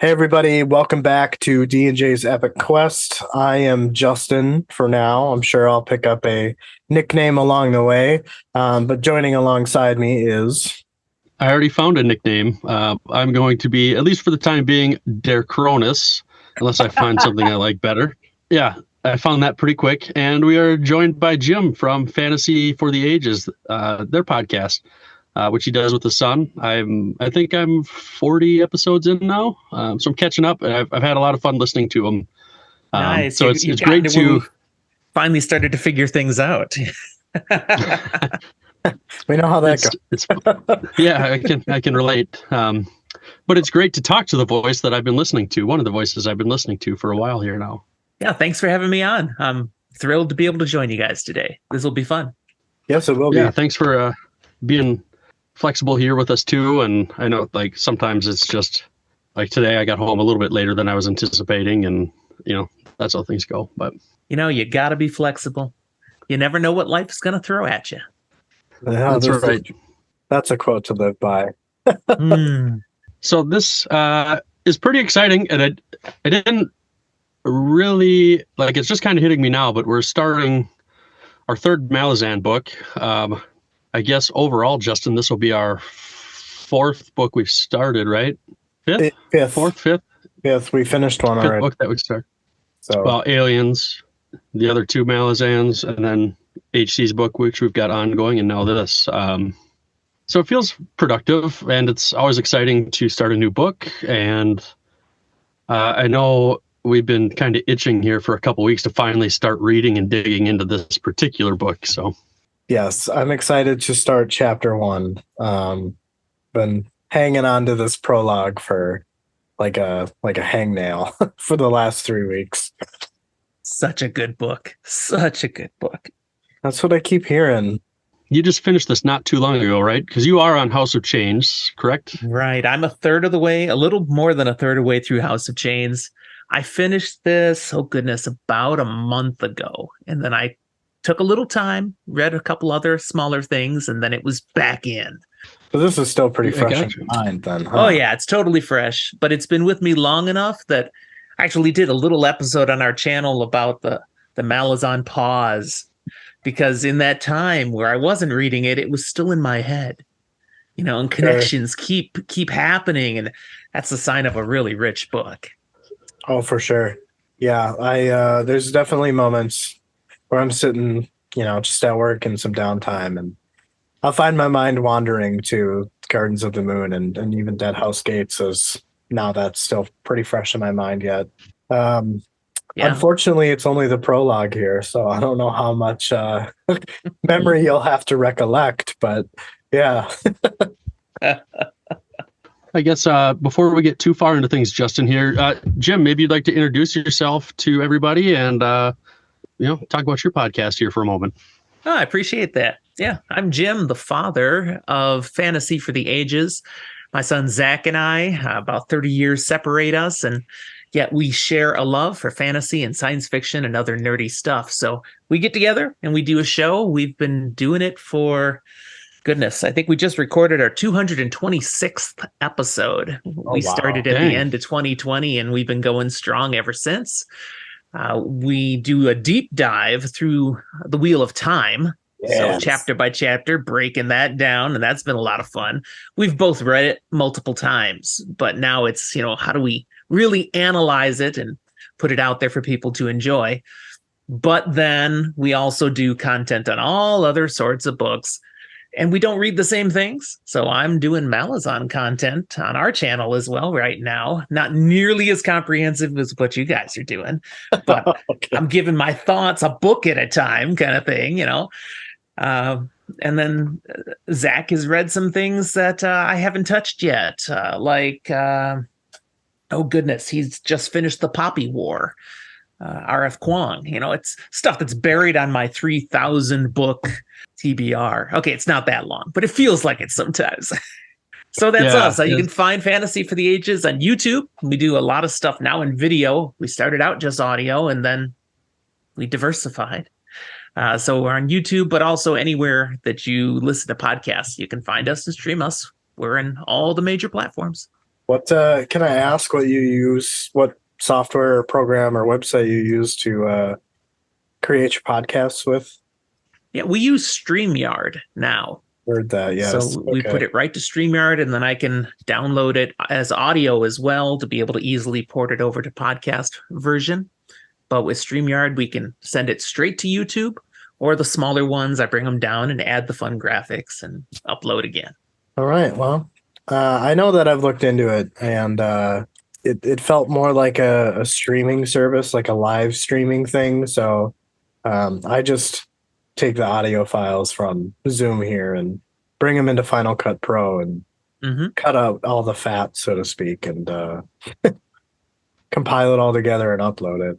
Hey everybody, welcome back to D&J's Epic Quest. I am Justin for now. I'm sure I'll pick up a nickname along the way, but joining alongside me is... I already found a nickname. I'm going to be, at least for the time being, Der Cronus, unless I find something I like better. Yeah, I found that pretty quick. And we are joined by Jim from Fantasy for the Ages, their podcast, which he does with his son. I think I'm 40 episodes in now, so I'm catching up. And I've had a lot of fun listening to him. Nice. So it's great to finally started to figure things out. We know how that goes. Yeah, I can relate. But it's great to talk to the voice that I've been listening to. One of the voices I've been listening to for a while here now. Yeah, thanks for having me on. I'm thrilled to be able to join you guys today. This will be fun. Yes, it will be. Yeah, thanks for being flexible here with us too. And I know, like, sometimes it's just like today I got home a little bit later than I was anticipating, and that's how things go. But you got to be flexible. You never know what life's going to throw at you. Yeah, that's right. That's a quote to live by. So this is pretty exciting, and I didn't really like. It's just kind of hitting me now, but we're starting our third Malazan book. I guess overall, Justin, this will be our fourth book we've started, right? Fifth. Fifth. We finished one already. Book that we start. So, well, Aliens, the other two Malazans, and then HC's book, which we've got ongoing, and now this. So it feels productive, and it's always exciting to start a new book. And I know we've been kind of itching here for a couple weeks to finally start reading and digging into this particular book. So yes, I'm excited to start chapter 1. Been hanging on to this prologue for like a hangnail for the last 3 weeks. Such a good book. Such a good book. That's what I keep hearing. You just finished this not too long ago, right? Because you are on House of Chains, correct? Right. I'm a little more than a third of the way through House of Chains. I finished this, about a month ago. And then I took a little time, read a couple other smaller things, and then it was back in. So this is still pretty fresh in your mind then, huh? Oh, yeah, it's totally fresh. But it's been with me long enough that I actually did a little episode on our channel about the Malazan pause. Because in that time where I wasn't reading it, it was still in my head, and connections keep happening, and that's a sign of a really rich book. Oh, for sure. Yeah, there's definitely moments where I'm sitting, just at work in some downtime, and I'll find my mind wandering to Gardens of the Moon and even Dead House Gates, as now that's still pretty fresh in my mind yet. Yeah. Unfortunately, it's only the prologue here, so I don't know how much memory you'll have to recollect, but yeah. I guess before we get too far into things, Justin, here, Jim, maybe you'd like to introduce yourself to everybody and, talk about your podcast here for a moment. Oh, I appreciate that. Yeah, I'm Jim, the father of Fantasy for the Ages. My son Zach and I, about 30 years separate us, and yet we share a love for fantasy and science fiction and other nerdy stuff. So we get together and we do a show. We've been doing it for, I think we just recorded our 226th episode. We started at the end of 2020, and we've been going strong ever since. We do a deep dive through the Wheel of Time. Yes. So chapter by chapter, breaking that down, and that's been a lot of fun. We've both read it multiple times, but now it's, how do we really analyze it and put it out there for people to enjoy? But then we also do content on all other sorts of books, and we don't read the same things. So I'm doing Malazan content on our channel as well right now. Not nearly as comprehensive as what you guys are doing, but okay. I'm giving my thoughts a book at a time kind of thing, and then Zach has read some things that I haven't touched yet, he's just finished The Poppy War, R.F. Kuang. It's stuff that's buried on my 3,000 book TBR. Okay, it's not that long, but it feels like it sometimes. So that's us. You can find Fantasy for the Ages on YouTube. We do a lot of stuff now in video. We started out just audio, and then we diversified. So we're on YouTube, but also anywhere that you listen to podcasts, you can find us and stream us. We're in all the major platforms. What can I ask what you use, what software or program or website you use to create your podcasts with? Yeah, we use StreamYard now. Heard that, yes. So we Okay. put it right to StreamYard, and then I can download it as audio as well to be able to easily port it over to podcast version. But with StreamYard, we can send it straight to YouTube, or the smaller ones, I bring them down and add the fun graphics and upload again. All right. Well, I know that I've looked into it, and it felt more like a streaming service, like a live streaming thing. So I just take the audio files from Zoom here and bring them into Final Cut Pro and cut out all the fat, so to speak, and compile it all together and upload it.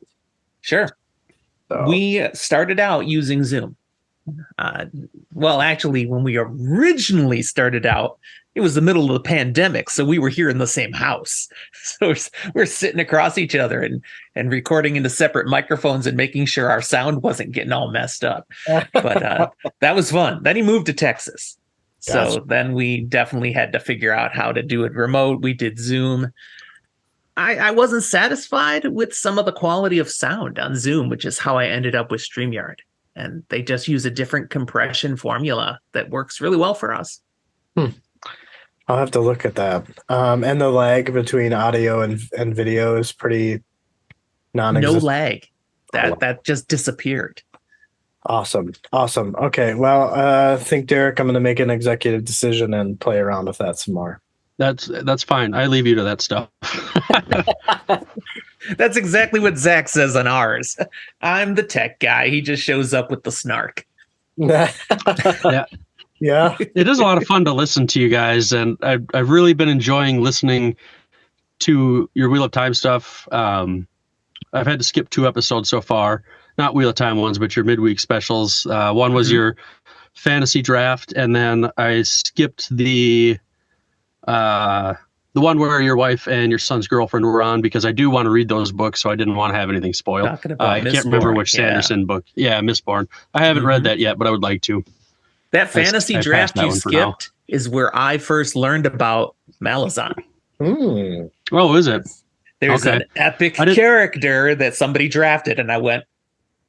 Sure. So. We started out using Zoom. Well, actually, when we originally started out, it was the middle of the pandemic, so we were here in the same house. So we're sitting across each other and recording into separate microphones and making sure our sound wasn't getting all messed up. But that was fun. Then he moved to Texas. So then we definitely had to figure out how to do it remote. We did Zoom. I wasn't satisfied with some of the quality of sound on Zoom, which is how I ended up with StreamYard. And they just use a different compression formula that works really well for us. I'll have to look at that. And the lag between audio and video is pretty non-existent. No lag. That just disappeared. Awesome. Okay, well, I think, Derek, I'm going to make an executive decision and play around with that some more. That's fine. I leave you to that stuff. That's exactly what Zach says on ours. I'm the tech guy. He just shows up with the snark. Yeah. It is a lot of fun to listen to you guys, and I've really been enjoying listening to your Wheel of Time stuff. I've had to skip 2 episodes so far, not Wheel of Time ones, but your midweek specials. One was your fantasy draft, and then I skipped the one where your wife and your son's girlfriend were on, because I do want to read those books, so I didn't want to have anything spoiled. I can't remember which Sanderson book. Yeah, Mistborn. I haven't read that yet, but I would like to. That fantasy draft you skipped is where I first learned about Malazan. Oh, is it? There's an epic character that somebody drafted, and I went,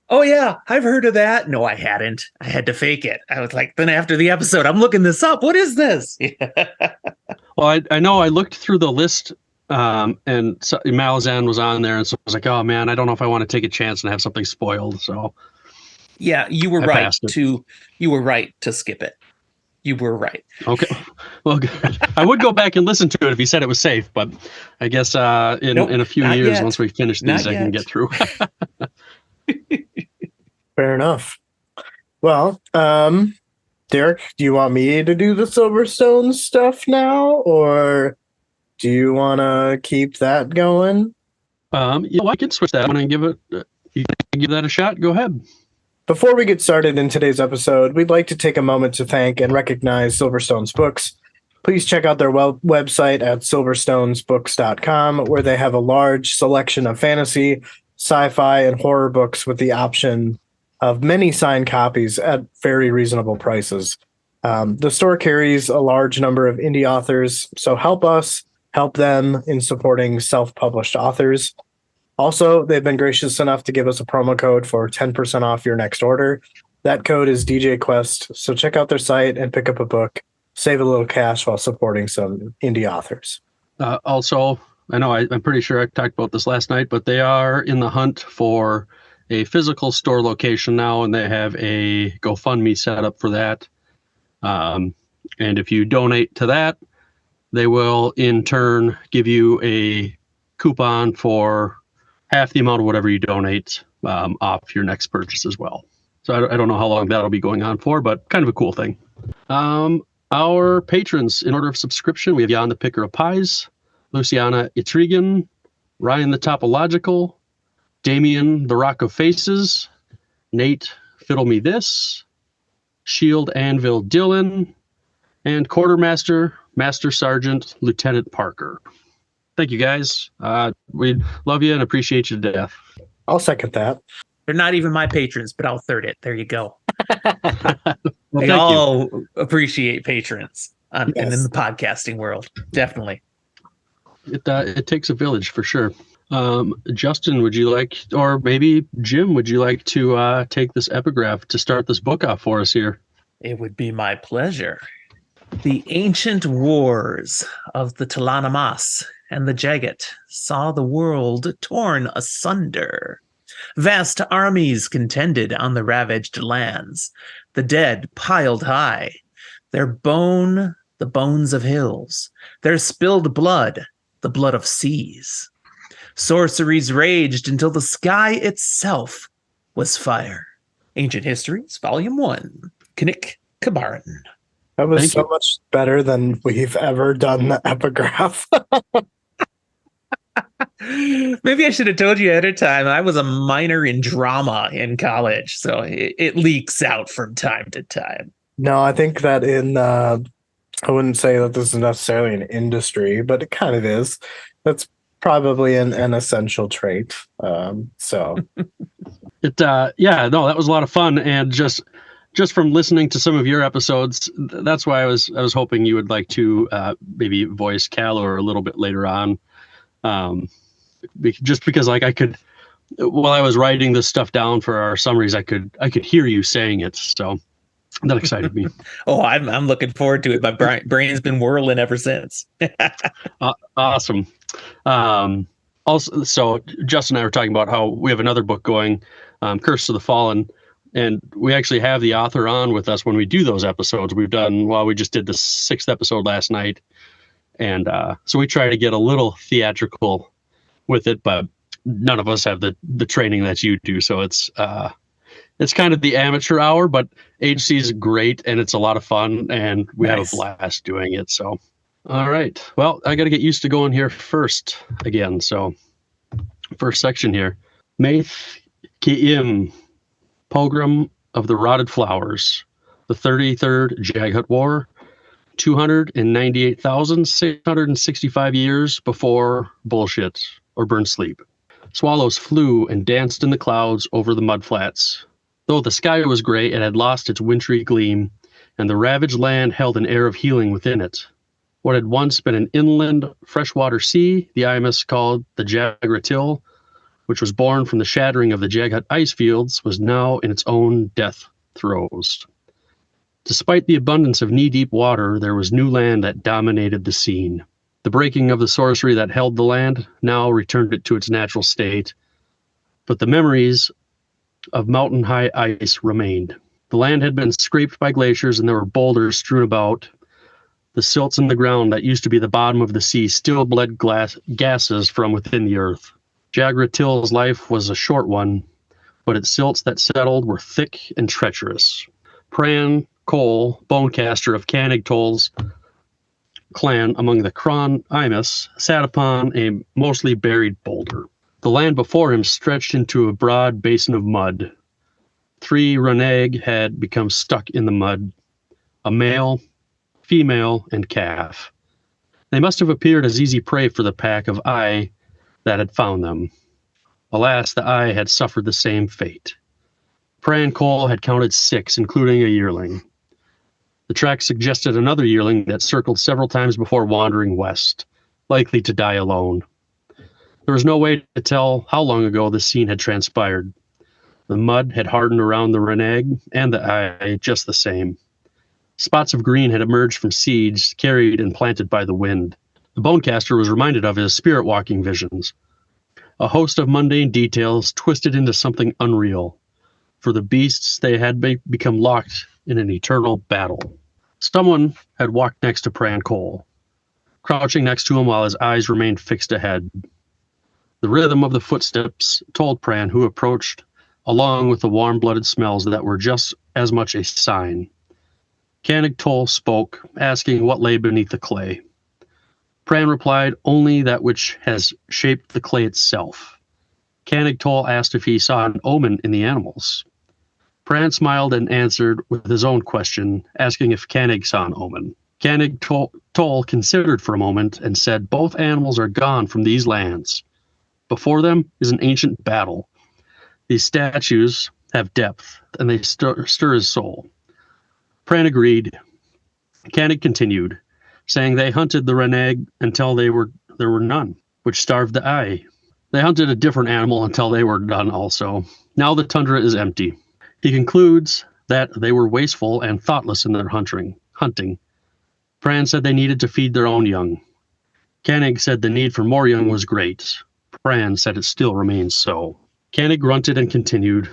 oh yeah, I've heard of that. No, I hadn't. I had to fake it. I was like, then after the episode, I'm looking this up. What is this? Well, I know I looked through the list, and Malazan was on there, and so I was like, oh man, I don't know if I want to take a chance and have something spoiled. So yeah, you were right to skip it. You were right. Okay. Well, I would go back and listen to it if you said it was safe, but I guess in a few years, once we finish these, I can get through. Fair enough. Well, Derek, do you want me to do the Silverstone stuff now, or do you want to keep that going? I can switch that and give that a shot. Go ahead. Before we get started in today's episode, we'd like to take a moment to thank and recognize Silverstone's Books. Please check out their website at silverstonesbooks.com, where they have a large selection of fantasy, sci-fi, and horror books with the option of many signed copies at very reasonable prices. The store carries a large number of indie authors, so help us help them in supporting self-published authors. Also, they've been gracious enough to give us a promo code for 10% off your next order. That code is DJ Quest, so check out their site and pick up a book. Save a little cash while supporting some indie authors. Also, I know I'm pretty sure I talked about this last night, but they are in the hunt for a physical store location now, and they have a GoFundMe set up for that. And if you donate to that, they will in turn give you a coupon for half the amount of whatever you donate off your next purchase as well. So I don't know how long that'll be going on for, but kind of a cool thing. Our patrons, in order of subscription, we have Jan the Picker of Pies, Luciana Itrigan, Ryan the Topological, Damien the Rock of Faces, Nate Fiddle Me This, Shield Anvil Dillon, and Quartermaster, Master Sergeant, Lieutenant Parker. Thank you, guys. We love you and appreciate you to death. I'll second that. They're not even my patrons, but I'll third it. There you go. Well, they all appreciate patrons and in the podcasting world. Definitely. It takes a village for sure. Justin, would you like, or maybe Jim, would you like to take this epigraph to start this book off for us here? It would be my pleasure. The ancient wars of the Talanamas and the Jaghut saw the world torn asunder. Vast armies contended on the ravaged lands, the dead piled high, their bone the bones of hills, their spilled blood the blood of seas. Sorceries raged until the sky itself was fire. Ancient Histories, Volume 1, Knik Kabaran. That was Thank so you. much better than we've ever done the epigraph. Maybe I should have told you ahead of time. I was a minor in drama in college, so it leaks out from time to time. No, I think that I wouldn't say that this is necessarily an industry, but it kind of is. That's probably an essential trait. So Yeah, no, that was a lot of fun, and just from listening to some of your episodes, that's why I was hoping you would like to maybe voice Calor a little bit later on, just because like I could, while I was writing this stuff down for our summaries, I could hear you saying it, so that excited me. Oh, I'm looking forward to it. My brain's been whirling ever since. Awesome. Also, so Justin and I were talking about how we have another book going, Curse of the Fallen, and we actually have the author on with us when we do those episodes. We just did the 6th episode last night, and so we try to get a little theatrical with it, but none of us have the training that you do, so it's kind of the amateur hour, but HC is great, and it's a lot of fun, and we have a blast doing it, so. All right. Well, I got to get used to going here first again. So, first section here. Maith Ki'im, Pogrom of the Rotted Flowers, the 33rd Jaghut War, 298,665 years before bullshit or burn sleep. Swallows flew and danced in the clouds over the mudflats. Though the sky was gray, it had lost its wintry gleam, and the ravaged land held an air of healing within it. What had once been an inland freshwater sea, the Imus called the Jaghut, which was born from the shattering of the Jaghut ice fields, was now in its own death throes. Despite the abundance of knee-deep water, there was new land that dominated the scene. The breaking of the sorcery that held the land now returned it to its natural state, but the memories of mountain-high ice remained. The land had been scraped by glaciers, and there were boulders strewn about. The silts in the ground that used to be the bottom of the sea still bled gases from within the earth. Jaghut's life was a short one, but its silts that settled were thick and treacherous. Pran Cole, bonecaster of Canig Toll's clan among the Cron Imus, sat upon a mostly buried boulder. The land before him stretched into a broad basin of mud. 3 Reneg had become stuck in the mud, a male, female, and calf. They must have appeared as easy prey for the pack of Eye that had found them. Alas, the Eye had suffered the same fate. Pran Cole had counted 6, including a yearling. The track suggested another yearling that circled several times before wandering west, likely to die alone. There was no way to tell how long ago this scene had transpired. The mud had hardened around the Reneg and the Eye just the same. Spots of green had emerged from seeds carried and planted by the wind. The bonecaster was reminded of his spirit-walking visions. A host of mundane details twisted into something unreal. For the beasts, they had become locked in an eternal battle. Someone had walked next to Pran Cole, crouching next to him while his eyes remained fixed ahead. The rhythm of the footsteps told Pran who approached, along with the warm-blooded smells that were just as much a sign. Canig Toll spoke, asking what lay beneath the clay. Pran replied, only that which has shaped the clay itself. Canig Toll asked if he saw an omen in the animals. Pran smiled and answered with his own question, asking if Canig saw an omen. Canig Toll considered for a moment and said, both animals are gone from these lands. Before them is an ancient battle. These statues have depth, and they stir his soul. Pran agreed. Canig continued, saying they hunted the Reneg until they were there were none, which starved the eye. They hunted a different animal until they were done also. Now the tundra is empty. He concludes that they were wasteful and thoughtless in their hunting. Pran said they needed to feed their own young. Koenig said the need for more young was great. Pran said it still remains so. Koenig grunted and continued,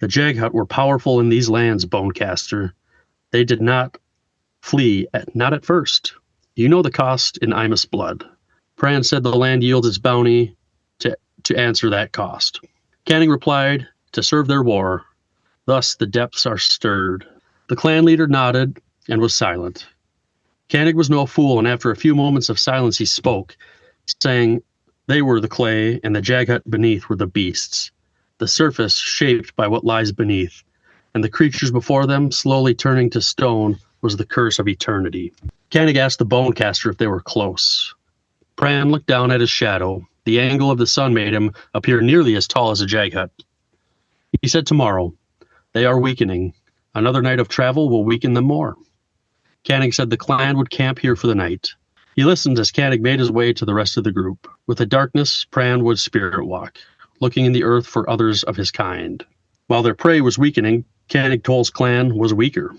the Jaghut were powerful in these lands, Bonecaster. They did not flee, not at first. You know the cost in Imus blood. Pran said the land yields its bounty to answer that cost. Koenig replied, to serve their war. Thus the depths are stirred. The clan leader nodded and was silent. Koenig was no fool, and after a few moments of silence he spoke, saying, they were the clay, and the Jaghut beneath were the beasts, the surface shaped by what lies beneath, and the creatures before them, slowly turning to stone, was the curse of eternity. Koenig asked the Bonecaster if they were close. Pran looked down at his shadow. The angle of the sun made him appear nearly as tall as a Jaghut. He said, tomorrow. They are weakening. Another night of travel will weaken them more. Koenig said the clan would camp here for the night. He listened as Koenig made his way to the rest of the group. With the darkness, Pran would spirit walk, looking in the earth for others of his kind. While their prey was weakening, Koenig Toll's clan was weaker.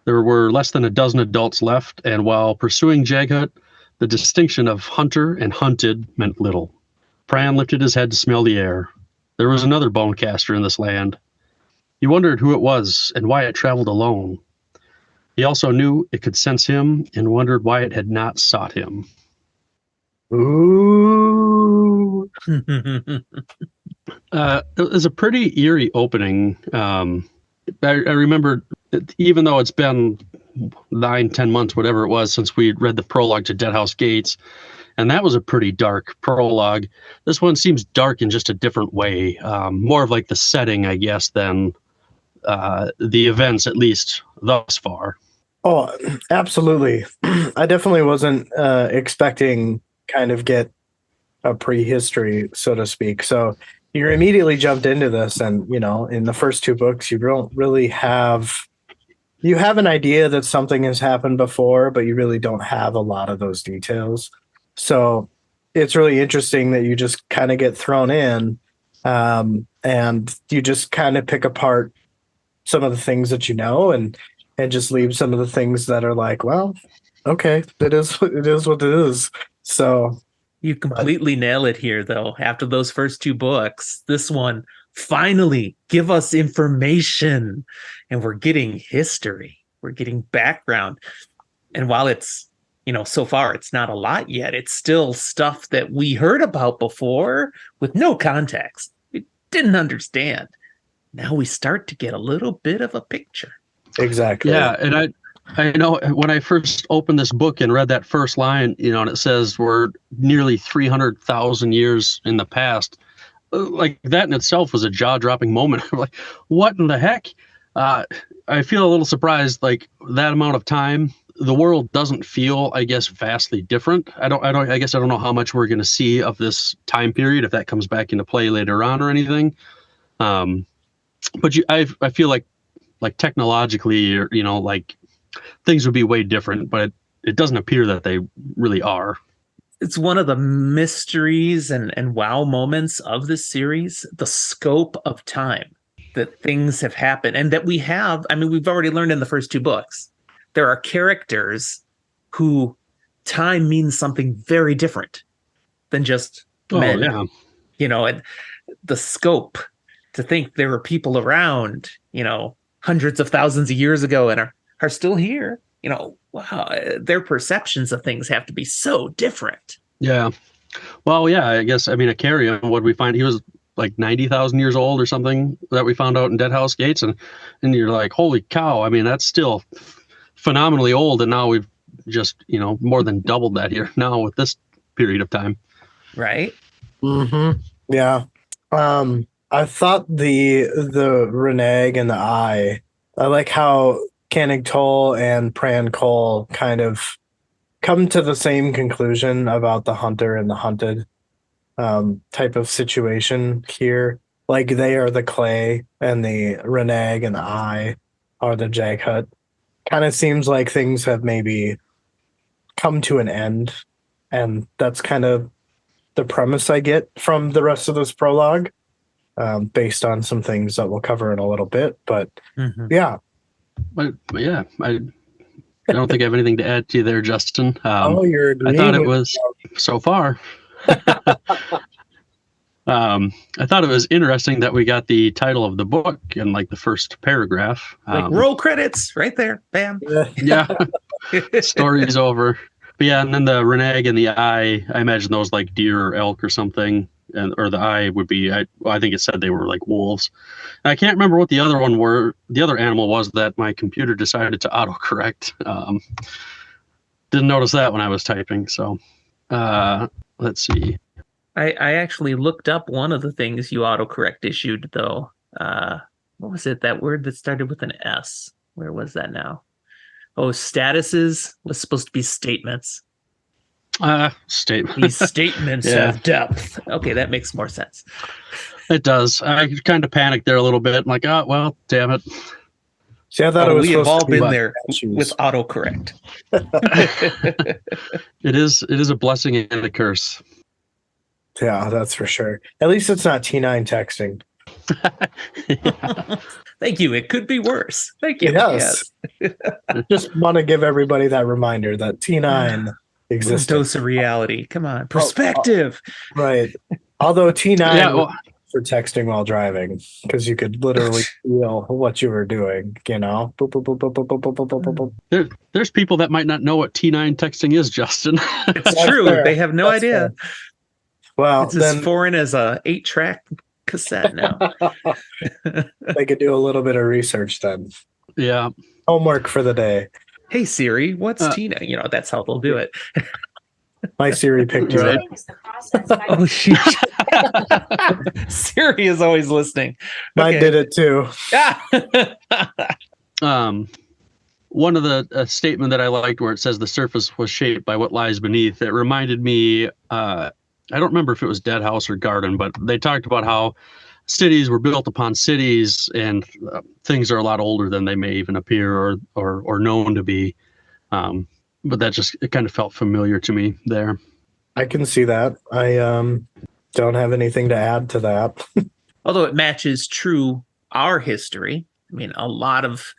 There were less than a dozen adults left, and while pursuing Jaghut, the distinction of hunter and hunted meant little. Pran lifted his head to smell the air. There was another Bonecaster in this land. He wondered who it was and why it traveled alone. He also knew it could sense him and wondered why it had not sought him. Ooh. It was a pretty eerie opening. I remember, even though it's been 9-10 months, whatever it was, since we read the prologue to Deadhouse Gates, and that was a pretty dark prologue. This one seems dark in just a different way, more of like the setting, I guess, than the events, at least thus far. Oh, absolutely. I definitely wasn't expecting kind of get a prehistory, so to speak. So you're immediately jumped into this, and in the first two books, you don't really have an idea that something has happened before, but you really don't have a lot of those details. So it's really interesting that you just kind of get thrown in, and you just kind of pick apart some of the things that and just leave some of the things that are like, well, okay, it is what it is. So you completely nail it here, though. After those first two books, this one finally give us information, and we're getting history. We're getting background. And while it's, so far it's not a lot yet, it's still stuff that we heard about before with no context. We didn't understand. Now we start to get a little bit of a picture. Exactly. Yeah, and I know when I first opened this book and read that first line, and it says we're nearly 300,000 years in the past. Like that in itself was a jaw-dropping moment. I'm like, what in the heck? I feel a little surprised. Like that amount of time, the world doesn't feel, I guess, vastly different. I guess I don't know how much we're going to see of this time period if that comes back into play later on or anything. But I feel like technologically, or like things would be way different, but it doesn't appear that they really are. It's one of the mysteries and wow moments of this series, the scope of time that things have happened and that we've already learned in the first two books. There are characters who time means something very different than just men. And the scope to think there were people around, hundreds of thousands of years ago and are still here. Wow, their perceptions of things have to be so different. Yeah. Well, yeah, I guess, a Acarian, what we find, he was like 90,000 years old or something that we found out in Deadhouse Gates. And you're like, holy cow. That's still phenomenally old. And now we've just, more than doubled that here now with this period of time. Right. Mm-hmm. Yeah. I thought the reneg and the eye, I like how Koenig Toll and Pran Cole kind of come to the same conclusion about the hunter and the hunted type of situation here. Like they are the clay and the reneg and the eye are the Jaghut. Kind of seems like things have maybe come to an end And that's kind of the premise I get from the rest of this prologue, based on some things that we'll cover in a little bit. But yeah. But yeah, I don't think I have anything to add to you there, Justin. You're I thought agreeing it with was so far. I thought it was interesting that we got the title of the book in like the first paragraph. Like roll credits right there. Bam. Yeah. Story's over. But yeah, and then the reneg and the eye, I imagine those like deer or elk or something. And or the eye would be, I think it said they were like wolves. And I can't remember what the other one were. The other animal was that my computer decided to autocorrect. Didn't notice that when I was typing. So let's see. I actually looked up one of the things you autocorrect issued, though. What was it? That word that started with an S. Where was that now? Oh, statuses was supposed to be statements. Statement. These statements have depth. Okay, that makes more sense. It does. I kind of panicked there a little bit. I'm like, oh, well, damn it. See, I thought it was we have all been about there statues. with autocorrect. It is a blessing and a curse. Yeah, that's for sure. At least it's not T9 texting. Thank you. It could be worse. Thank you. Yes. Just want to give everybody that reminder that T9 exists. Dose of reality. Come on. Perspective. Right. Although T9 for texting while driving, because you could literally feel what you were doing, you know? Boop, boop, boop, boop, boop, boop, boop, boop, boop, boop. There's people that might not know what T9 texting is, Justin. It's true. Fair. They have no That's idea. fair. Well, It's as foreign as a 8-track cassette now. they could do a little bit of research then. Yeah. Homework for the day. Hey Siri, what's Tina? You know, that's how they'll do it. My Siri picked you Right. up. Oh shit. Siri is always listening. Mine did it too. One of the statement that I liked where it says the surface was shaped by what lies beneath. It reminded me, I don't remember if it was Dead House or Garden, but they talked about how cities were built upon cities and things are a lot older than they may even appear or known to be. But that just, it kind of felt familiar to me there. I can see that. I don't have anything to add to that. Although it matches true our history. I mean, a lot of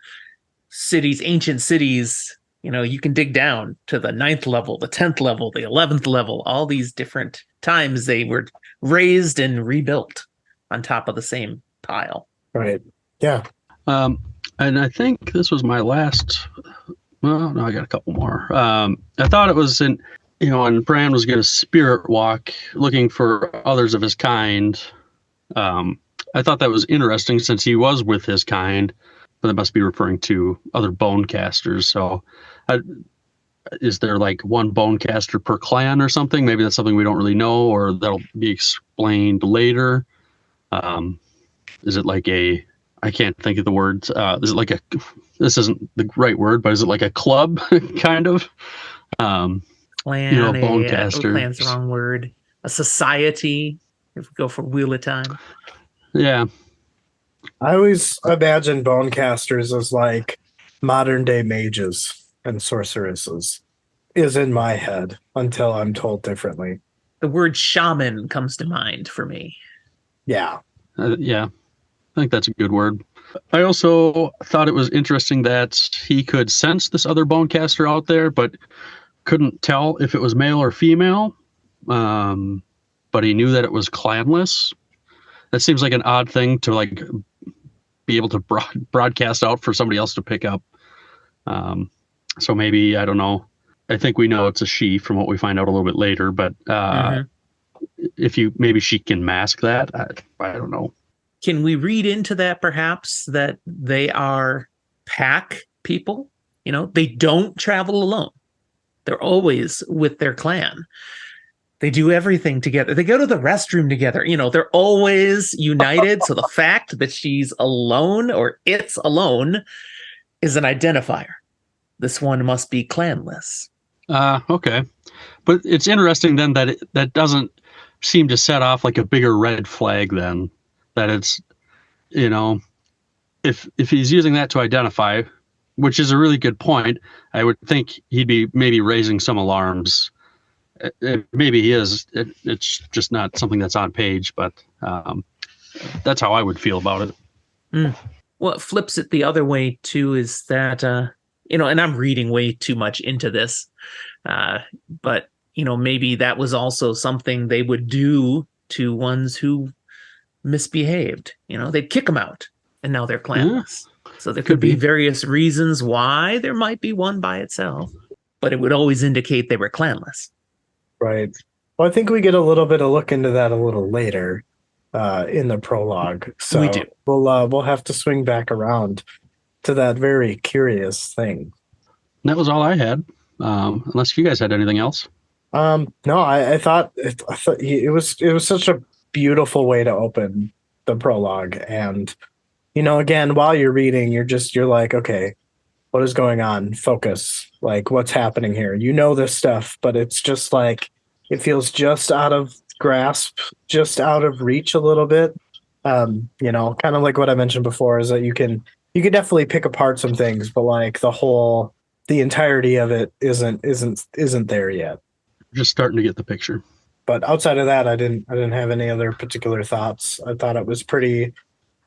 cities, ancient cities, you know, you can dig down to the 9th level, the 10th level, the 11th level, all these different times they were raised and rebuilt on top of the same pile. Right. Yeah. And I think this was my last. Well, no, I got a couple more. I thought it was when Bran was going to spirit walk looking for others of his kind. I thought that was interesting since he was with his kind, but that must be referring to other bone casters. So is there like one bone caster per clan or something? Maybe that's something we don't really know, or that'll be explained later. Is it like I can't think of the words. Is it like this isn't the right word, but is it like a club kind of? Clan, bone caster. Clan's the wrong word. A society, if we go for Wheel of Time. Yeah. I always imagine bone casters as like modern day mages and sorceresses is in my head until I'm told differently. The word shaman comes to mind for me. Yeah. Yeah. I think that's a good word. I also thought it was interesting that he could sense this other bone caster out there, but couldn't tell if it was male or female. But he knew that it was clanless. That seems like an odd thing to like be able to broadcast out for somebody else to pick up. So maybe, I don't know. I think we know it's a she from what we find out a little bit later, but maybe she can mask that. I don't know. Can we read into that perhaps that they are pack people? You know, they don't travel alone. They're always with their clan. They do everything together. They go to the restroom together. You know, they're always united. So the fact that she's alone or it's alone is an identifier. This one must be clanless. Okay. But it's interesting then that that doesn't seem to set off like a bigger red flag then. That it's, if he's using that to identify, which is a really good point, I would think he'd be maybe raising some alarms maybe he is. It's just not something that's on page, but that's how I would feel about it. What flips it the other way too is that and I'm reading way too much into this, but maybe that was also something they would do to ones who misbehaved. They'd kick them out, and now they're clanless. So there could be various reasons why there might be one by itself, but it would always indicate they were clanless. Right. Well, I think we get a little bit of look into that a little later in the prologue. So We do. We'll have to swing back around to that very curious thing. That was all I had. Unless you guys had anything else. No, I thought it was such a beautiful way to open the prologue, and again, while you're reading, you're like, okay, what is going on? Focus. Like, what's happening here? This stuff, but it's just like it feels just out of grasp, just out of reach a little bit. Kind of like what I mentioned before is that you can definitely pick apart some things, but like the entirety of it isn't there yet. Just starting to get the picture. But outside of that, I didn't have any other particular thoughts. I thought it was pretty,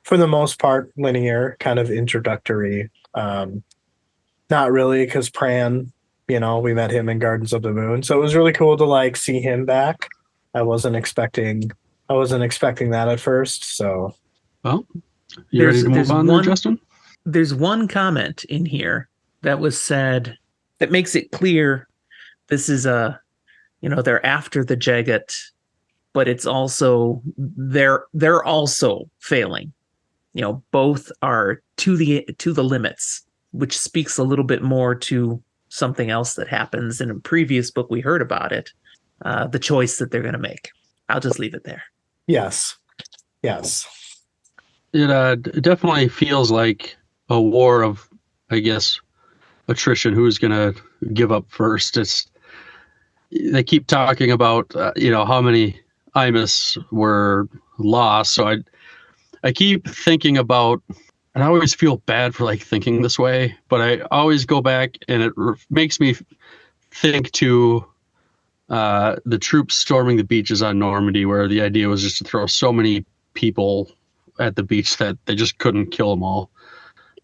for the most part, linear, kind of introductory. Not really, because Pran, we met him in Gardens of the Moon, so it was really cool to like see him back. I wasn't expecting that at first. So, well, you ready to move on there, Justin? There's one comment in here that was said that makes it clear this is they're after the Jaghut, but it's also they're also failing. Both are to the limits, which speaks a little bit more to something else that happens in a previous book we heard about it, the choice that they're going to make. I'll just leave it there. Yes. It definitely feels like a war of, I guess, attrition. Who's going to give up first? They keep talking about how many Imus were lost. So I keep thinking about, and I always feel bad for like thinking this way, but I always go back and it makes me think to the troops storming the beaches on Normandy, where the idea was just to throw so many people at the beach that they just couldn't kill them all.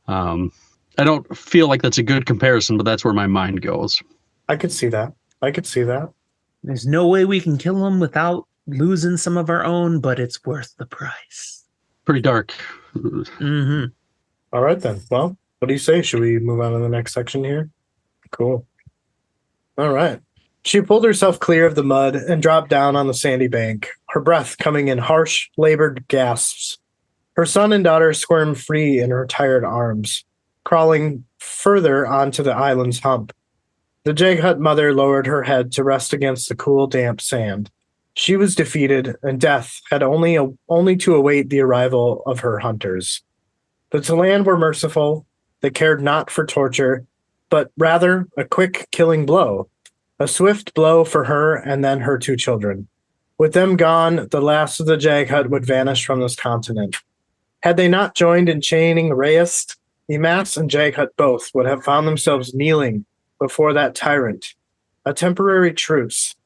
I don't feel like that's a good comparison, but that's where my mind goes. I could see that. There's no way we can kill them without losing some of our own, but it's worth the price. Pretty dark. Mm-hmm. All right, then. Well, what do you say? Should we move on to the next section here? Cool. All right. She pulled herself clear of the mud and dropped down on the sandy bank, her breath coming in harsh, labored gasps. Her son and daughter squirmed free in her tired arms, crawling further onto the island's hump. The Jaghut mother lowered her head to rest against the cool, damp sand. She was defeated, and death had only to await the arrival of her hunters. The Talan were merciful. They cared not for torture, but rather a quick, killing blow. A swift blow for her and then her two children. With them gone, the last of the Jaghut would vanish from this continent. Had they not joined in chaining Reyes, Imas and Jaghut both would have found themselves kneeling before that tyrant. A temporary truce.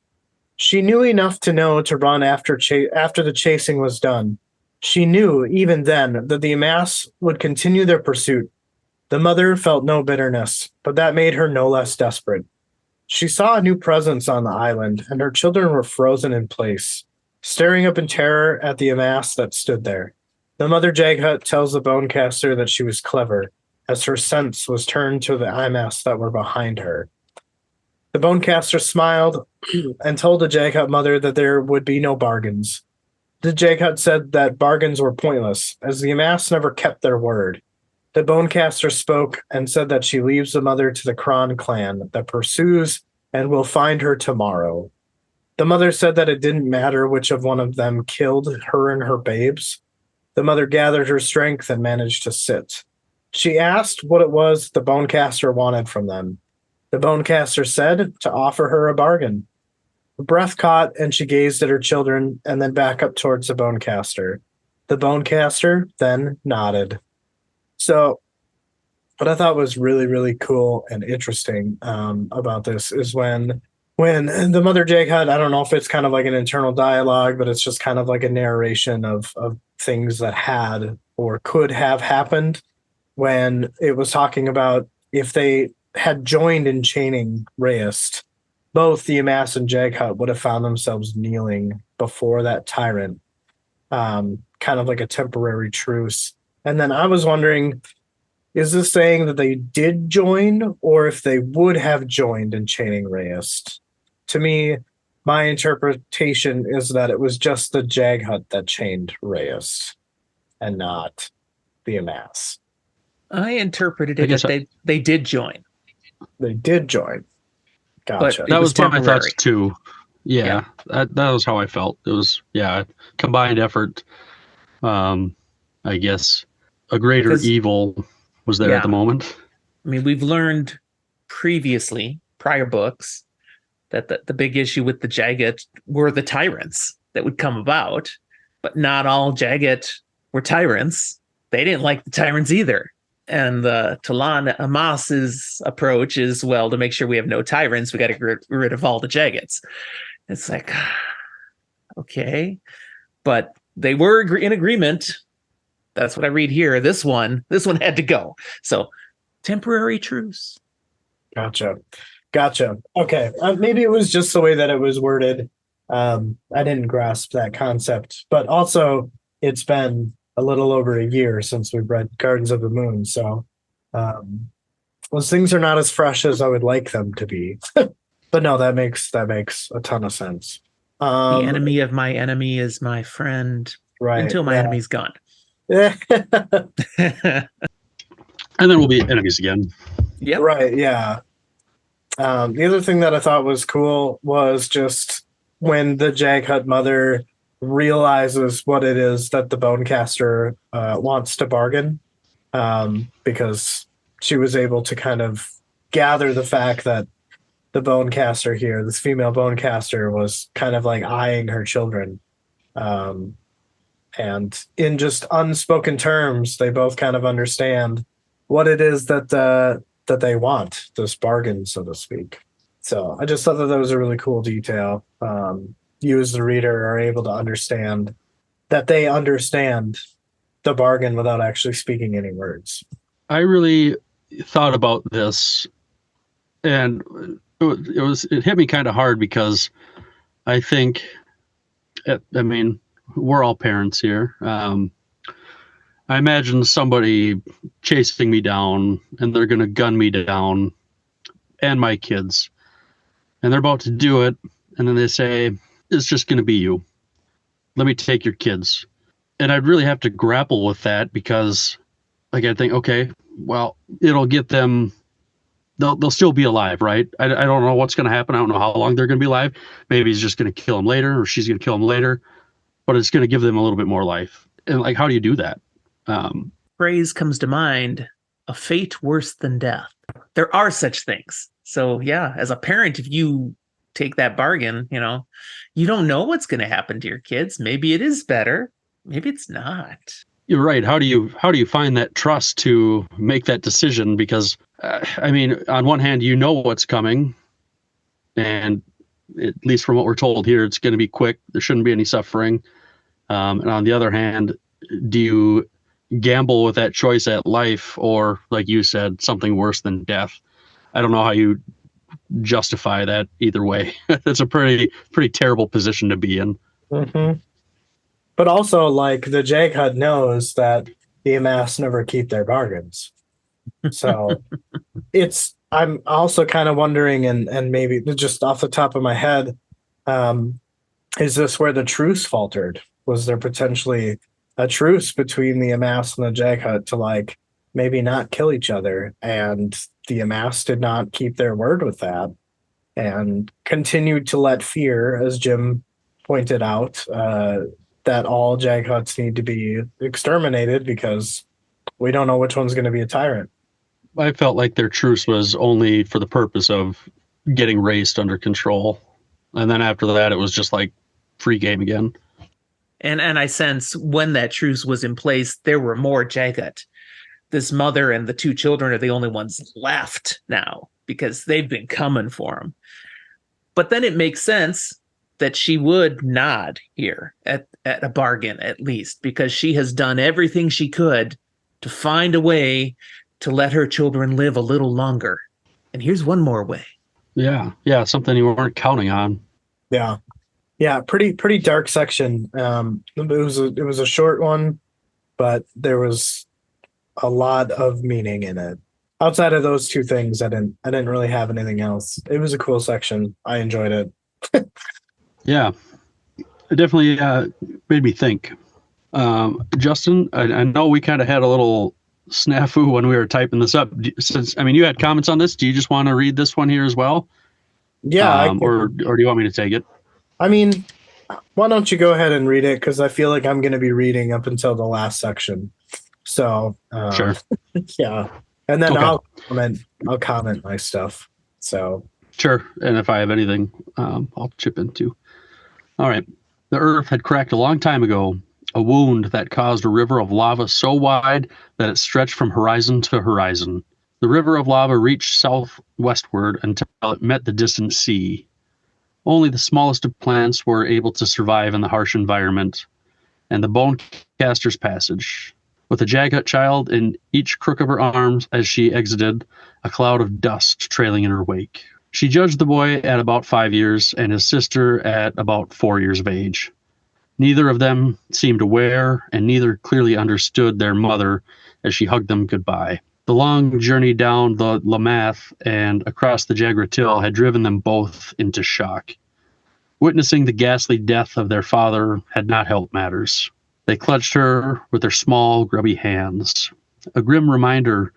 She knew enough to know to run after the chasing was done. She knew, even then, that the Imas would continue their pursuit. The mother felt no bitterness, but that made her no less desperate. She saw a new presence on the island, and her children were frozen in place, staring up in terror at the Imas that stood there. The mother Jaghut tells the Bonecaster that she was clever, as her sense was turned to the Imas that were behind her. The Bonecaster smiled and told the Jaghut mother that there would be no bargains. The Jaghut said that bargains were pointless, as the Imas never kept their word. The Bonecaster spoke and said that she leaves the mother to the Kron clan that pursues and will find her tomorrow. The mother said that it didn't matter which of one of them killed her and her babes. The mother gathered her strength and managed to sit. She asked what it was the Bonecaster wanted from them. The Bonecaster said to offer her a bargain. Her breath caught and she gazed at her children and then back up towards the Bonecaster. The Bonecaster then nodded. So what I thought was really, really cool and interesting about this is when when the mother Jaghut, I don't know if it's kind of like an internal dialogue, but it's just kind of like a narration of things that had or could have happened, when it was talking about if they had joined in chaining Reyes, both the Amass and Jaghut would have found themselves kneeling before that tyrant, kind of like a temporary truce. And then I was wondering, is this saying that they did join, or if they would have joined in chaining Reyes? To me, my interpretation is that it was just the Jaghut that chained Reyes and not the Amass. I interpreted I it guess that they did join. They did join. Gotcha. It that was was my temporary. thoughts too. Yeah, that was how I felt. It was combined effort. I guess a greater 'Cause- evil was there at the moment. I mean, we've learned previously, prior books, that the big issue with the Jaghut were the tyrants that would come about, but not all Jaghut were tyrants. They didn't like the tyrants either. And the Talan Amass's approach is, well, to make sure we have no tyrants, we got to get rid of all the Jaghuts. It's like, okay, but they were in agreement. That's what I read here. This one had to go. So temporary truce. Gotcha. Okay. Maybe it was just the way that it was worded. I didn't grasp that concept, but also it's been a little over a year since we've read Gardens of the Moon. So, those things are not as fresh as I would like them to be, but no, that makes a ton of sense. The enemy of my enemy is my friend, Right. until my enemy's gone. And then we'll be enemies again. Yep. Right. Yeah. The other thing that I thought was cool was just when the Jaghut mother realizes what it is that the Bonecaster wants to bargain, because she was able to kind of gather the fact that the Bonecaster here, this female Bonecaster, was kind of like eyeing her children. And in just unspoken terms, they both kind of understand what it is that they want, this bargain, so to speak. So I just thought that was a really cool detail. You as the reader are able to understand that they understand the bargain without actually speaking any words. I really thought about this, and it hit me kind of hard because I think, I mean, we're all parents here. I imagine somebody chasing me down, and they're going to gun me down and my kids, and they're about to do it, and then they say, it's just going to be you. Let me take your kids. And I'd really have to grapple with that, because like I think, okay, well, it'll get them, they'll still be alive, right? I don't know what's going to happen. I don't know how long they're going to be alive. Maybe he's just going to kill them later, or she's going to kill them later, but it's going to give them a little bit more life. And like, how do you do that? Phrase comes to mind: a fate worse than death. There are such things. So yeah, as a parent, if you take that bargain, you don't know what's going to happen to your kids. Maybe it is better, maybe it's not. You're right. How do you find that trust to make that decision? Because I mean, on one hand, you know what's coming, and at least from what we're told here, it's going to be quick. There shouldn't be any suffering. And on the other hand, do you gamble with that choice at life, or like you said, something worse than death? I don't know how you justify that either way. It's a pretty terrible position to be in. Mm-hmm. But also, like, the Jaghut knows that the Amass never keep their bargains. So I'm also kind of wondering, and maybe just off the top of my head, is this where the truce faltered? Was there potentially a truce between the Amass and the Jaghut to, like, maybe not kill each other, and the Amass did not keep their word with that and continued to let fear, as Jim pointed out, that all Jaghuts need to be exterminated because we don't know which one's going to be a tyrant. I felt like their truce was only for the purpose of getting Raced under control, and then after that, it was just like free game again. And I sense when that truce was in place, there were more Jaghut. This mother and the two children are the only ones left now, because they've been coming for him. But then it makes sense that she would nod here at a bargain, at least, because she has done everything she could to find a way to let her children live a little longer. And here's one more way. Yeah, something you weren't counting on. Yeah. Yeah, pretty dark section. It was a short one, but there was a lot of meaning in it. Outside of those two things, I didn't really have anything else. It was a cool section. I enjoyed it. Yeah, it definitely made me think. Justin, I know we kind of had a little snafu when we were typing this up. You had comments on this. Do you just want to read this one here as well? Yeah, or do you want me to take it? I mean, why don't you go ahead and read it? Because I feel like I'm going to be reading up until the last section. So Sure. Yeah, and then Okay. I'll comment my stuff. So Sure, and if I have anything, I'll chip in too. All right. The earth had cracked a long time ago, a wound that caused a river of lava so wide that it stretched from horizon to horizon. The river of lava reached southwestward until it met the distant sea. Only the smallest of plants were able to survive in the harsh environment, and the bone caster's passage. With a Jaghut child in each crook of her arms as she exited, a cloud of dust trailing in her wake. She judged the boy at about 5 years and his sister at about 4 years of age. Neither of them seemed aware, and neither clearly understood their mother as she hugged them goodbye. The long journey down the Lamath and across the Jaghut had driven them both into shock. Witnessing the ghastly death of their father had not helped matters. They clutched her with their small, grubby hands, a grim reminder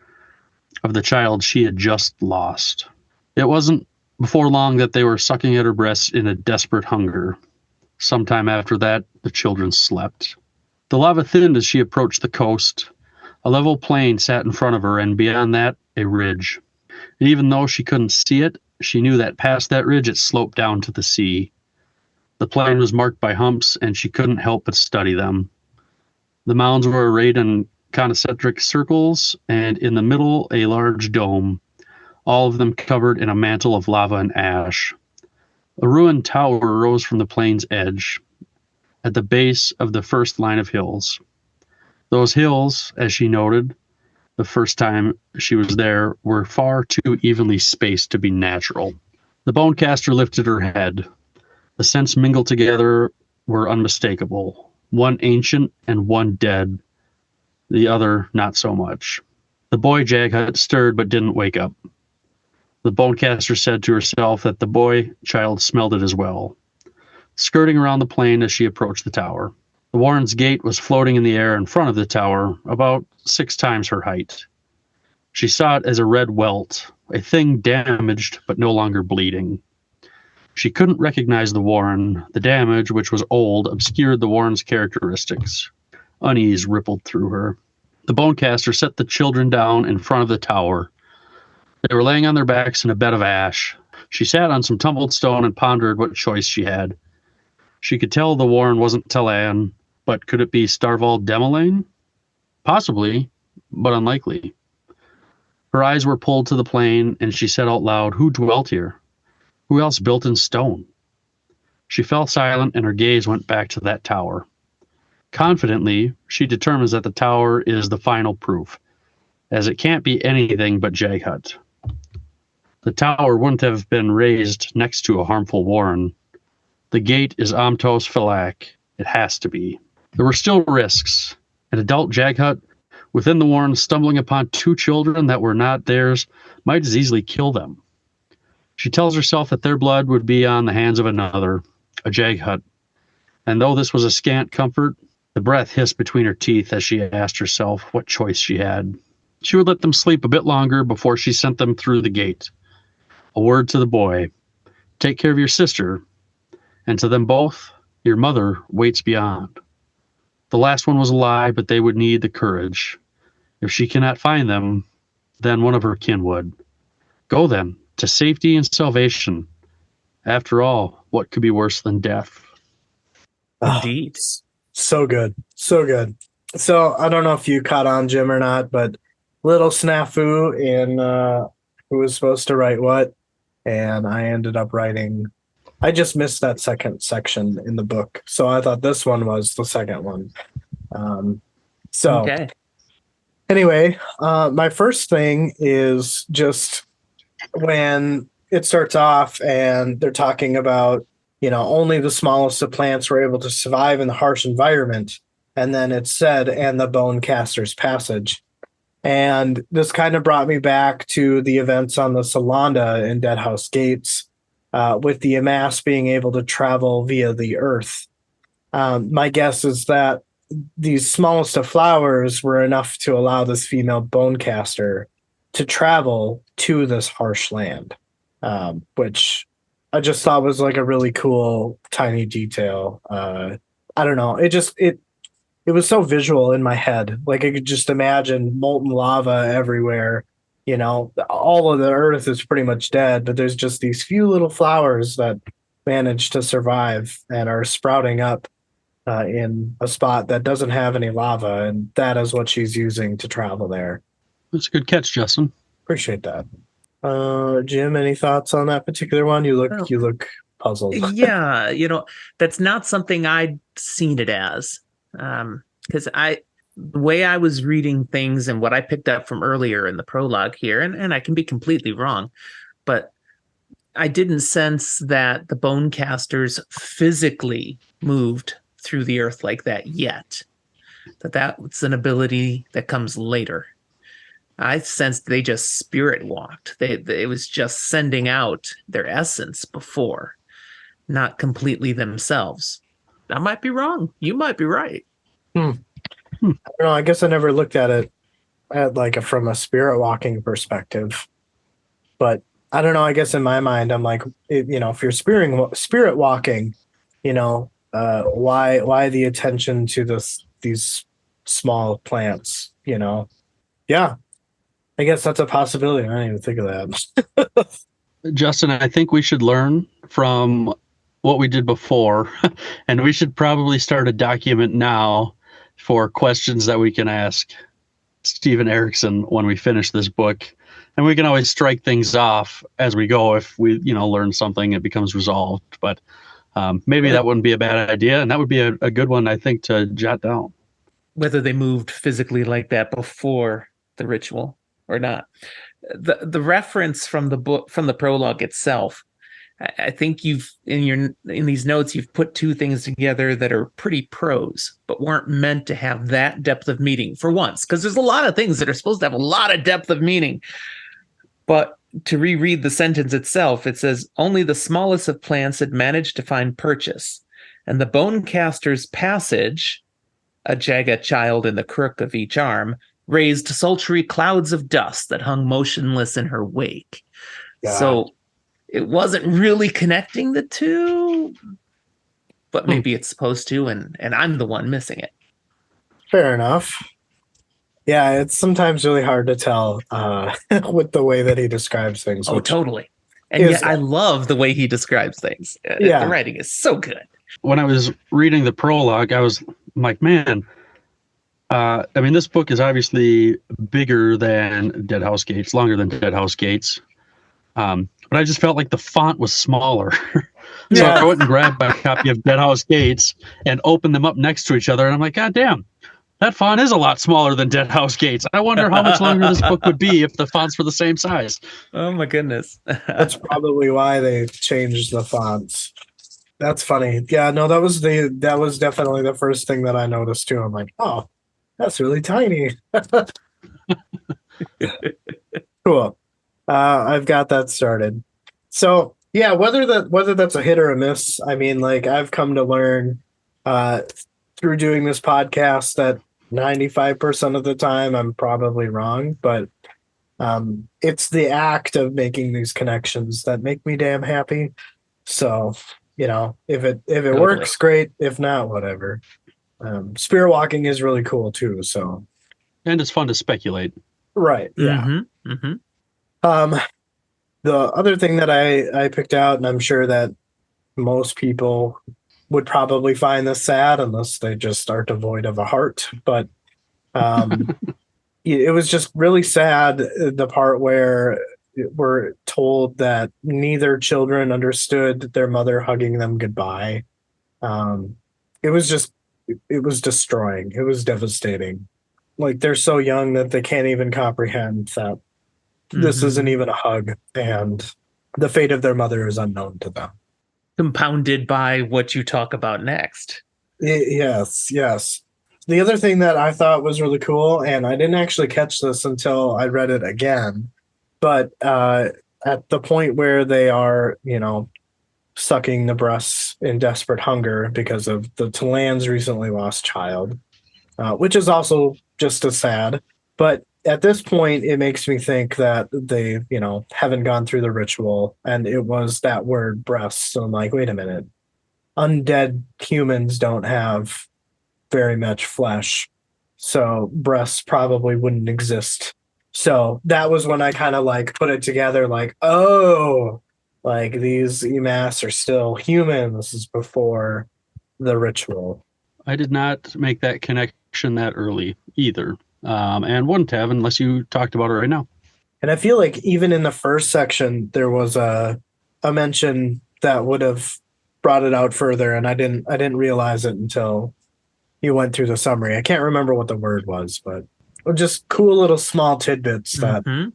of the child she had just lost. It wasn't before long that they were sucking at her breasts in a desperate hunger. Sometime after that, the children slept. The lava thinned as she approached the coast. A level plain sat in front of her, and beyond that, a ridge. And even though she couldn't see it, she knew that past that ridge it sloped down to the sea. The plain was marked by humps, and she couldn't help but study them. The mounds were arrayed in concentric circles, and in the middle a large dome, all of them covered in a mantle of lava and ash. A ruined tower rose from the plain's edge, at the base of the first line of hills. Those hills, as she noted the first time she was there, were far too evenly spaced to be natural. The bonecaster lifted her head. The scents mingled together were unmistakable. One ancient and one dead, the other not so much. The boy Jaghut stirred but didn't wake up. The bonecaster said to herself that the boy child smelled it as well, skirting around the plain as she approached the tower. The warren's gate was floating in the air in front of the tower, about 6 times her height. She saw it as a red welt, a thing damaged but no longer bleeding. She couldn't recognize the warren. The damage, which was old, obscured the warren's characteristics. Unease rippled through her. The bonecaster set the children down in front of the tower. They were laying on their backs in a bed of ash. She sat on some tumbled stone and pondered what choice she had. She could tell the warren wasn't Telan, but could it be Starval Demolain? Possibly, but unlikely. Her eyes were pulled to the plain, and she said out loud, "Who dwelt here? Who else built in stone?" She fell silent, and her gaze went back to that tower. Confidently, she determines that the tower is the final proof, as it can't be anything but Jaghut. The tower wouldn't have been raised next to a harmful warren. The gate is Amtos Philak. It has to be. There were still risks. An adult Jaghut within the warren stumbling upon 2 children that were not theirs might as easily kill them. She tells herself that their blood would be on the hands of another, a Jaghut. And though this was a scant comfort, the breath hissed between her teeth as she asked herself what choice she had. She would let them sleep a bit longer before she sent them through the gate. A word to the boy, "Take care of your sister," and to them both, "Your mother waits beyond." The last one was a lie, but they would need the courage. If she cannot find them, then one of her kin would. Go then, to safety and salvation. After all, what could be worse than death? Indeed. So good. So good. So I don't know if you caught on, Jim, or not, but little snafu in who was supposed to write what. And I ended up writing I just missed that second section in the book, so I thought this one was the second one. So Okay. anyway, my first thing is just when it starts off and they're talking about, only the smallest of plants were able to survive in the harsh environment. And then it's said, and the bone caster's passage. And this kind of brought me back to the events on the Solanda in Deadhouse Gates, with the Amass being able to travel via the earth. My guess is that these smallest of flowers were enough to allow this female bone caster to travel to this harsh land, which I just thought was like a really cool tiny detail. I don't know. It was so visual in my head. Like I could just imagine molten lava everywhere. All of the earth is pretty much dead, but there's just these few little flowers that manage to survive and are sprouting up in a spot that doesn't have any lava, and that is what she's using to travel there. That's a good catch, Justin. Appreciate that. Jim, any thoughts on that particular one? You look puzzled. Yeah, that's not something I'd seen it as. Because the way I was reading things and what I picked up from earlier in the prologue here, and I can be completely wrong, but I didn't sense that the bone casters physically moved through the earth like that yet. That's an ability that comes later. I sensed they just spirit walked. It was just sending out their essence before, not completely themselves. I might be wrong. You might be right. I don't know. I guess I never looked at it from a spirit walking perspective, but I don't know. I guess in my mind, I'm like, if you're spirit walking, why the attention to these small plants? Yeah. I guess that's a possibility. I didn't even think of that. Justin, I think we should learn from what we did before, and we should probably start a document now for questions that we can ask Steven Erikson when we finish this book. And we can always strike things off as we go if we, learn something, it becomes resolved. But maybe that wouldn't be a bad idea, and that would be a good one, I think, to jot down. Whether they moved physically like that before the ritual or not. The reference from the book, from the prologue itself, I think you've in these notes you've put two things together that are pretty prose, but weren't meant to have that depth of meaning for once. Because there's a lot of things that are supposed to have a lot of depth of meaning. But to reread the sentence itself, it says only the smallest of plants had managed to find purchase, and the bone caster's passage, a Jaghut child in the crook of each arm, raised sultry clouds of dust that hung motionless in her wake. God. So it wasn't really connecting the two, but maybe it's supposed to, and I'm the one missing it. Fair enough. Yeah, it's sometimes really hard to tell with the way that he describes things. Oh, totally. And yet I love the way he describes things. Yeah. The writing is so good. When I was reading the prologue, I was like, man, this book is obviously bigger than Deadhouse Gates, longer than Deadhouse Gates. But I just felt like the font was smaller. So I went and grabbed my copy of Deadhouse Gates and opened them up next to each other. And I'm like, God damn, that font is a lot smaller than Deadhouse Gates. I wonder how much longer this book would be if the fonts were the same size. Oh my goodness. That's probably why they changed the fonts. That's funny. Yeah, no, that was definitely the first thing that I noticed too. I'm like, oh, that's really tiny. Cool. I've got that started. So yeah, whether that's a hit or a miss, I've come to learn through doing this podcast that 95% of the time I'm probably wrong, but it's the act of making these connections that make me damn happy. So, if it Totally. works, great. If not, whatever. Spirit walking is really cool too. So, and it's fun to speculate. Right. Yeah. Mm-hmm. Mm-hmm. The other thing that I picked out, and I'm sure that most people would probably find this sad unless they just are devoid of a heart, but it was just really sad, the part where were told that neither children understood their mother hugging them goodbye. Um, it was just, it was destroying. It was devastating. Like they're so young that they can't even comprehend that this isn't Mhm. even a hug, and the fate of their mother is unknown to them. Compounded by what you talk about next. Yes, yes. The other thing that I thought was really cool, and I didn't actually catch this until I read it again, but at the point where they are, sucking the breasts in desperate hunger because of the Talan's recently lost child, which is also just as sad. But at this point, it makes me think that they, haven't gone through the ritual, and it was that word breasts. So I'm like, wait a minute, undead humans don't have very much flesh, so breasts probably wouldn't exist. So that was when I kind of like put it together, like, oh, like these emas are still human. This is before the ritual. I did not make that connection that early either, and wouldn't have unless you talked about it right now. And I feel like even in the first section, there was a mention that would have brought it out further, and I didn't realize it until you went through the summary. I can't remember what the word was, but just cool little small tidbits that Mhm.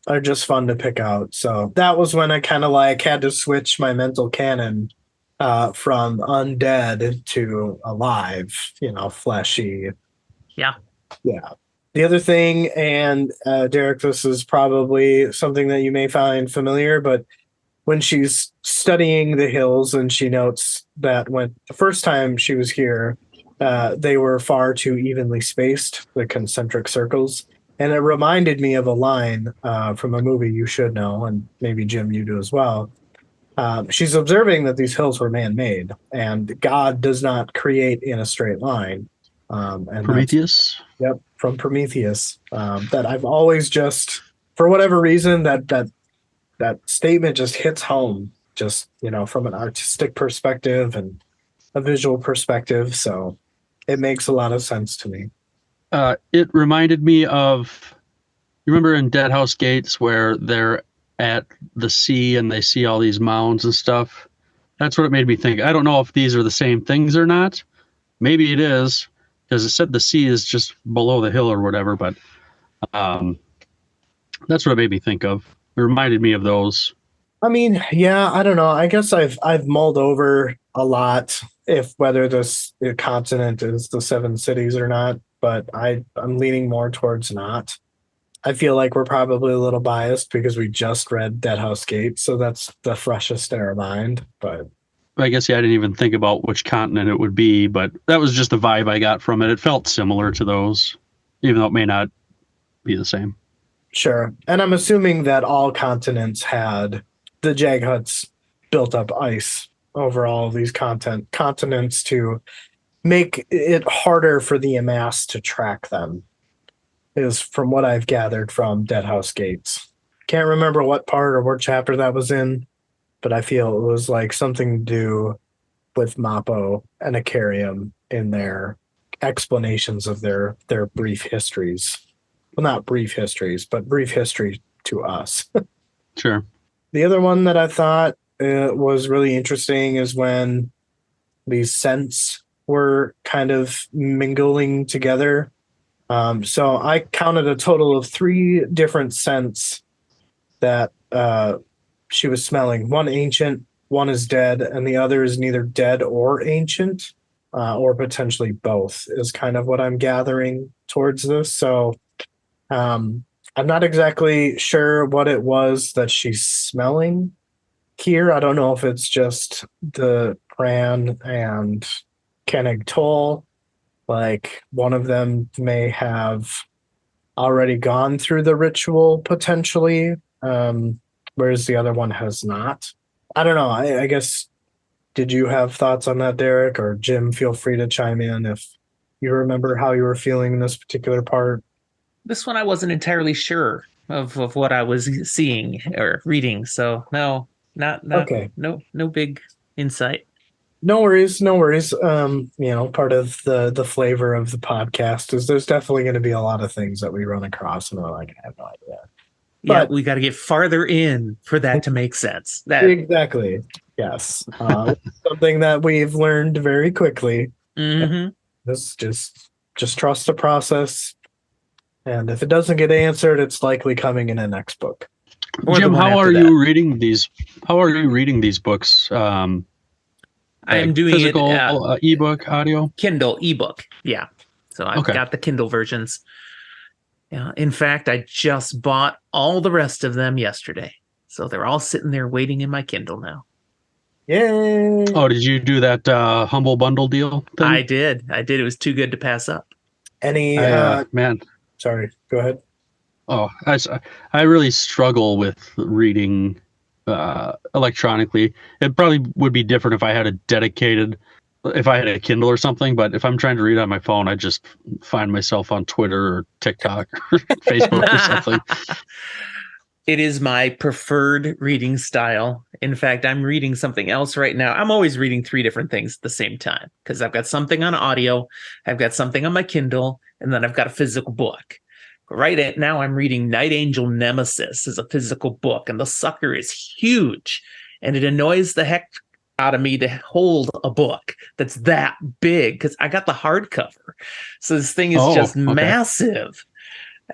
are just fun to pick out. So that was when I kind of like had to switch my mental canon from undead to alive, fleshy. Yeah. Yeah. The other thing, and Derek, this is probably something that you may find familiar, but when she's studying the hills and she notes that when the first time she was here, they were far too evenly spaced, the concentric circles. And it reminded me of a line from a movie you should know, and maybe Jim, you do as well. She's observing that these hills were man made, and God does not create in a straight line. And that's, Prometheus. yep, from Prometheus. That I've always just, for whatever reason, that statement just hits home, just from an artistic perspective and a visual perspective. So it makes a lot of sense to me. It reminded me of, you remember in Dead House Gates where they're at the sea and they see all these mounds and stuff? That's what it made me think. I don't know if these are the same things or not. Maybe it is, because it said the sea is just below the hill or whatever, but um, that's what it made me think of. It reminded me of those. I mean, yeah, I don't know. I guess I've mulled over a lot if whether this continent is the seven cities or not, but I'm leaning more towards not. I feel like we're probably a little biased because we just read Dead House Gate, so that's the freshest in our mind. But I guess, yeah, I didn't even think about which continent it would be, but that was just the vibe I got from it. It felt similar to those, even though it may not be the same. sure. And I'm assuming that all continents had the Jaghuts built up ice over all of these continents to make it harder for the Amass to track them, is from what I've gathered from Dead House Gates. Can't remember what part or what chapter that was in, but I feel it was like something to do with Mappo and Icarium in their explanations of their brief histories. Well, not brief histories, but brief history to us. Sure. The other one that I thought was really interesting is when these scents were kind of mingling together. So I counted a total of 3 different scents that she was smelling. One ancient, one is dead, and the other is neither dead or ancient, or potentially both, is kind of what I'm gathering towards this. So I'm not exactly sure what it was that she's smelling here. I don't know if it's just the Pran and Kennig Toll. Like one of them may have already gone through the ritual potentially, whereas the other one has not. I don't know. I guess, did you have thoughts on that, Derek, or Jim? Feel free to chime in if you remember how you were feeling in this particular part. This one I wasn't entirely sure of what I was seeing or reading. So no, not Okay. no big insight. No worries, no worries. Part of the flavor of the podcast is there's definitely going to be a lot of things that we run across, and we're like, I have no idea. Yeah, But we got to get farther in for that to make sense. That exactly, yes, something that we've learned very quickly. Mhm. This just trust the process, and if it doesn't get answered, it's likely coming in a next book. Or the Jim, one how after are that. you reading these? How are you reading these books? I am Like doing physical, it ebook, audio. Kindle ebook. Yeah. So I've Okay. got the Kindle versions. Yeah. In fact, I just bought all the rest of them yesterday. So they're all sitting there waiting in my Kindle now. Yay! Oh, did you do that humble bundle deal thing? I did. It was too good to pass up. Any Man, sorry, go ahead. oh, I really struggle with reading electronically. It probably would be different if I had a Kindle or something, but if I'm trying to read on my phone, I just find myself on Twitter or TikTok or Facebook or something. It is my preferred reading style. In fact, I'm reading something else right now. I'm always reading 3 different things at the same time because I've got something on audio, I've got something on my Kindle, and then I've got a physical book. Right now, I'm reading Night Angel Nemesis as a physical book, and the sucker is huge, and it annoys the heck out of me to hold a book that's that big because I got the hardcover. So this thing is just okay. massive.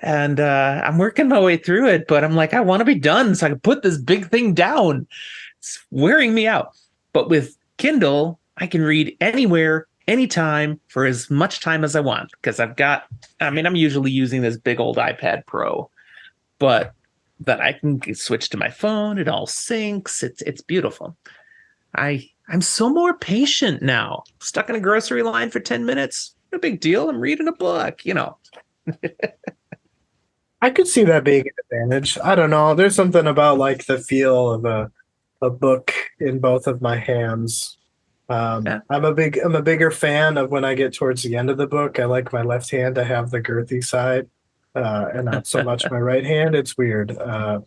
And I'm working my way through it, but I'm like, I want to be done so I can put this big thing down. It's wearing me out. But with Kindle, I can read anywhere, anytime, for as much time as I want. Because I'm usually using this big old iPad Pro, but that I can switch to my phone. It all syncs. It's beautiful. I'm so more patient now. Stuck in a grocery line for 10 minutes. No big deal. I'm reading a book, I could see that being an advantage. I don't know. There's something about like the feel of a book in both of my hands. Yeah. I'm a bigger fan of when I get towards the end of the book. I like my left hand to have the girthy side, and not so much my right hand. It's weird,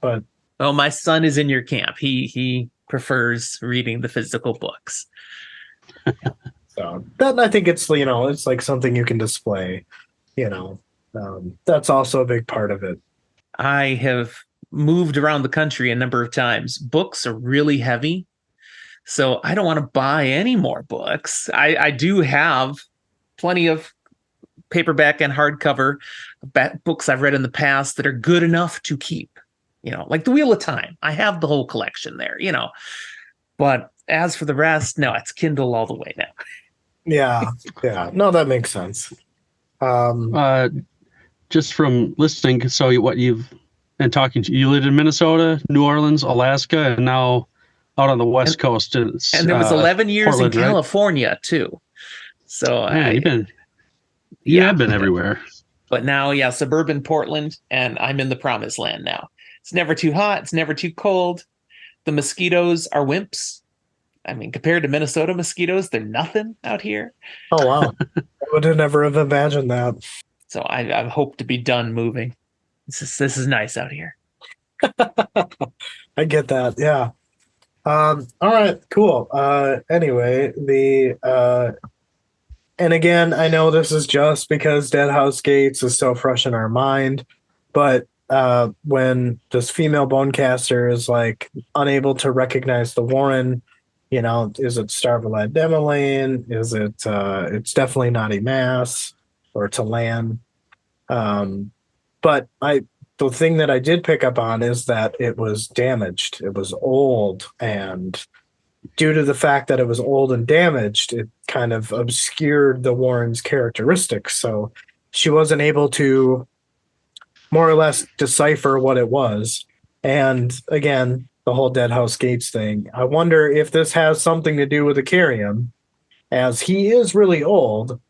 but Oh, my son is in your camp. He prefers reading the physical books. so that I think it's it's like something you can display. That's also a big part of it. I have moved around the country a number of times. Books are really heavy, so I don't want to buy any more books. I do have plenty of paperback and hardcover books I've read in the past that are good enough to keep. Like The Wheel of Time. I have the whole collection there. But as for the rest, no, it's Kindle all the way now. Yeah, yeah. No, that makes sense. Just from listening, so and talking to you, lived in Minnesota, New Orleans, Alaska, and now out on the West Coast. And there was 11 years Portland, in right? California too. So Man, you have been everywhere. But now, suburban Portland, and I'm in the promised land now. It's never too hot. It's never too cold. The mosquitoes are wimps. I mean, compared to Minnesota mosquitoes, they're nothing out here. Oh, wow. I would have never have imagined that. So I hope to be done moving. This is nice out here. I get that. Yeah. All right, cool. Anyway, and again, I know this is just because Dead House Gates is so fresh in our mind, but when this female bonecaster is like unable to recognize the Warren, is it Starvalad Demelane? Is it it's definitely not Mass or Talan. But the thing that I did pick up on is that it was damaged. It was old, and due to the fact that it was old and damaged, it kind of obscured the Warren's characteristics. So she wasn't able to more or less decipher what it was. And again, the whole Dead House Gates thing. I wonder if this has something to do with Icarium, as he is really old.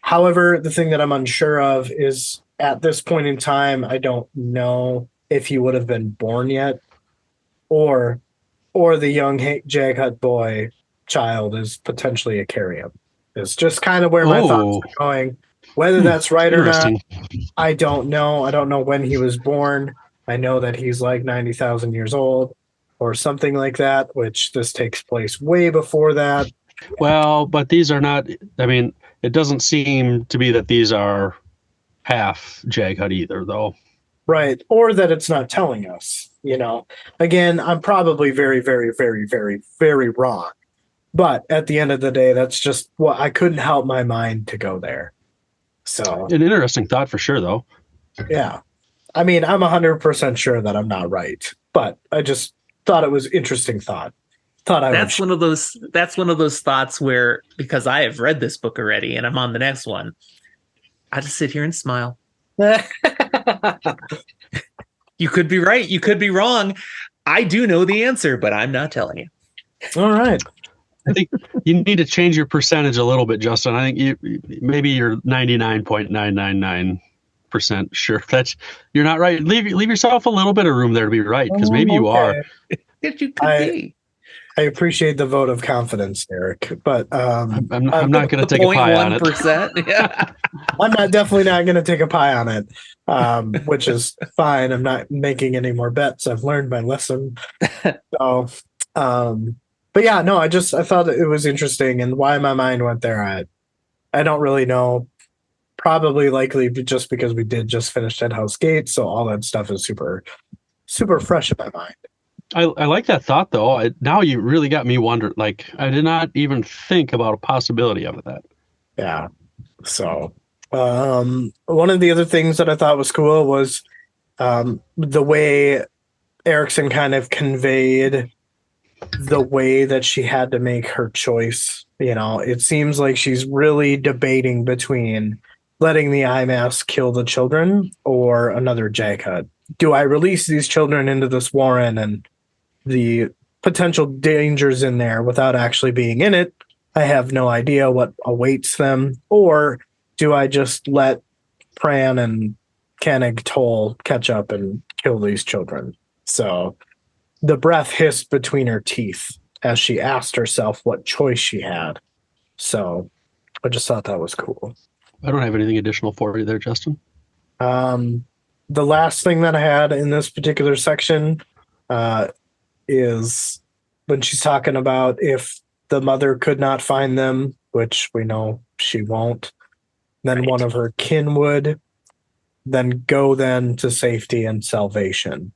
However, the thing that I'm unsure of is at this point in time, I don't know if he would have been born yet, or the young Jaghut boy child is potentially Icarium. It's just kind of where my thoughts are going. Whether that's right or not, I don't know. I don't know when he was born. I know that he's like 90,000 years old or something like that, which this takes place way before that. Well, but these are not, I mean, it doesn't seem to be that these are half Jaghut either, though. Right. Or that it's not telling us, you know. Again, I'm probably very, very, very, very, very wrong. But at the end of the day, that's just what I couldn't help my mind to go there. So, An interesting thought for sure, though. yeah. I mean, I'm 100% sure that I'm not right, but I just thought it was interesting thought. Thought I would. That's one of those thoughts where, because I have read this book already and I'm on the next one, I just sit here and smile. You could be right, you could be wrong. I do know the answer, but I'm not telling you. All right. I think you need to change your percentage a little bit, Justin. I think maybe you're 99.999% sure that you're not right. Leave yourself a little bit of room there to be right, because maybe you are. You could be. I appreciate the vote of confidence, Eric, but I'm not going to take a pie on it. 0.1%. Yeah. I'm definitely not going to take a pie on it, which is fine. I'm not making any more bets. I've learned my lesson. So, but yeah, no, I thought it was interesting, and why my mind went there, I don't really know. Probably likely just because we did just finish Dead House Gate, so all that stuff is super, super fresh in my mind. I like that thought, though. Now you really got me wondering. Like, I did not even think about a possibility of that. Yeah. So, one of the other things that I thought was cool was the way Erickson kind of conveyed the way that she had to make her choice. You know, it seems like she's really debating between letting the eye mask kill the children or another Jaghut. Do I release these children into this warren and the potential dangers in there without actually being in it? I have no idea what awaits them. Or do I just let Pran and Koenig Toll catch up and kill these children? So the breath hissed between her teeth as she asked herself what choice she had. So I just thought that was cool. I don't have anything additional for you there, Justin. The last thing that I had in this particular section is when she's talking about if the mother could not find them, which we know she won't, then one of her kin would, then go then to safety and salvation.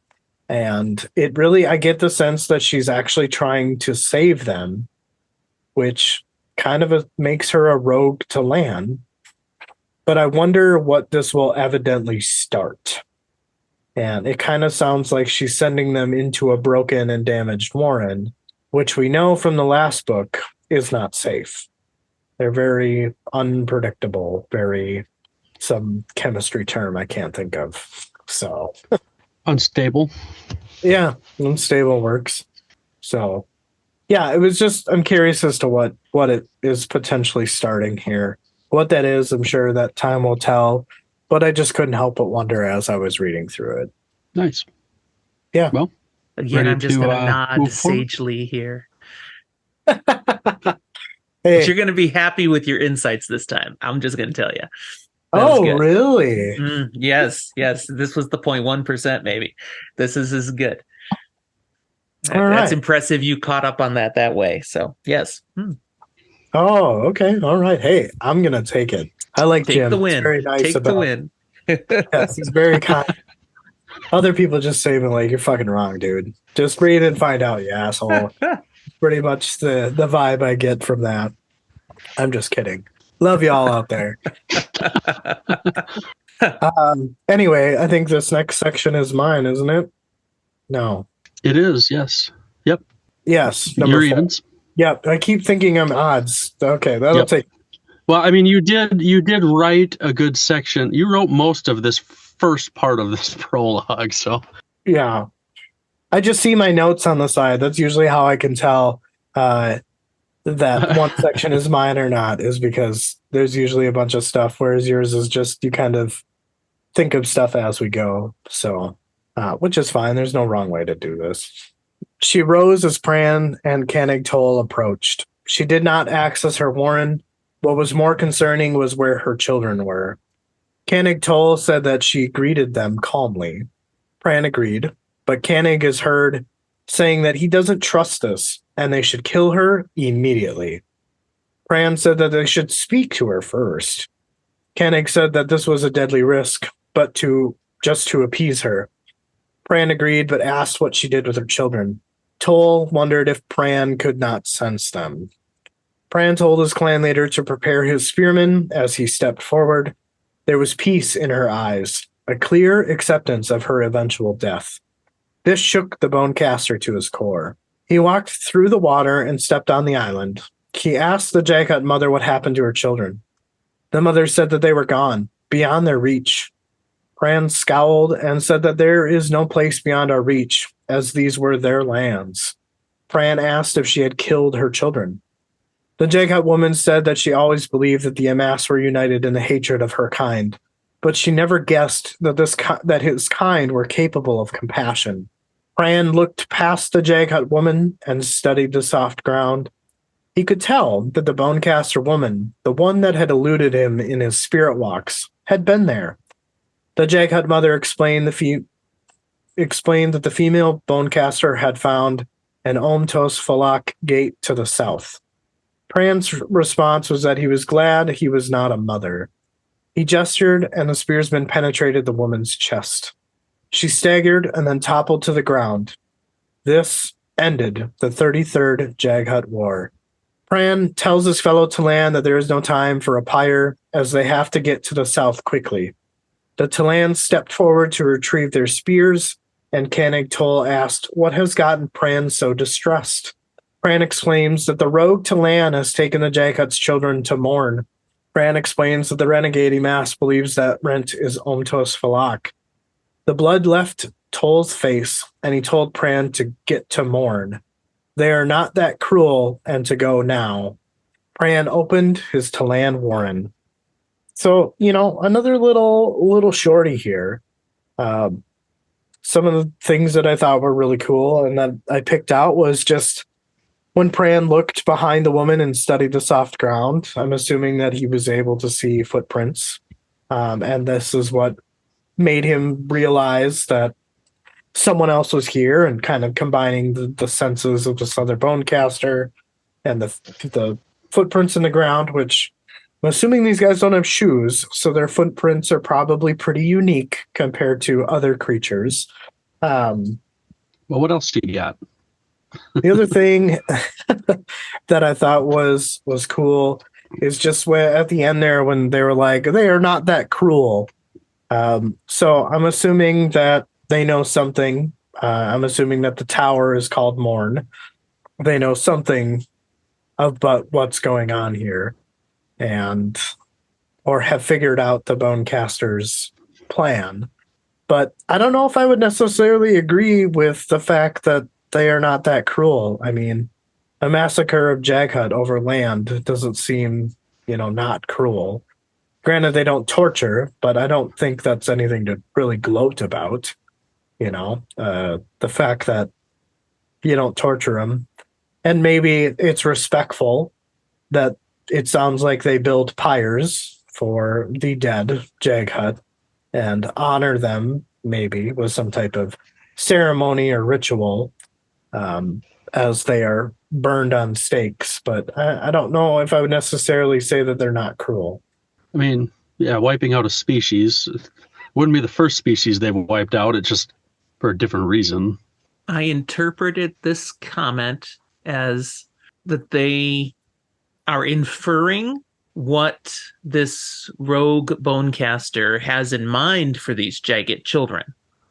And it really, I get the sense that she's actually trying to save them, which kind of makes her a rogue to Lan. But I wonder what this will evidently start. And it kind of sounds like she's sending them into a broken and damaged warren, which we know from the last book is not safe. They're very unpredictable, very some chemistry term I can't think of. So Unstable. yeah, unstable works. So yeah, it was just, I'm curious as to what it is potentially starting here. What that is, I'm sure that time will tell, but I just couldn't help but wonder as I was reading through it. Nice. Yeah. Well, Again, I'm just going to nod move forward? sagely here. Hey, But you're going to be happy with your insights this time. I'm just going to tell you. oh, really? Yes. This was the 0.1%, maybe. This is as good. All That's right. impressive. You caught up on that way. So, yes. Oh, okay. All right. Hey, I'm going to take it. I like Take Jim. the He's win. very nice Take about the win. Yes, he's very kind. Other people just say, like, you're fucking wrong, dude. Just read and find out, you asshole. Pretty much the vibe I get from that. I'm just kidding. Love y'all out there. Anyway, I think this next section is mine, isn't it? No. It is, yes. Yep. Yes. Your Number 4. evens. Yep. I keep thinking I'm odds. Okay, that'll Yep. take. Well, I mean, you did write a good section. You wrote most of this first part of this prologue, so Yeah. I just see my notes on the side. That's usually how I can tell that one section is mine or not, is because there's usually a bunch of stuff, whereas yours is just you kind of think of stuff as we go. So, which is fine. There's no wrong way to do this. She rose as Pran and Koenig Toll approached. She did not access her warren. What was more concerning was where her children were. Koenig Toll said that she greeted them calmly. Pran agreed, but Koenig is heard saying that he doesn't trust us and they should kill her immediately. Pran said that they should speak to her first. Koenig said that this was a deadly risk, but to just to appease her. Pran agreed, but asked what she did with her children. Toll wondered if Pran could not sense them. Pran told his clan leader to prepare his spearmen as he stepped forward. There was peace in her eyes, a clear acceptance of her eventual death. This shook the Bonecaster to his core. He walked through the water and stepped on the island. He asked the Jaghut mother what happened to her children. The mother said that they were gone, beyond their reach. Pran scowled and said that there is no place beyond our reach, as these were their lands. Pran asked if she had killed her children. The Jaghut woman said that she always believed that the Amass were united in the hatred of her kind, but she never guessed that his kind were capable of compassion. Pran looked past the Jaghut woman and studied the soft ground. He could tell that the Bonecaster woman, the one that had eluded him in his spirit walks, had been there. The Jaghut mother explained that the female Bonecaster had found an Omtos Falak gate to the south. Pran's response was that he was glad he was not a mother. He gestured, and the spearsman penetrated the woman's chest. She staggered and then toppled to the ground. This ended the 33rd Jaghut War. Pran tells his fellow Talan that there is no time for a pyre, as they have to get to the south quickly. The Talan stepped forward to retrieve their spears, and Cannig Toll asked what has gotten Pran so distressed. Pran exclaims that the rogue Talan has taken the Jaghut's children to mourn. Pran explains that the renegade Amass believes that Rent is Omtos Falak. The blood left Toll's face, and he told Pran to get to mourn. They are not that cruel, and to go now. Pran opened his Talan warren. So, another little shorty here. Some of the things that I thought were really cool and that I picked out was just when Pran looked behind the woman and studied the soft ground. I'm assuming that he was able to see footprints. And this is what made him realize that someone else was here, and kind of combining the senses of this other Bonecaster and the footprints in the ground, which I'm assuming these guys don't have shoes, so their footprints are probably pretty unique compared to other creatures. Well, what else do you got? The other thing that I thought was cool is just where at the end there when they were like, they are not that cruel. So I'm assuming that they know something. I'm assuming that the tower is called Morn. They know something about what's going on here, or have figured out the Bonecaster's plan. But I don't know if I would necessarily agree with the fact that they are not that cruel. I mean, a massacre of Jaghut over land doesn't seem, not cruel. Granted, they don't torture, but I don't think that's anything to really gloat about. The fact that you don't torture them. And maybe it's respectful that it sounds like they build pyres for the dead Jaghut and honor them, maybe with some type of ceremony or ritual, as they are burned on stakes. But I don't know if I would necessarily say that they're not cruel. I mean, yeah, wiping out a species wouldn't be the first species they've wiped out. It's just for a different reason. I interpreted this comment as that they are inferring what this rogue Bonecaster has in mind for these Jaghut children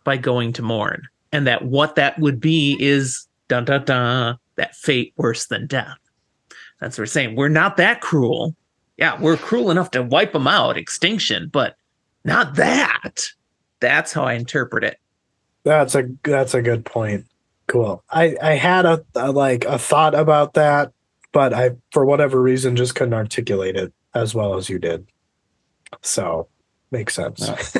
by going to mourn. And that what that would be is, dun dun dun, that fate worse than death. That's what we're saying. We're not that cruel. Yeah, we're cruel enough to wipe them out, extinction, but not that. That's how I interpret it. That's a good point. Cool. I had a thought about that, but I, for whatever reason, just couldn't articulate it as well as you did. So makes sense.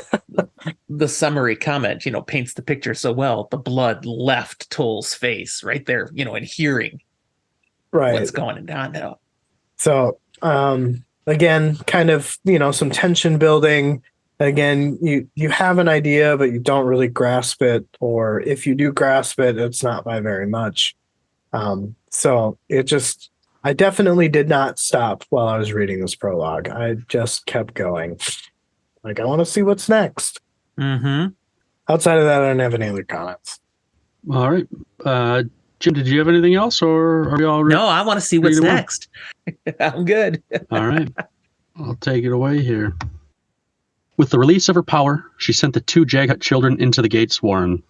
The summary comment, paints the picture so well. The blood left Toll's face right there, in hearing what's going on now. So, again, kind of, some tension building. Again, you have an idea, but you don't really grasp it, or if you do grasp it, it's not by very much. So I definitely did not stop while I was reading this prologue. I just kept going. Like, I want to see what's next. Mm-hmm. Outside of that, I don't have any other comments. All right. Jim, did you have anything else, or are we all ready? No, I want to see what's next. I'm good. All right. I'll take it away here. With the release of her power, she sent the 2 Jaghut children into the gate's warren.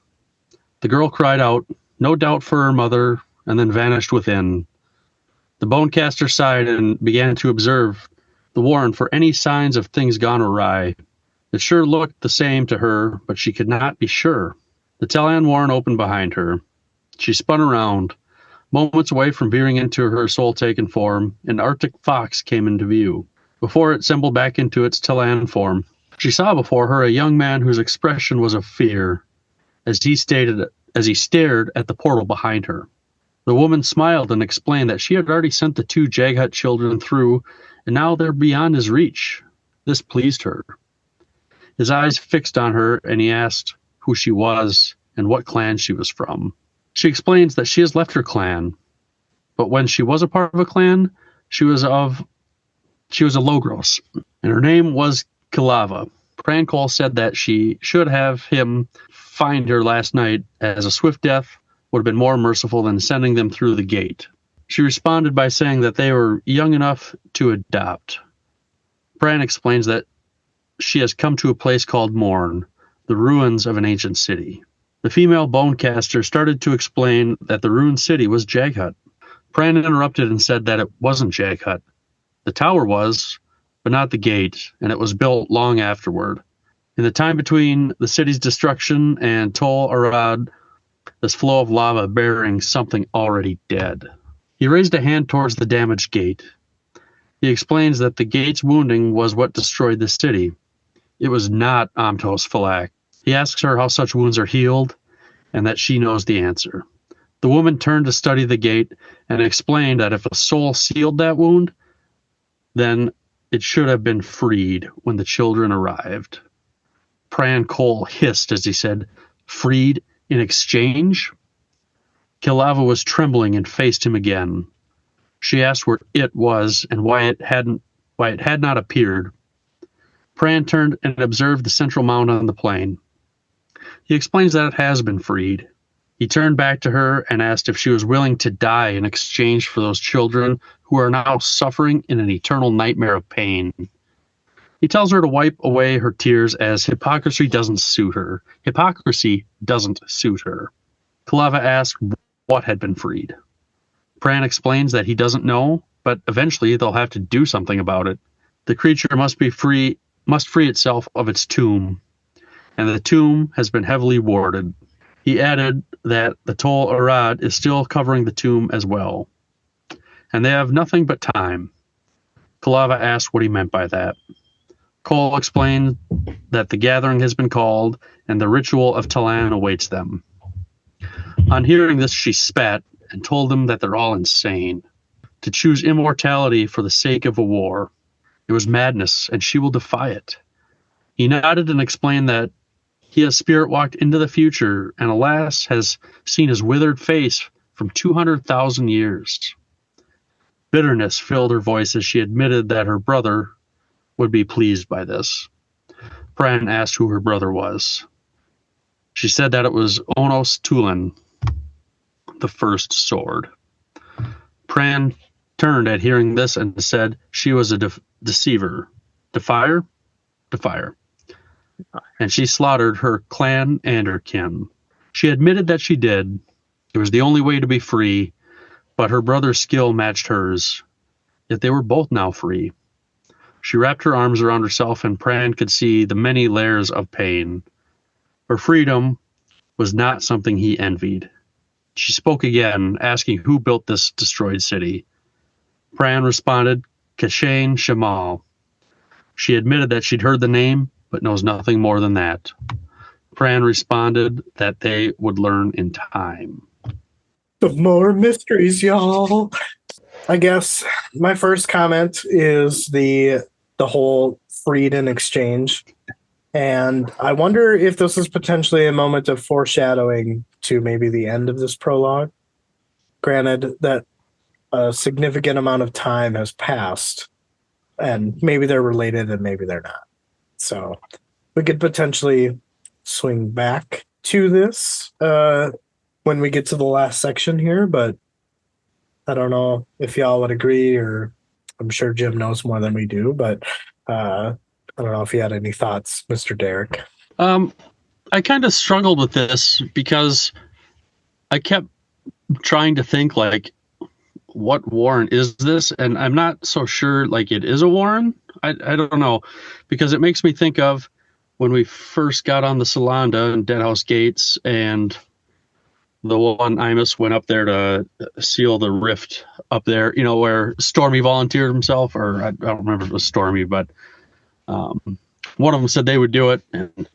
The girl cried out, no doubt for her mother, and then vanished within. The Bonecaster sighed and began to observe the warren for any signs of things gone awry. It sure looked the same to her, but she could not be sure. The Talon warren opened behind her. She spun around. Moments away from veering into her soul-taken form, an Arctic fox came into view. Before it settled back into its Talon form, she saw before her a young man whose expression was of fear, as he stared at the portal behind her. The woman smiled and explained that she had already sent the 2 Jaghut children through, and now they're beyond his reach. This pleased her. His eyes fixed on her, and he asked who she was and what clan she was from. She explains that she has left her clan, but when she was a part of a clan, she was a Logros, and her name was Kilava. Prankol said that she should have him find her last night, as a swift death would have been more merciful than sending them through the gate. She responded by saying that they were young enough to adopt. Bran explains that she has come to a place called Morn, the ruins of an ancient city. The female Bonecaster started to explain that the ruined city was Jaghut. Pran interrupted and said that it wasn't Jaghut. The tower was, but not the gate, and it was built long afterward. In the time between the city's destruction and Tol Arad, this flow of lava bearing something already dead. He raised a hand towards the damaged gate. He explains that the gate's wounding was what destroyed the city. It was not Amtos Falak. He asks her how such wounds are healed, and that she knows the answer. The woman turned to study the gate and explained that if a soul sealed that wound, then it should have been freed when the children arrived. Pran Cole hissed as he said, "Freed in exchange?" Kilava was trembling and faced him again. She asked where it was and why it had not appeared. Pran turned and observed the central mound on the plain. He explains that it has been freed. He turned back to her and asked if she was willing to die in exchange for those children who are now suffering in an eternal nightmare of pain. He tells her to wipe away her tears, as hypocrisy doesn't suit her. Hypocrisy doesn't suit her. Kilava asked what had been freed. Pran explains that he doesn't know, but eventually they'll have to do something about it. The creature must free itself of its tomb, and the tomb has been heavily warded. He added that the Tol Arad is still covering the tomb as well, and they have nothing but time. Kilava asked what he meant by that. Cole explained that the gathering has been called, and the ritual of Talan awaits them. On hearing this, she spat and told them that they're all insane. To choose immortality for the sake of a war. It was madness, and she will defy it. He nodded and explained that he has spirit walked into the future, and alas, has seen his withered face from 200,000 years. Bitterness filled her voice as she admitted that her brother would be pleased by this. Pran asked who her brother was. She said that it was Onos Tulin, the first sword. Pran turned at hearing this and said she was a deceiver. Defier? Defier. And she slaughtered her clan and her kin. She admitted that she did. It was the only way to be free, but her brother's skill matched hers. Yet they were both now free. She wrapped her arms around herself, and Pran could see the many layers of pain. Her freedom was not something he envied. She spoke again, asking who built this destroyed city. Pran responded, Kashain Shamal. She admitted that she'd heard the name, but knows nothing more than that. Pran responded that they would learn in time. Some more mysteries, y'all. I guess my first comment is the whole freed in exchange. And I wonder if this is potentially a moment of foreshadowing to maybe the end of this prologue. Granted that a significant amount of time has passed, and maybe they're related and maybe they're not. So we could potentially swing back to this when we get to the last section here, but I don't know if y'all would agree, or I'm sure Jim knows more than we do, but I don't know if you had any thoughts, Mr. Derek. I kind of struggled with this because I kept trying to think, like, what Warren is this? And I'm not so sure, like, it is a Warren. I don't know, because it makes me think of when we first got on the Solanda and Deadhouse Gates, and the one Imus went up there to seal the rift up there, you know, where Stormy volunteered himself, or I don't remember if it was Stormy, but one of them said they would do it, and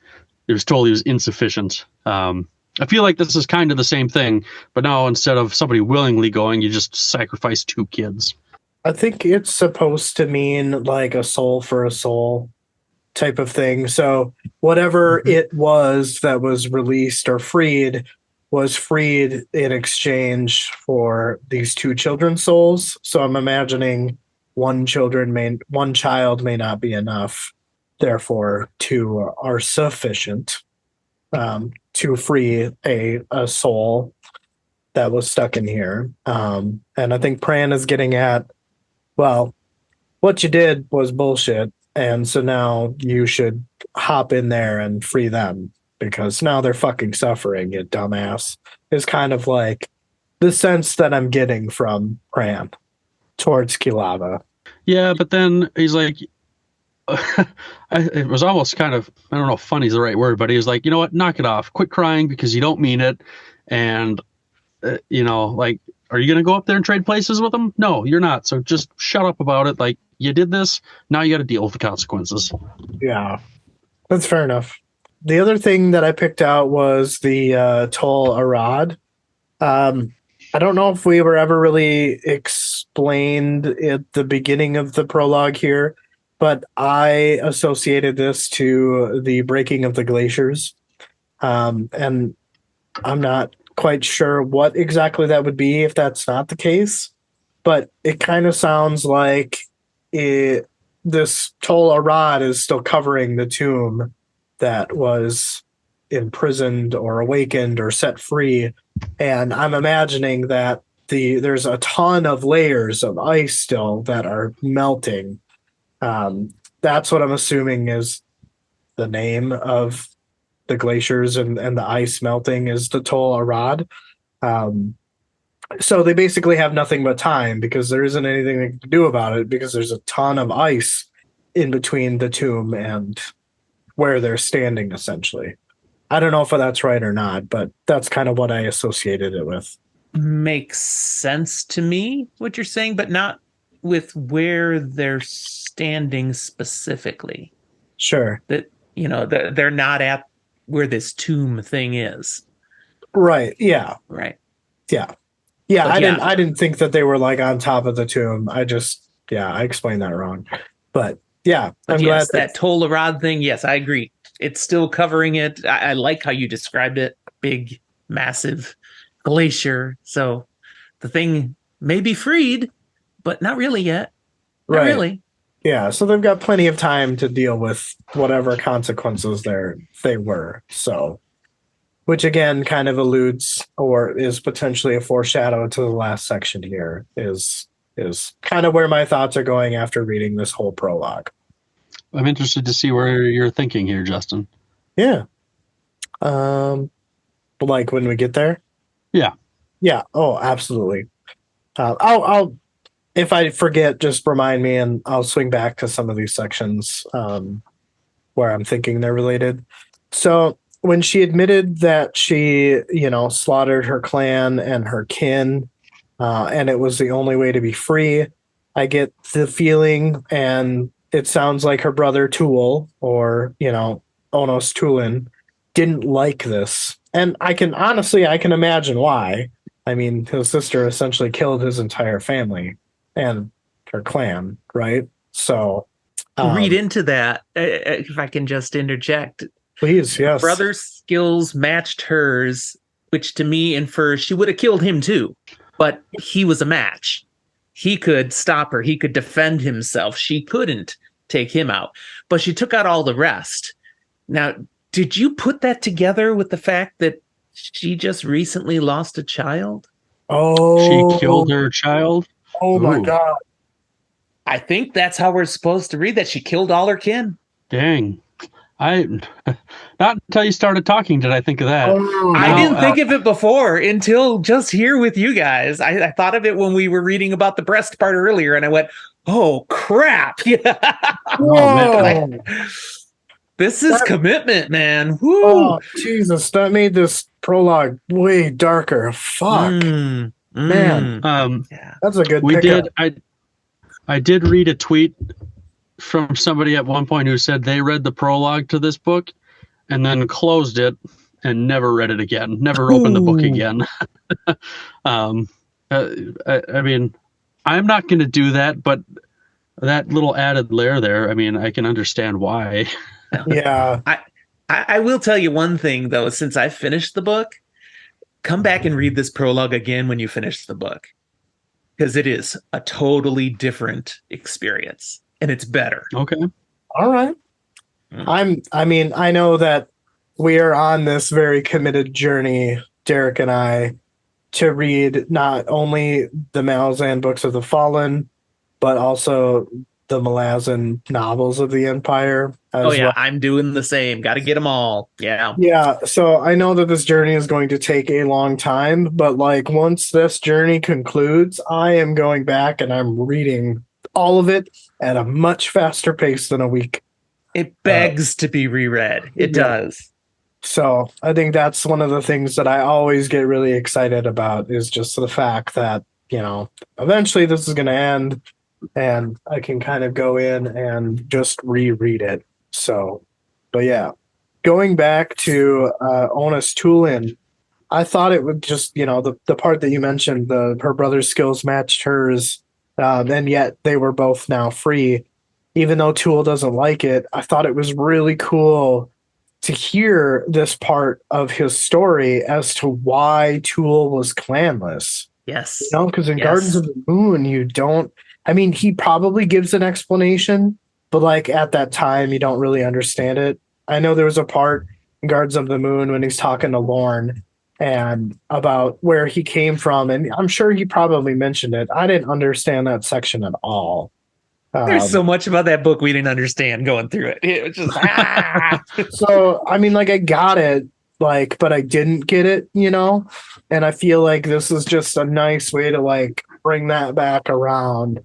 he was told he was insufficient. I feel like this is kind of the same thing, but now instead of somebody willingly going, you just sacrifice 2 kids. I think it's supposed to mean like a soul for a soul type of thing. So whatever it was that was released or freed was freed in exchange for these 2 children's souls. So I'm imagining one child may not be enough. Therefore, 2 are sufficient to free a soul that was stuck in here. And I think Pran is getting at, well, what you did was bullshit, and so now you should hop in there and free them, because now they're fucking suffering, you dumbass, is kind of like the sense that I'm getting from Pran towards Kilava. Yeah, but then he's like, it was almost kind of, I don't know if funny is the right word, but he was like, you know what, knock it off, quit crying because you don't mean it. And, you know, like, are you going to go up there and trade places with them? No, you're not. So just shut up about it. Like, you did this, now you got to deal with the consequences. Yeah, that's fair enough. The other thing that I picked out was the Tol Arad. I don't know if we were ever really explained at the beginning of the prologue here, but I associated this to the breaking of the glaciers. And I'm not quite sure what exactly that would be if that's not the case, but it kind of sounds like this Tol Arad is still covering the tomb that was imprisoned or awakened or set free. And I'm imagining that there's a ton of layers of ice still that are melting. That's what I'm assuming is the name of the glaciers and the ice melting is the Tol Arad. So they basically have nothing but time, because there isn't anything they can do about it, because there's a ton of ice in between the tomb and where they're standing, essentially. I don't know if that's right or not, but that's kind of what I associated it with. Makes sense to me, what you're saying, but not with where they're standing specifically. Sure. That, you know, they're not at where this tomb thing is. Right. Yeah. Right. Yeah. Yeah. But I didn't think that they were like on top of the tomb. I explained that wrong. But yeah, I'm glad that Tol Arad thing. Yes, I agree. It's still covering it. I like how you described it. Big, massive glacier. So the thing may be freed, but not really yet. Not really. Yeah, so they've got plenty of time to deal with whatever consequences they were. So, which again kind of alludes or is potentially a foreshadow to the last section here, is kind of where my thoughts are going after reading this whole prologue. I'm interested to see where you're thinking here, Justin. Yeah. Like when we get there? Yeah. Yeah. Oh, absolutely. I'll if I forget, just remind me, and I'll swing back to some of these sections where I'm thinking they're related. So when she admitted that she, slaughtered her clan and her kin, and it was the only way to be free, I get the feeling, and it sounds like her brother Tool, or, Onos Tulin, didn't like this. And I can imagine why. I mean, his sister essentially killed his entire family and her clan, right? So read into that, if I can just interject. Please, yes. Brother's skills matched hers, which to me infers she would have killed him too, but he was a match. He could stop her. He could defend himself. She couldn't take him out, but she took out all the rest. Now, did you put that together with the fact that she just recently lost a child? She Oh, killed her child. oh my Ooh. God. I think that's how we're supposed to read that. She killed all her kin. Dang. I not until you started talking did I think of that. Oh, I Now, didn't think of it before until just here with you guys. I thought of it when we were reading about the breast part earlier, and I went, "Oh crap! oh man, whoa. This is That- commitment, man." Woo! Oh, Jesus. That made this prologue way darker. Fuck. Mm, Man, yeah. that's a good we pickup. did. I did read a tweet from somebody at one point who said they read the prologue to this book and then closed it and never read it again, never opened the book Ooh. again. um, I mean, I'm not going to do that, but that little added layer there, I mean, I can understand why. Yeah. I will tell you one thing though. Since I finished the book, come back and read this prologue again when you finish the book, because it is a totally different experience and it's better. Okay. All right. I know that we are on this very committed journey, Derek and I, to read not only the Malazan books of the Fallen, but also the Malazan novels of the Empire as Oh yeah, well. I'm doing the same. Got to get them all. Yeah. Yeah, so I know that this journey is going to take a long time, but like once this journey concludes, I am going back and I'm reading all of it at a much faster pace than a week. It begs to be reread. It yeah. does. So I think that's one of the things that I always get really excited about is just the fact that, eventually this is going to end and I can kind of go in and just reread it. So, but yeah, going back to Onus Tulin, I thought it would just, the part that you mentioned, her brother's skills matched hers, and yet they were both now free. Even though Tool doesn't like it, I thought it was really cool to hear this part of his story as to why Tool was clanless. Yes. Because in Yes. Gardens of the Moon, you don't. I mean, he probably gives an explanation, but like at that time, you don't really understand it. I know there was a part in Gardens of the Moon when he's talking to Lorne and about where he came from, and I'm sure he probably mentioned it. I didn't understand that section at all. There's so much about that book we didn't understand going through it. It was just So I mean, like I got it, like, but I didn't get it, and I feel like this is just a nice way to like bring that back around.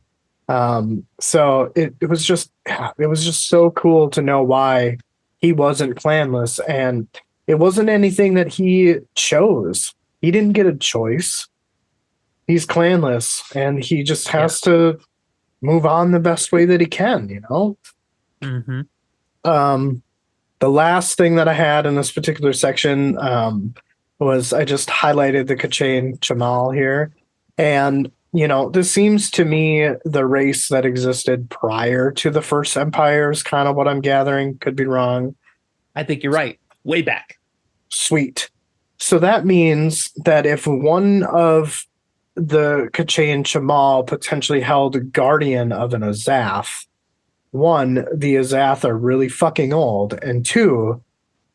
So it was just so cool to know why he wasn't clanless, and it wasn't anything that he chose. He didn't get a choice. He's clanless, and he just has to move on the best way that he can, Mm-hmm. The last thing that I had in this particular section was I just highlighted the Kachain Chamal here. And, this seems to me the race that existed prior to the First Empire is kind of what I'm gathering. Could be wrong. I think you're right. Way back. Sweet. So that means that if one of the Kachain Chamal potentially held a guardian of an Azath, one, the Azath are really fucking old, and two,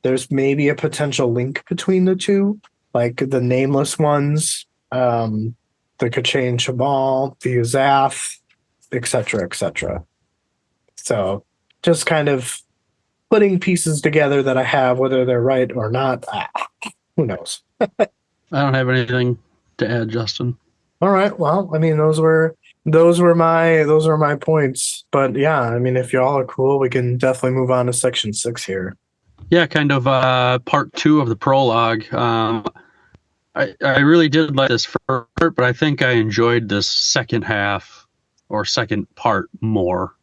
there's maybe a potential link between the two, like the nameless ones, the Kachain Chamal, the Azath, etc., etc. So just kind of putting pieces together that I have, whether they're right or not, who knows? I don't have anything to add, Justin. All right. Well, I mean, those were my points. But yeah, I mean, if y'all are cool, we can definitely move on to section 6 here. Yeah, kind of part 2 of the prologue. I really did like this first part, but I think I enjoyed this second half or second part more.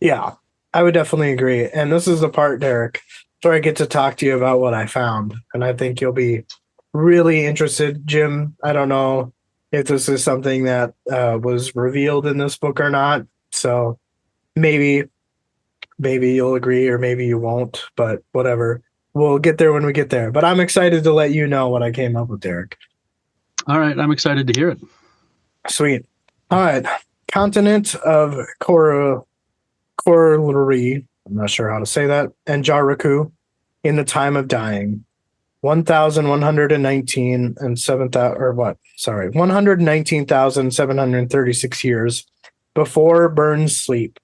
Yeah, I would definitely agree. And this is the part, Derek, where I get to talk to you about what I found. And I think you'll be really interested. Jim, I don't know if this is something that was revealed in this book or not. So maybe you'll agree or maybe you won't, but whatever. We'll get there when we get there. But I'm excited to let you know what I came up with, Derek. All right, I'm excited to hear it. Sweet. All right. Continent of Korluri, I'm not sure how to say that, and Jaraku in the time of dying. 1,119 and 7,000, or what? Sorry, 119,736 years before Burn's sleep.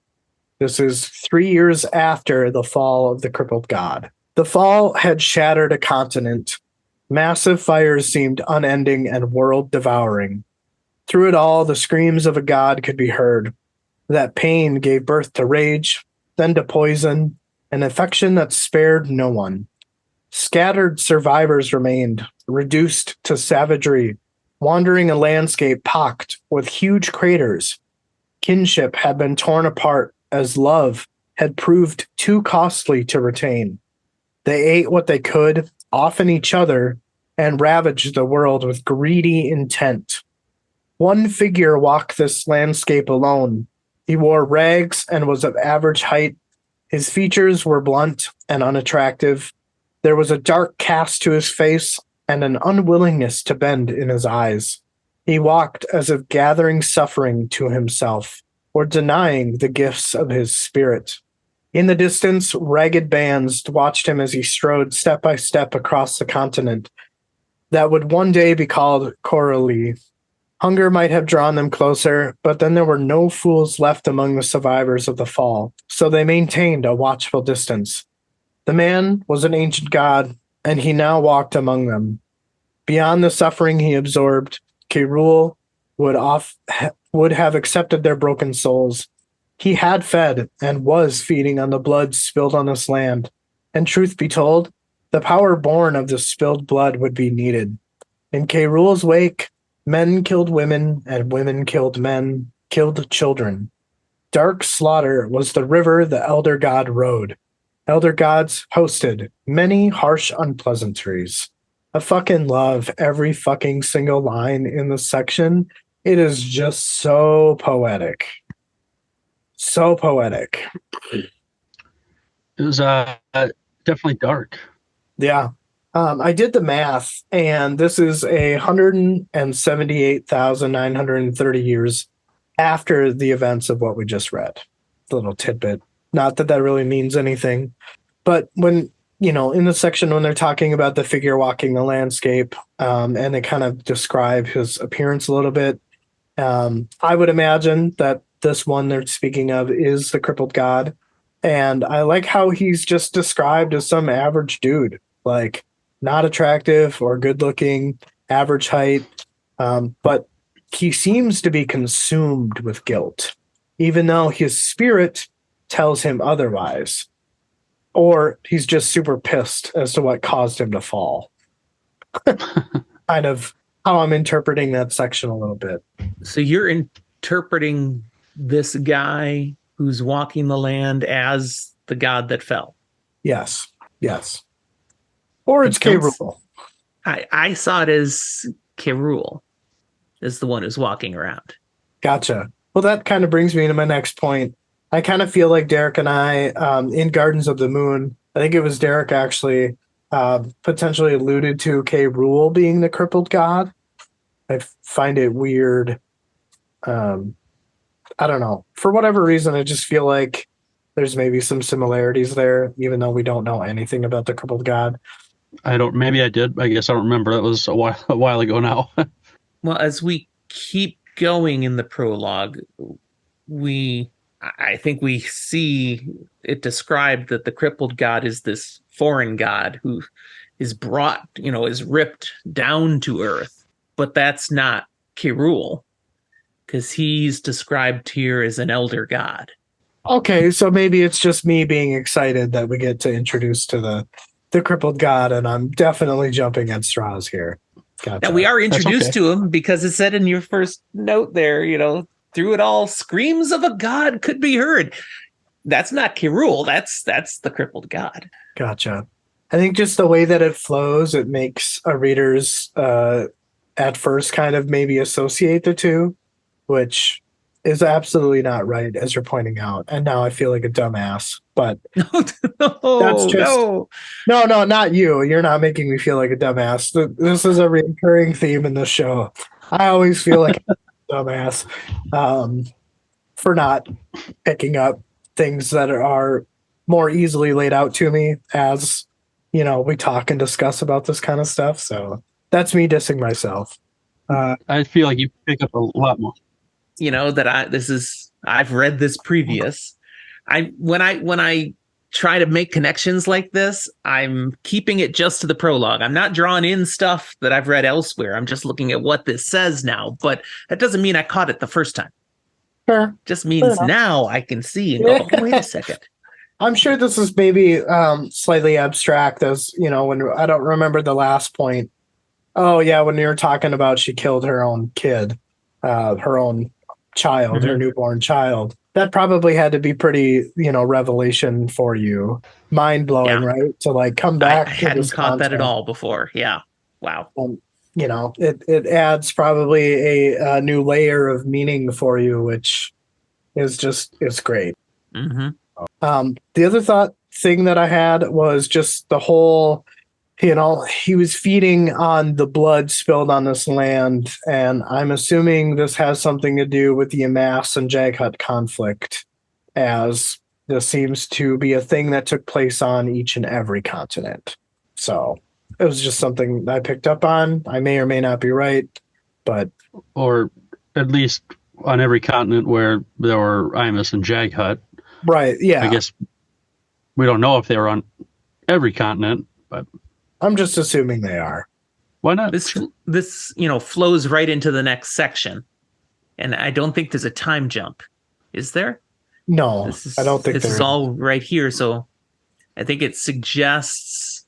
This is 3 years after the fall of the crippled god. The fall had shattered a continent. Massive fires seemed unending and world-devouring. Through it all, the screams of a god could be heard. That pain gave birth to rage, then to poison, an infection that spared no one. Scattered survivors remained, reduced to savagery, wandering a landscape pocked with huge craters. Kinship had been torn apart as love had proved too costly to retain. They ate what they could, often each other, and ravaged the world with greedy intent. One figure walked this landscape alone. He wore rags and was of average height. His features were blunt and unattractive. There was a dark cast to his face and an unwillingness to bend in his eyes. He walked as if gathering suffering to himself or denying the gifts of his spirit. In the distance, ragged bands watched him as he strode step by step across the continent that would one day be called Coralie. Hunger might have drawn them closer, but then there were no fools left among the survivors of the fall, so they maintained a watchful distance. The man was an ancient god, and he now walked among them. Beyond the suffering he absorbed, Kerul would have accepted their broken souls. He had fed and was feeding on the blood spilled on this land, and truth be told, the power born of the spilled blood would be needed. In Kerul's wake, men killed women, and women killed men, killed children. Dark slaughter was the river the elder god rode. Elder gods hosted many harsh unpleasantries. I fucking love every fucking single line in this section. It is just so poetic. So poetic. It was definitely dark. Yeah. I did the math, and this is 178,930 years after the events of what we just read. A little tidbit. Not that that really means anything, but when, in the section when they're talking about the figure walking the landscape, and they kind of describe his appearance a little bit, I would imagine that this one they're speaking of is the crippled god. And I like how he's just described as some average dude, like not attractive or good looking, average height. But he seems to be consumed with guilt, even though his spirit tells him otherwise. Or he's just super pissed as to what caused him to fall. Kind of how I'm interpreting that section a little bit. So you're interpreting this guy who's walking the land as the god that fell. Yes. Or it's Kerul. I saw it as Kerul is the one who's walking around. Gotcha. Well, that kind of brings me to my next point. I kind of feel like Derek and I, in Gardens of the Moon, I think it was Derek actually potentially alluded to Kerul being the crippled god. I find it weird. I don't know. For whatever reason, I just feel like there's maybe some similarities there, even though we don't know anything about the crippled god. Maybe I did. I guess I don't remember. That was a while ago now. Well, as we keep going in the prologue, I think we see it described that the crippled god is this foreign god who is brought, is ripped down to earth. But that's not Kerul, because he's described here as an elder god. Okay, so maybe it's just me being excited that we get to introduce to the crippled god, and I'm definitely jumping at straws here. Gotcha. Now, we are introduced to him because it said in your first note there, through it all, screams of a god could be heard. That's not Kerul. That's the crippled god. Gotcha. I think just the way that it flows, it makes a reader's at first kind of maybe associate the two, which is absolutely not right, as you're pointing out. And now I feel like a dumbass. But that's just no, not you. You're not making me feel like a dumbass. This is a recurring theme in the show. I always feel like a dumbass for not picking up things that are more easily laid out to me as we talk and discuss about this kind of stuff. So that's me dissing myself. I feel like you pick up a lot more. I've read this previous. When I try to make connections like this, I'm keeping it just to the prologue. I'm not drawing in stuff that I've read elsewhere. I'm just looking at what this says now. But that doesn't mean I caught it the first time. Sure. Just means now I can see and go, oh, wait a second. I'm sure this is maybe slightly abstract, as when I don't remember the last point. Oh yeah, when you were talking about she killed her own kid, her own child, her newborn child. That probably had to be pretty, revelation for you, mind blowing, right? To like come back. I hadn't caught that at all before. Yeah, wow. It adds probably a new layer of meaning for you, which is it's great. Mm-hmm. The other thing that I had was just the whole, he was feeding on the blood spilled on this land, and I'm assuming this has something to do with the Amass and Jaghut conflict, as this seems to be a thing that took place on each and every continent. So it was just something I picked up on. I may or may not be right, but... Or at least on every continent where there were Imus and Jaghut. Right, yeah. I guess we don't know if they were on every continent, but... I'm just assuming they are. Why not? This flows right into the next section. And I don't think there's a time jump. Is there? No, I don't think this is all right here. So I think it suggests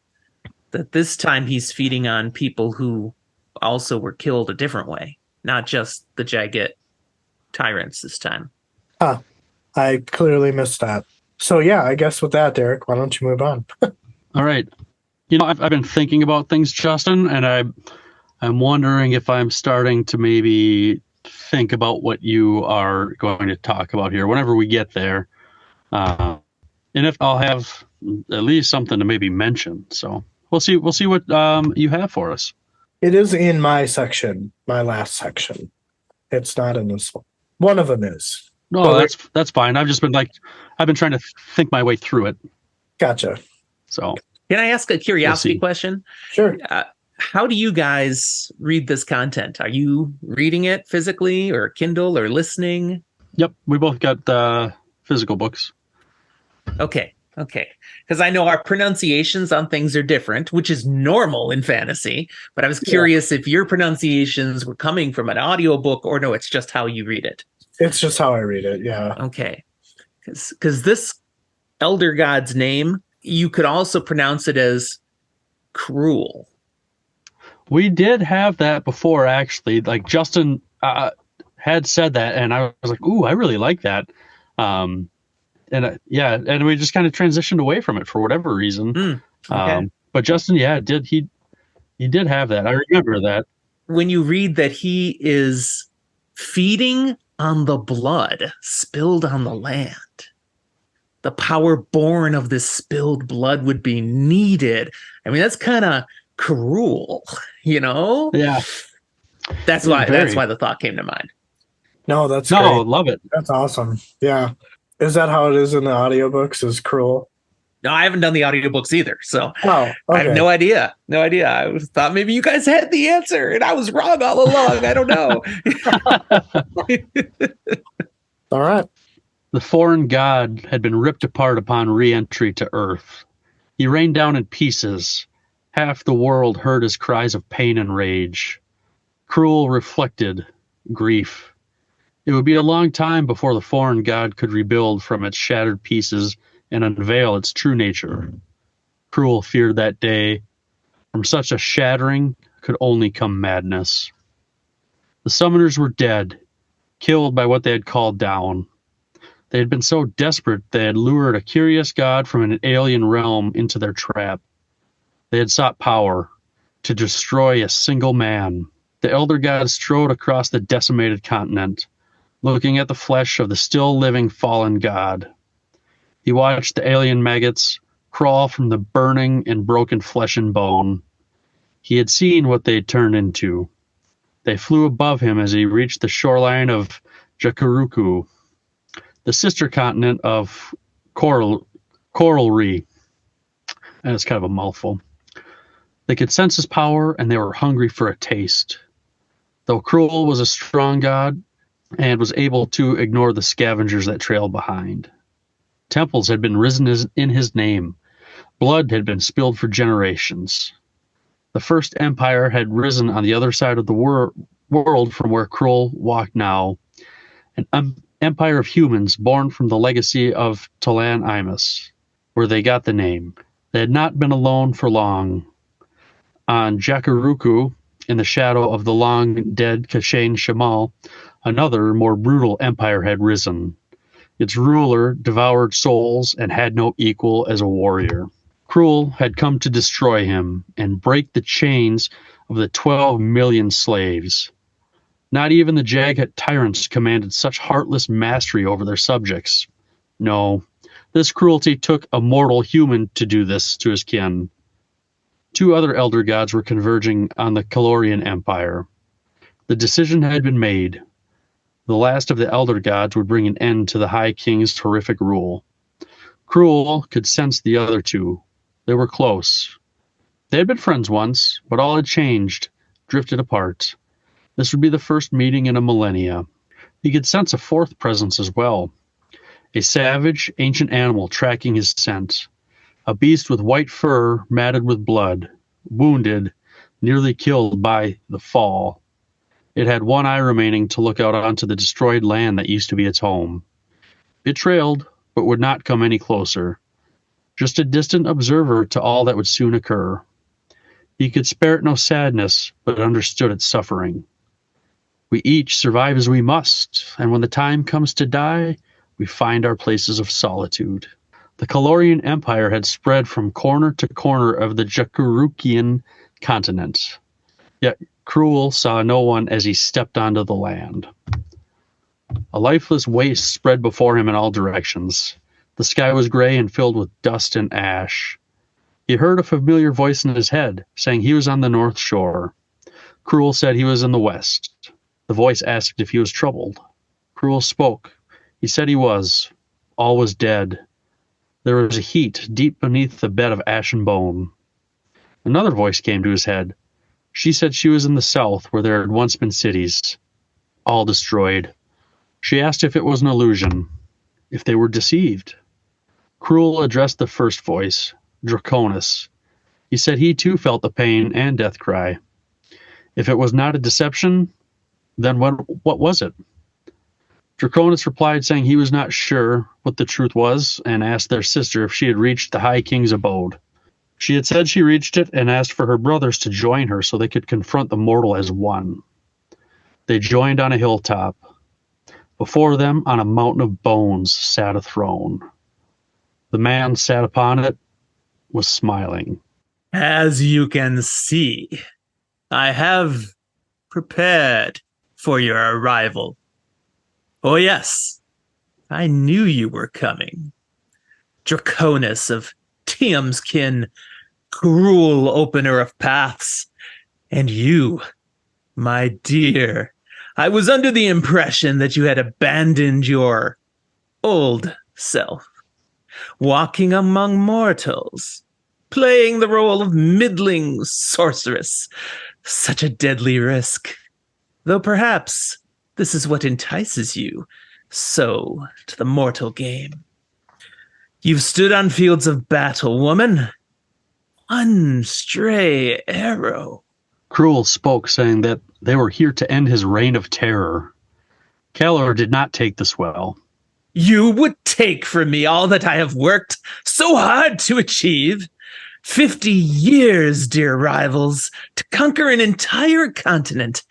that this time he's feeding on people who also were killed a different way, not just the Jaghut tyrants this time. I clearly missed that. So yeah, I guess with that, Derek, why don't you move on? All right. I've been thinking about things, Justin, and I'm wondering if I'm starting to maybe think about what you are going to talk about here whenever we get there. And if I'll have at least something to maybe mention. So we'll see what you have for us. It is in my section, my last section. It's not in this one. One of them is. No, that's fine. I've been trying to think my way through it. Gotcha. So can I ask a curiosity question? Sure. How do you guys read this content? Are you reading it physically or Kindle or listening? Yep, we both got physical books. Okay. Because I know our pronunciations on things are different, which is normal in fantasy. But I was curious if your pronunciations were coming from an audiobook or no, it's just how you read it. It's just how I read it, yeah. Okay. Because this elder god's name, you could also pronounce it as cruel. We did have that before, actually. Like Justin had said that, and I was like, "Ooh, I really like that." And we just kind of transitioned away from it for whatever reason. Okay. But Justin, he did have that. I remember that. When you read that he is feeding on the blood spilled on the land, the power born of this spilled blood would be needed. I mean, that's kind of cruel, Yeah. That's why the thought came to mind. No, that's great. great. Love it. That's awesome. Yeah. Is that how it is in the audiobooks? Is cruel? No, I haven't done the audiobooks either, so okay. I have no idea. I thought maybe you guys had the answer and I was wrong all along. I don't know. All right. The foreign god had been ripped apart upon re-entry to Earth. He rained down in pieces. Half the world heard his cries of pain and rage. Cruel reflected grief. It would be a long time before the foreign god could rebuild from its shattered pieces and unveil its true nature. Cruel feared that day. From such a shattering could only come madness. The summoners were dead, killed by what they had called down. They had been so desperate they had lured a curious god from an alien realm into their trap. They had sought power to destroy a single man. The elder god strode across the decimated continent, looking at the flesh of the still living fallen god. He watched the alien maggots crawl from the burning and broken flesh and bone. He had seen what they had turned into. They flew above him as he reached the shoreline of Jaghut, the sister continent of Coralry. and it's kind of a mouthful. They could sense his power, and they were hungry for a taste. Though Cruel was a strong god and was able to ignore the scavengers that trailed behind. Temples had been risen in his name. Blood had been spilled for generations. The first empire had risen on the other side of the world from where Cruel walked now, an empire of humans born from the legacy of Talan Imus, where they got the name. They had not been alone for long. On Jakuruku, in the shadow of the long-dead Kashain Shamal, another, more brutal empire had risen. Its ruler devoured souls and had no equal as a warrior. Cruel had come to destroy him and break the chains of the 12 million slaves. Not even the Jaghut tyrants commanded such heartless mastery over their subjects. No, this cruelty took a mortal human to do this to his kin. 2 other elder gods were converging on the Calorian Empire. The decision had been made. The last of the elder gods would bring an end to the High King's horrific rule. Cruel could sense the other 2. They were close. They had been friends once, but all had changed, drifted apart. This would be the first meeting in a millennia. He could sense a 4th presence as well. A savage, ancient animal tracking his scent. A beast with white fur matted with blood, wounded, nearly killed by the fall. It had one eye remaining to look out onto the destroyed land that used to be its home. It trailed, but would not come any closer. Just a distant observer to all that would soon occur. He could spare it no sadness, but understood its suffering. We each survive as we must, and when the time comes to die, we find our places of solitude. The Calorian Empire had spread from corner to corner of the Jakurukian continent. Yet Cruel saw no one as he stepped onto the land. A lifeless waste spread before him in all directions. The sky was gray and filled with dust and ash. He heard a familiar voice in his head, saying he was on the north shore. Cruel said he was in the west. The voice asked if he was troubled. Cruel spoke. He said he was. All was dead. There was a heat deep beneath the bed of ashen bone. Another voice came to his head. She said she was in the south, where there had once been cities, all destroyed. She asked if it was an illusion, if they were deceived. Cruel addressed the first voice, Draconis. He said he too felt the pain and death cry. If it was not a deception, then what was it? Draconis replied, saying he was not sure what the truth was, and asked their sister if she had reached the High King's abode. She had said she reached it and asked for her brothers to join her so they could confront the mortal as one. They joined on a hilltop. Before them, on a mountain of bones, sat a throne. The man sat upon it, was smiling. As you can see, I have prepared for your arrival. Oh yes, I knew you were coming. Draconis of Tiam's kin, cruel opener of paths. And you, my dear, I was under the impression that you had abandoned your old self, walking among mortals, playing the role of middling sorceress. Such a deadly risk. Though perhaps this is what entices you so to the mortal game. You've stood on fields of battle, woman. One stray arrow. Cruel spoke, saying that they were here to end his reign of terror. Calor did not take this well. You would take from me all that I have worked so hard to achieve. 50 years, dear rivals, to conquer an entire continent.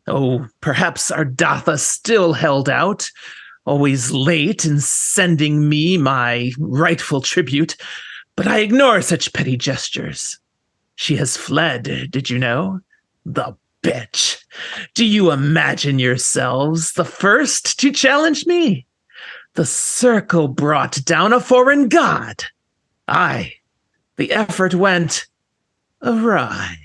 Oh, perhaps Ardatha still held out, always late in sending me my rightful tribute, but I ignore such petty gestures. She has fled, did you know? The bitch. Do you imagine yourselves the first to challenge me? The circle brought down a foreign god. The effort went awry,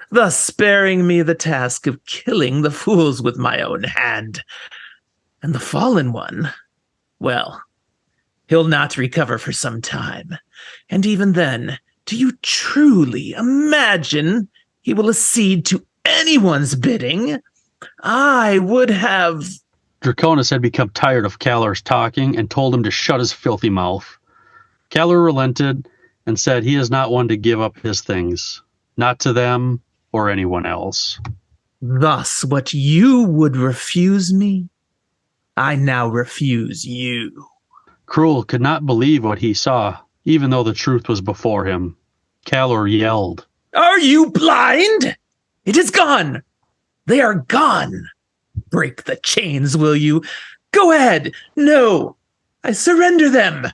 thus sparing me the task of killing the fools with my own hand. And the fallen one, well, He'll not recover for some time. And even then, do you truly imagine he will accede to anyone's bidding? I would have... Draconis had become tired of Calor's talking and told him to shut his filthy mouth. Calor relented and said he is not one to give up his things, not to them or anyone else. Thus, what you would refuse me, I now refuse you. Cruel could not believe what he saw, even though the truth was before him. Calor yelled, Are you blind? It is gone. They are gone. Break the chains, will you? Go ahead. No, I surrender them.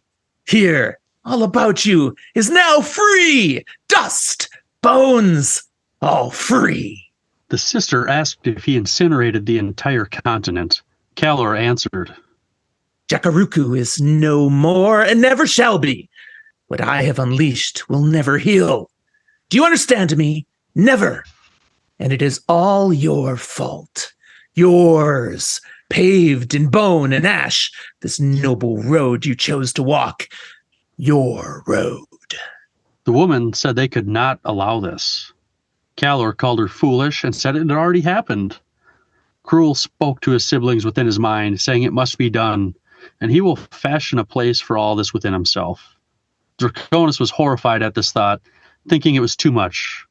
Here, all about you is now free. Dust, bones, all free. The sister asked if he incinerated the entire continent. Calor answered, Jaghut is no more and never shall be. What I have unleashed will never heal. Do you understand me? Never. And it is all your fault. Yours, paved in bone and ash, this noble road you chose to walk. Your road. The woman said they could not allow this. Calor called her foolish and said it had already happened. Cruel spoke to his siblings within his mind, saying it must be done, and he will fashion a place for all this within himself. Draconis was horrified at this thought, thinking it was too much.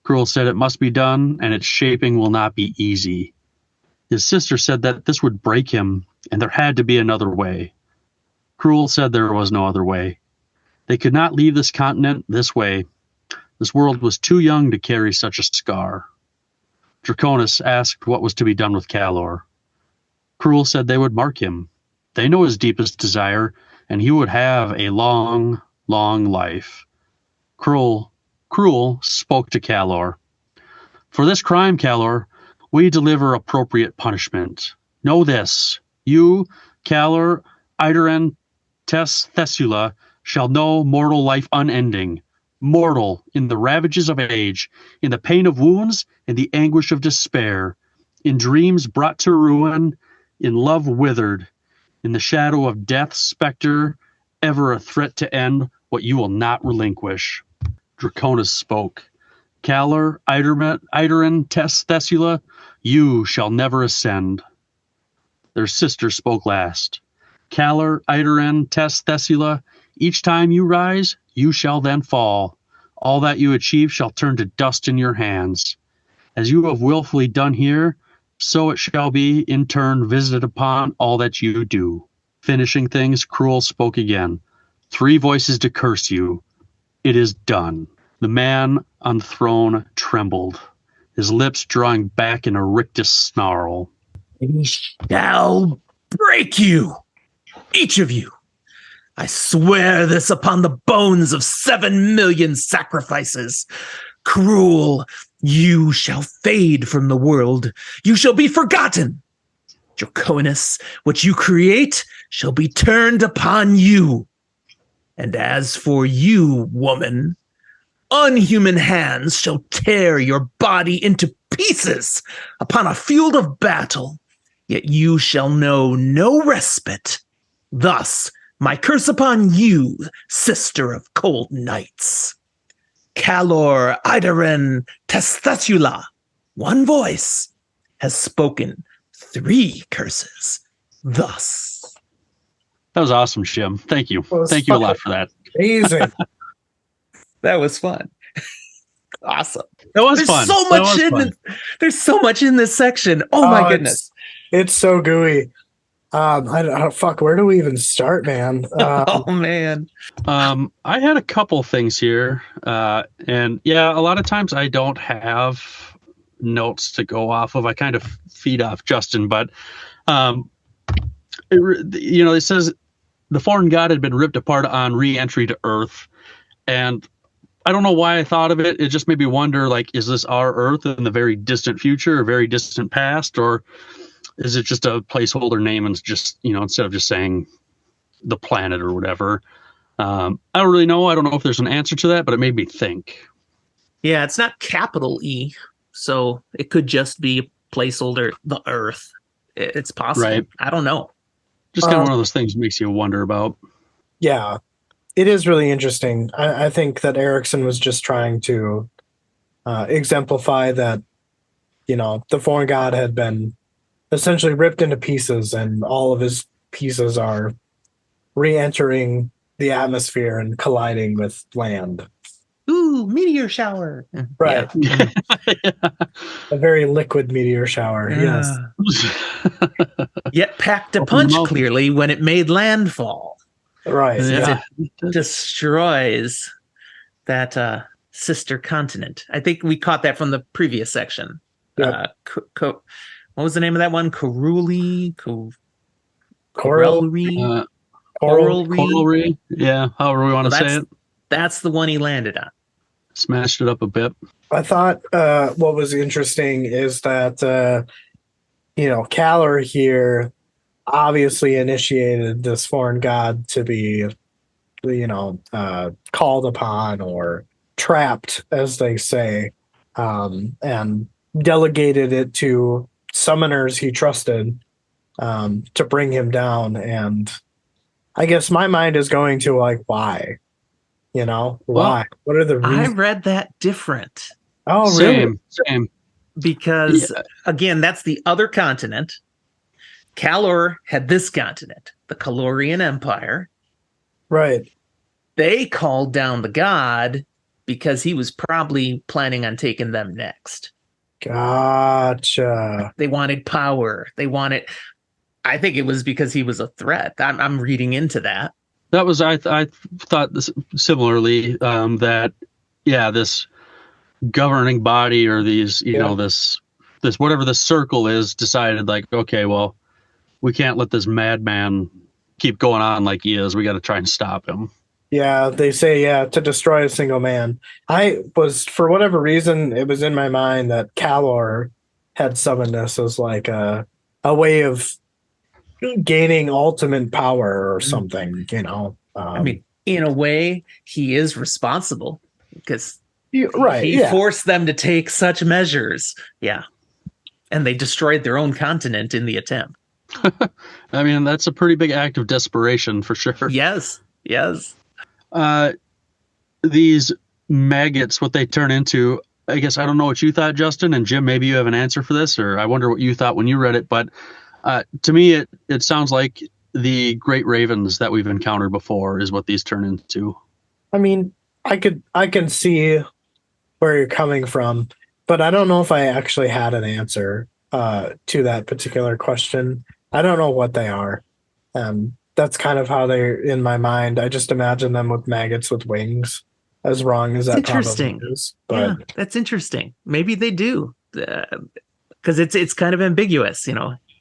Cruel said it must be done, and its shaping will not be easy. His sister said that this would break him, and there had to be another way. Cruel said there was no other way. They could not leave this continent this way. This world was too young to carry such a scar. Draconis asked what was to be done with Calor. Cruel said they would mark him. They know his deepest desire, and he would have a long, long life. Cruel spoke to Calor. For this crime, Calor, we deliver appropriate punishment. Know this, you, Calor, Ideren, Thesula, shall know mortal life unending, mortal in the ravages of age, in the pain of wounds, in the anguish of despair, in dreams brought to ruin, in love withered, in the shadow of death's specter, ever a threat to end what you will not relinquish. Draconis spoke. Calor, Ideren, Thesula, you shall never ascend. Their sister spoke last. Calor, Ideren, Thesula, each time you rise, you shall then fall. All that you achieve shall turn to dust in your hands. As you have willfully done here, so it shall be in turn visited upon all that you do. Finishing things, Cruel spoke again. 3 voices to curse you. It is done. The man on the throne trembled, his lips drawing back in a rictus snarl. We shall break you, each of you. I swear this upon the bones of 7 million sacrifices. Cruel, you shall fade from the world. You shall be forgotten. Draconis, what you create shall be turned upon you. And as for you, woman, unhuman hands shall tear your body into pieces upon a field of battle. Yet you shall know no respite. Thus, my curse upon you, sister of cold nights. Calor, Ideren, Thesula, one voice, has spoken 3 curses. Thus. That was awesome, Jim. Thank you. Thank you a lot for that. Amazing. That was fun. Awesome. That was There's fun. so much there's so much in this section. Oh my goodness. It's so gooey. Fuck, where do we even start, man? Oh man. I had a couple things here, and yeah, a lot of times I don't have notes to go off of. I kind of feed off Justin, but it says the foreign god had been ripped apart on re-entry to Earth, and I don't know why I thought of it. It just made me wonder, like, is this our Earth in the very distant future or very distant past, or is it just a placeholder name and just, instead of just saying the planet or whatever? I don't really know. I don't know if there's an answer to that, but it made me think. Yeah, it's not capital E, so it could just be placeholder the Earth. It's possible. Right. I don't know. Just kind of one of those things makes you wonder about. Yeah, it is really interesting. I think that Erickson was just trying to exemplify that, the foreign god had been essentially ripped into pieces, and all of his pieces are re-entering the atmosphere and colliding with land. Ooh, meteor shower. Right. Yeah. A very liquid meteor shower. Yes. Yet packed a Open the punch mouth. clearly when it made landfall. Right. Since Yeah. it destroys that sister continent. I think we caught that from the previous section. Yep. What was the name of that one? Coruli? Coral. Corelry? Coral. Coralry. Yeah, however we want to say it. That's the one he landed on. Smashed it up a bit. I thought what was interesting is that Calor here obviously initiated this foreign god to be called upon or trapped, as they say, and delegated it to summoners he trusted to bring him down. And I guess my mind is going to like, why? Why? Well, What are the I reasons? read that different Oh, really? Same. because, again, that's the other continent. Calor had this continent, the Calorian Empire. Right. They called down the god because he was probably planning on taking them next. Gotcha. They wanted power. I think it was because he was a threat. I'm reading into that. That was I thought this, similarly that this governing body or these this whatever the circle is decided like, okay, well, we can't let this madman keep going on like he is. We got to try and stop him. Yeah, they say, to destroy a single man. I was, for whatever reason, it was in my mind that Calor had summoned this as like a way of gaining ultimate power or something, I mean, in a way, he is responsible because he forced them to take such measures. Yeah. And they destroyed their own continent in the attempt. I mean, that's a pretty big act of desperation for sure. Yes. These maggots, what they turn into, I guess I don't know what you thought, Justin, and Jim, maybe you have an answer for this, or I wonder what you thought when you read it, but to me it sounds like the great ravens that we've encountered before is what these turn into. I mean, I can see where you're coming from, but I don't know if I actually had an answer to that particular question. I don't know what they are. That's kind of how they're in my mind. I just imagine them with maggots with wings, as wrong as that probably is. But yeah, that's interesting. Maybe they do, because it's kind of ambiguous.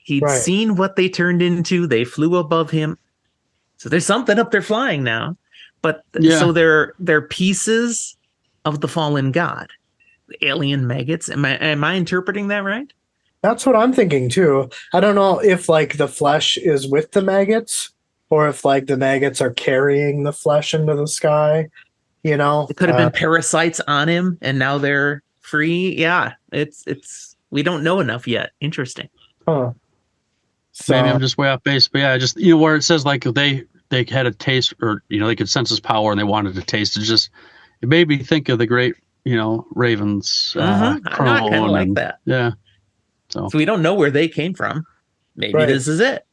He'd seen what they turned into. They flew above him, so there's something up there flying now. But so they're pieces of the fallen god, the alien maggots. Am I interpreting that right? That's what I'm thinking too. I don't know if like the flesh is with the maggots or if like the maggots are carrying the flesh into the sky. It could have been parasites on him and now they're free. Yeah, it's we don't know enough yet. Interesting. Huh. So, maybe I'm just way off base, but yeah, just where it says like they had a taste, or they could sense his power and they wanted to taste it. It made me think of the great ravens. I kind of like that. Yeah. So we don't know where they came from. Maybe this is it.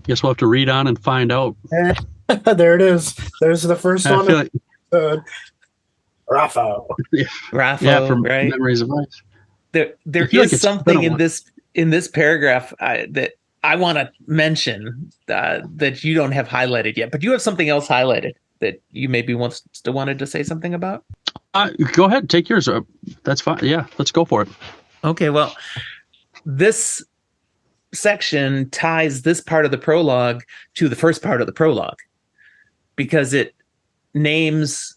Guess we'll have to read on and find out. There it is. There's the first one. Like, Rapho. Rapho, from right? Memories of Life. There is something in this paragraph that I want to mention that you don't have highlighted yet, but you have something else highlighted that you maybe wanted to say something about. Go ahead, take yours. That's fine. Yeah, let's go for it. Okay, well, this section ties this part of the prologue to the first part of the prologue because it names,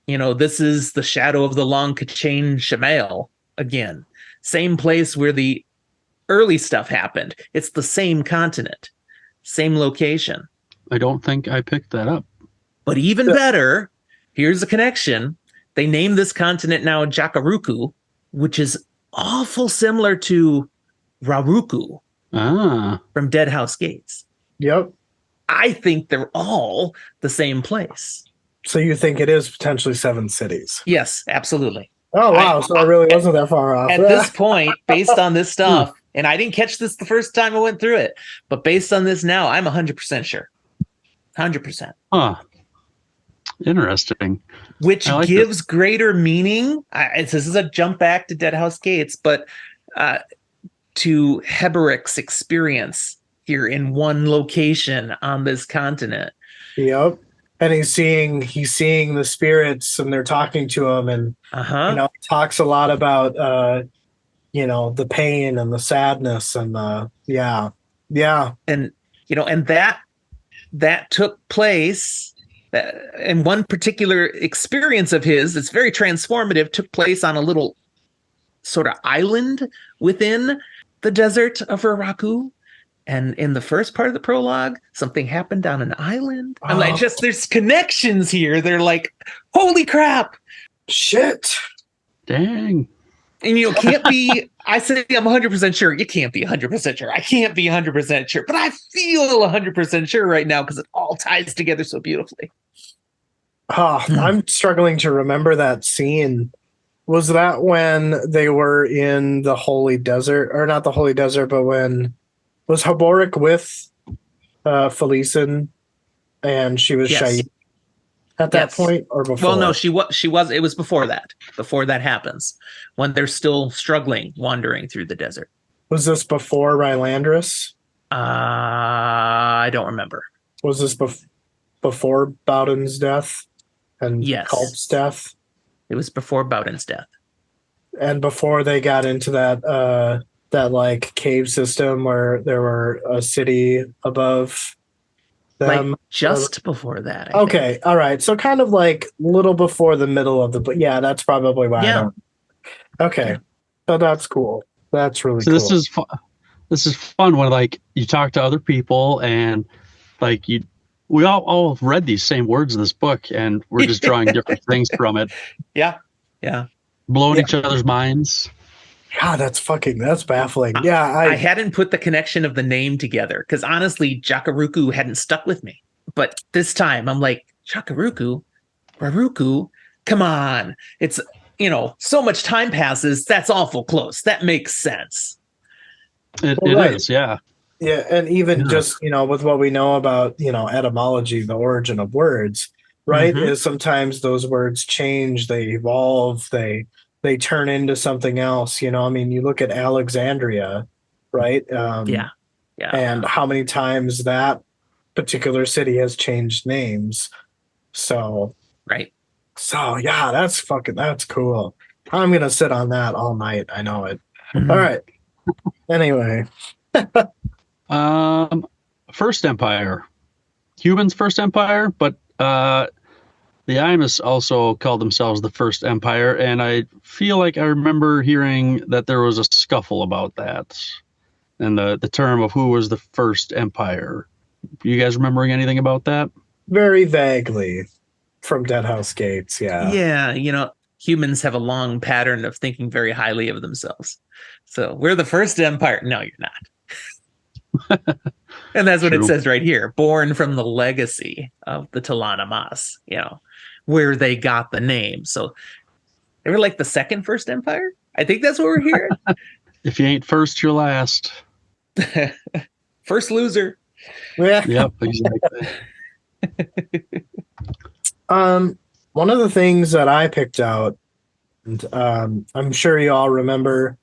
this is the shadow of the long Kachin Shemael again. Same place where the early stuff happened. It's the same continent, same location. I don't think I picked that up. But even better, here's a connection. They name this continent now Jakaruku, which is awful similar to Raruku from Dead House Gates. Yep. I think they're all the same place. So you think it is potentially 7 cities? Yes, absolutely. Oh wow! So I really wasn't that far off. At this point, based on this stuff, and I didn't catch this the first time I went through it, but based on this now, I'm 100% sure. 100%. Huh. Interesting. Which like gives greater meaning. This is a jump back to Dead House Gates, but to Heberick's experience here in one location on this continent. Yep. And he's seeing the spirits, and they're talking to him, and he talks a lot about the pain and the sadness and the and and that took place. And one particular experience of his that's very transformative took place on a little sort of island within the desert of Uraku. And in the first part of the prologue, something happened on an island. I'm like, there's connections here. They're like, holy crap. Shit. Dang. And can't be, I say I'm 100% sure. You can't be 100% sure. I can't be 100% sure, but I feel 100% sure right now because it all ties together so beautifully. I'm struggling to remember that scene. Was that when they were in the Holy Desert, or not the Holy Desert, but when was Haboric with Felicin and she was Shaid at that point, or before? Well, no, she was. It was before that. Before that happens, when they're still struggling, wandering through the desert. Was this before Rylandris? I don't remember. Was this before Bowden's death and Culp's death? It was before Bowden's death, and before they got into that like cave system where there were a city above them. Like just before that. I think. All right. So kind of like little before the middle of but that's probably why I don't. Okay. So that's cool. That's really cool. This is fun when like you talk to other people and like we all read these same words in this book and we're just drawing different things from it. Yeah. Blowing each other's minds. God, that's baffling. Yeah. I hadn't put the connection of the name together because honestly, Jaghut hadn't stuck with me. But this time I'm like, Jaghut, Raruku, come on. It's, so much time passes. That's awful close. That makes sense. It is, yeah. Yeah, and even just, with what we know about, etymology, the origin of words, right, is sometimes those words change, they evolve, they turn into something else. You look at Alexandria, right? Yeah. And how many times that particular city has changed names. So, right. So, yeah, that's cool. I'm going to sit on that all night. I know it. All right. Anyway. First Empire. Humans' First Empire, but the Imus also called themselves the First Empire, and I feel like I remember hearing that there was a scuffle about that and the term of who was the First Empire. You guys remembering anything about that? Very vaguely from Dead House Gates, yeah. Yeah, humans have a long pattern of thinking very highly of themselves. So we're the First Empire. No, you're not. And that's what it says right here. Born from the legacy of the Talana Mas, where they got the name. So they were like the second First Empire. I think that's what we're hearing. If you ain't first, you're last. First loser. Yeah. Yep, exactly. One of the things that I picked out, and I'm sure you all remember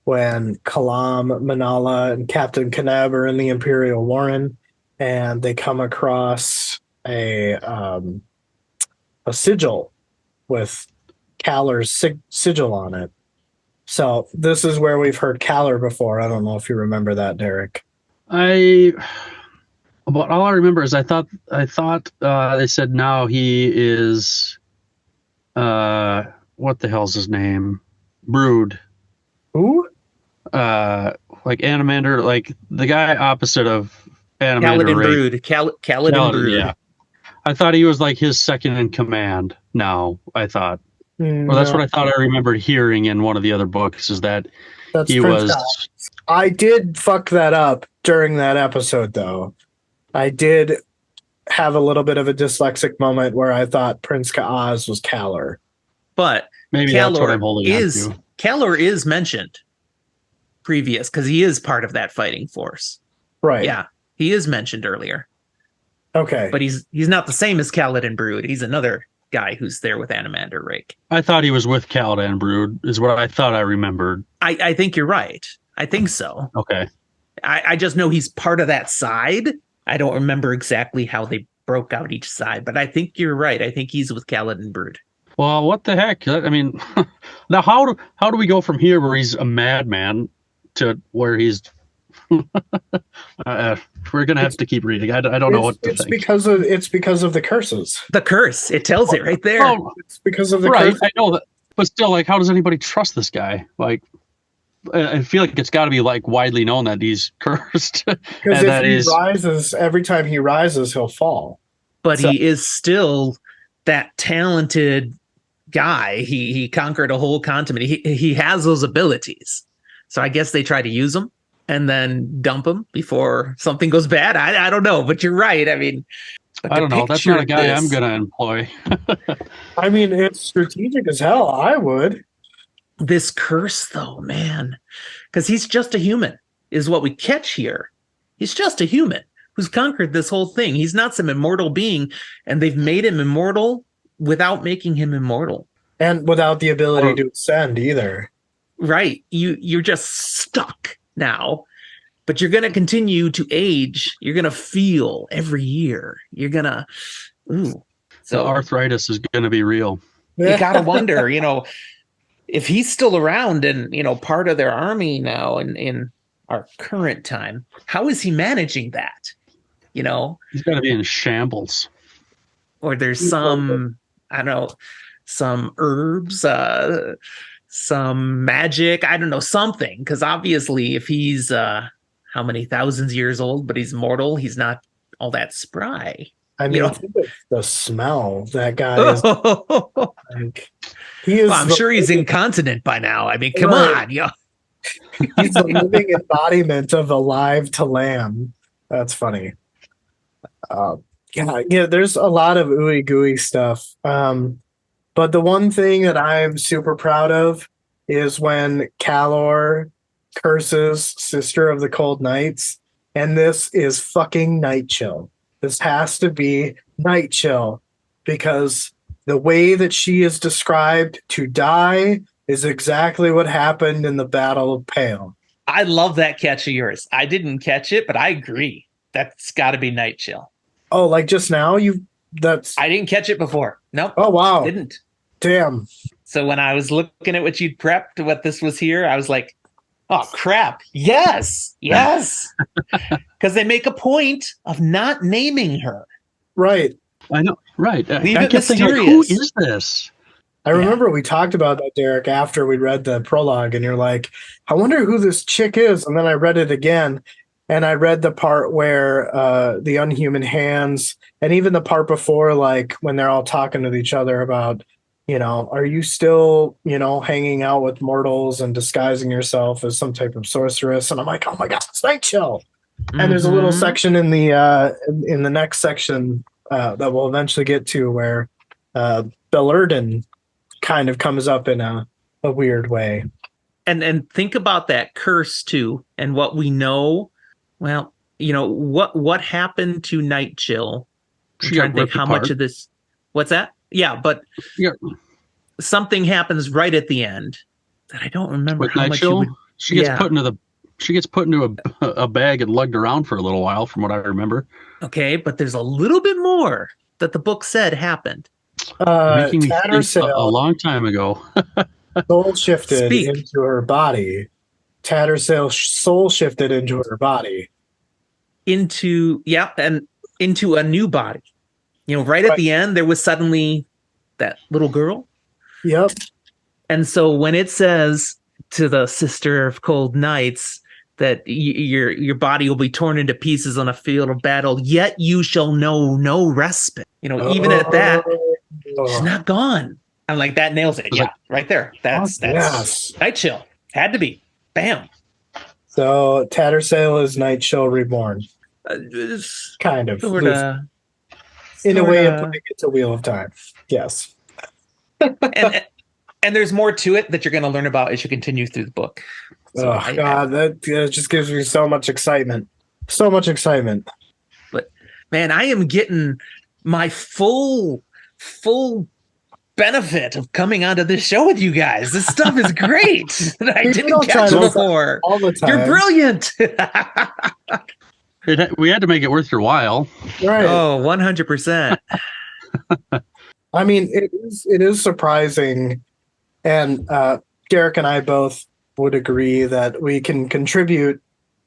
when Kalam, Manala, and Captain Kaneb are in the Imperial Warren, and they come across a sigil with Caller's sigil on it. So this is where we've heard Caller before. I don't know if you remember that, Derek. But all I remember is I thought they said now he is what the hell's his name? Brood. Who? Like Animander, like the guy opposite of Animander. Kaladin Brood. Yeah. I thought he was like his second in command now, I thought. Or that's what I thought I remembered hearing in one of the other books, is that he was... I did fuck that up during that episode, though. I did have a little bit of a dyslexic moment where I thought Prince Kaaz was Kalar. But Maybe that's what I'm holding on to. Kalar is mentioned previous because he is part of that fighting force. Right. Yeah, he is mentioned earlier. Okay. But he's not the same as Kaladin Brood. He's another guy who's there with Animander Rake. I thought he was with Caladan Brood, is what I thought I remembered. I think you're right. I think so. Okay. I just know he's part of that side. I don't remember exactly how they broke out each side, but I think you're right. I think he's with Kaladin Brood. Well, what the heck? I mean, now how do we go from here where he's a madman to where he's we're gonna have to keep reading. I don't know what to think. It's because of the curses. The curse. It tells it right there. Oh, It's because of the right. curses. I know that, but still, like, how does anybody trust this guy? Like, I feel like it's got to be like widely known that he's cursed. Because if he rises, every time he rises, he'll fall. But he is still that talented guy. He conquered a whole continent. He has those abilities. So I guess they try to use him and then dump him before something goes bad. I don't know, but you're right. I mean, I don't know. That's not a guy I'm going to employ. I mean, it's strategic as hell. I would. This curse, though, man, because he's just a human, is what we catch here. He's just a human who's conquered this whole thing. He's not some immortal being, and they've made him immortal without making him immortal. And without the ability to ascend either. Right. You're just stuck now, but you're going to continue to age. You're going to feel every year. You're going to, So the arthritis is going to be real. You got to wonder, if he's still around and, part of their army now in our current time, how is he managing that? He's got to be in shambles. Or there's some, I don't know, some herbs, some magic, I don't know, something. Because obviously if he's how many thousands years old, but he's mortal, he's not all that spry. I mean, think of the smell that guy is. Like, he is. Well, I'm sure he's incontinent by now. I mean, come on, He's a living embodiment of alive to lamb. That's funny. Yeah. There's a lot of ooey gooey stuff. But the one thing that I'm super proud of is when Calor curses Sister of the Cold Knights, and this is fucking Night Chill. This has to be Night Chill, because the way that she is described to die is exactly what happened in the Battle of Pale. I love that catch of yours. I didn't catch it, but I agree. That's got to be Night Chill. Oh, like just now? I didn't catch it before. Nope. Oh, wow. Didn't. Damn. So when I was looking at what you'd prepped, what this was here, I was like, oh, crap. Yes. Because they make a point of not naming her. Right. I know. Right. Leave I it kept thinking, mysterious. who is this? I remember we talked about that, Derek, after we read the prologue, and you're like, I wonder who this chick is. And then I read it again, and I read the part where the unhuman hands, and even the part before, like when they're all talking to each other about, are you still, hanging out with mortals and disguising yourself as some type of sorceress? And I'm like, oh my God, it's Night Chill. Mm-hmm. And there's a little section in the next section that we'll eventually get to where Belurden kind of comes up in a weird way. And think about that curse too, and what we know. Well, what happened to Night Chill. I'm trying to think how much of this. What's that? Yeah, but something happens right at the end that I don't remember. With Night Chill, she gets put into a bag and lugged around for a little while, from what I remember. Okay, but there's a little bit more that the book said happened. Making me think a long time ago. Soul shifted into her body. Tattersail soul shifted into her body. Into a new body. Right at the end, there was suddenly that little girl. Yep. And so when it says to the Sister of Cold Knights that your body will be torn into pieces on a field of battle, yet you shall know no respite. Even at that, she's not gone. I'm like, that nails it. Yeah, right there. That's Night Chill. Had to be. Bam. So Tattersail is Night Chill reborn. Kind of. In a way, Sorta. it's a Wheel of Time. Yes. And there's more to it that you're going to learn about as you continue through the book. So Oh God, that just gives me so much excitement. So much excitement. but man, I am getting my full benefit of coming onto this show with you guys. This stuff is great that I We didn't don't try catch to before. all the time. You're brilliant. We had to make it worth your while. Right. Oh, 100%. I mean, it is surprising, and Derek and I both would agree that we can contribute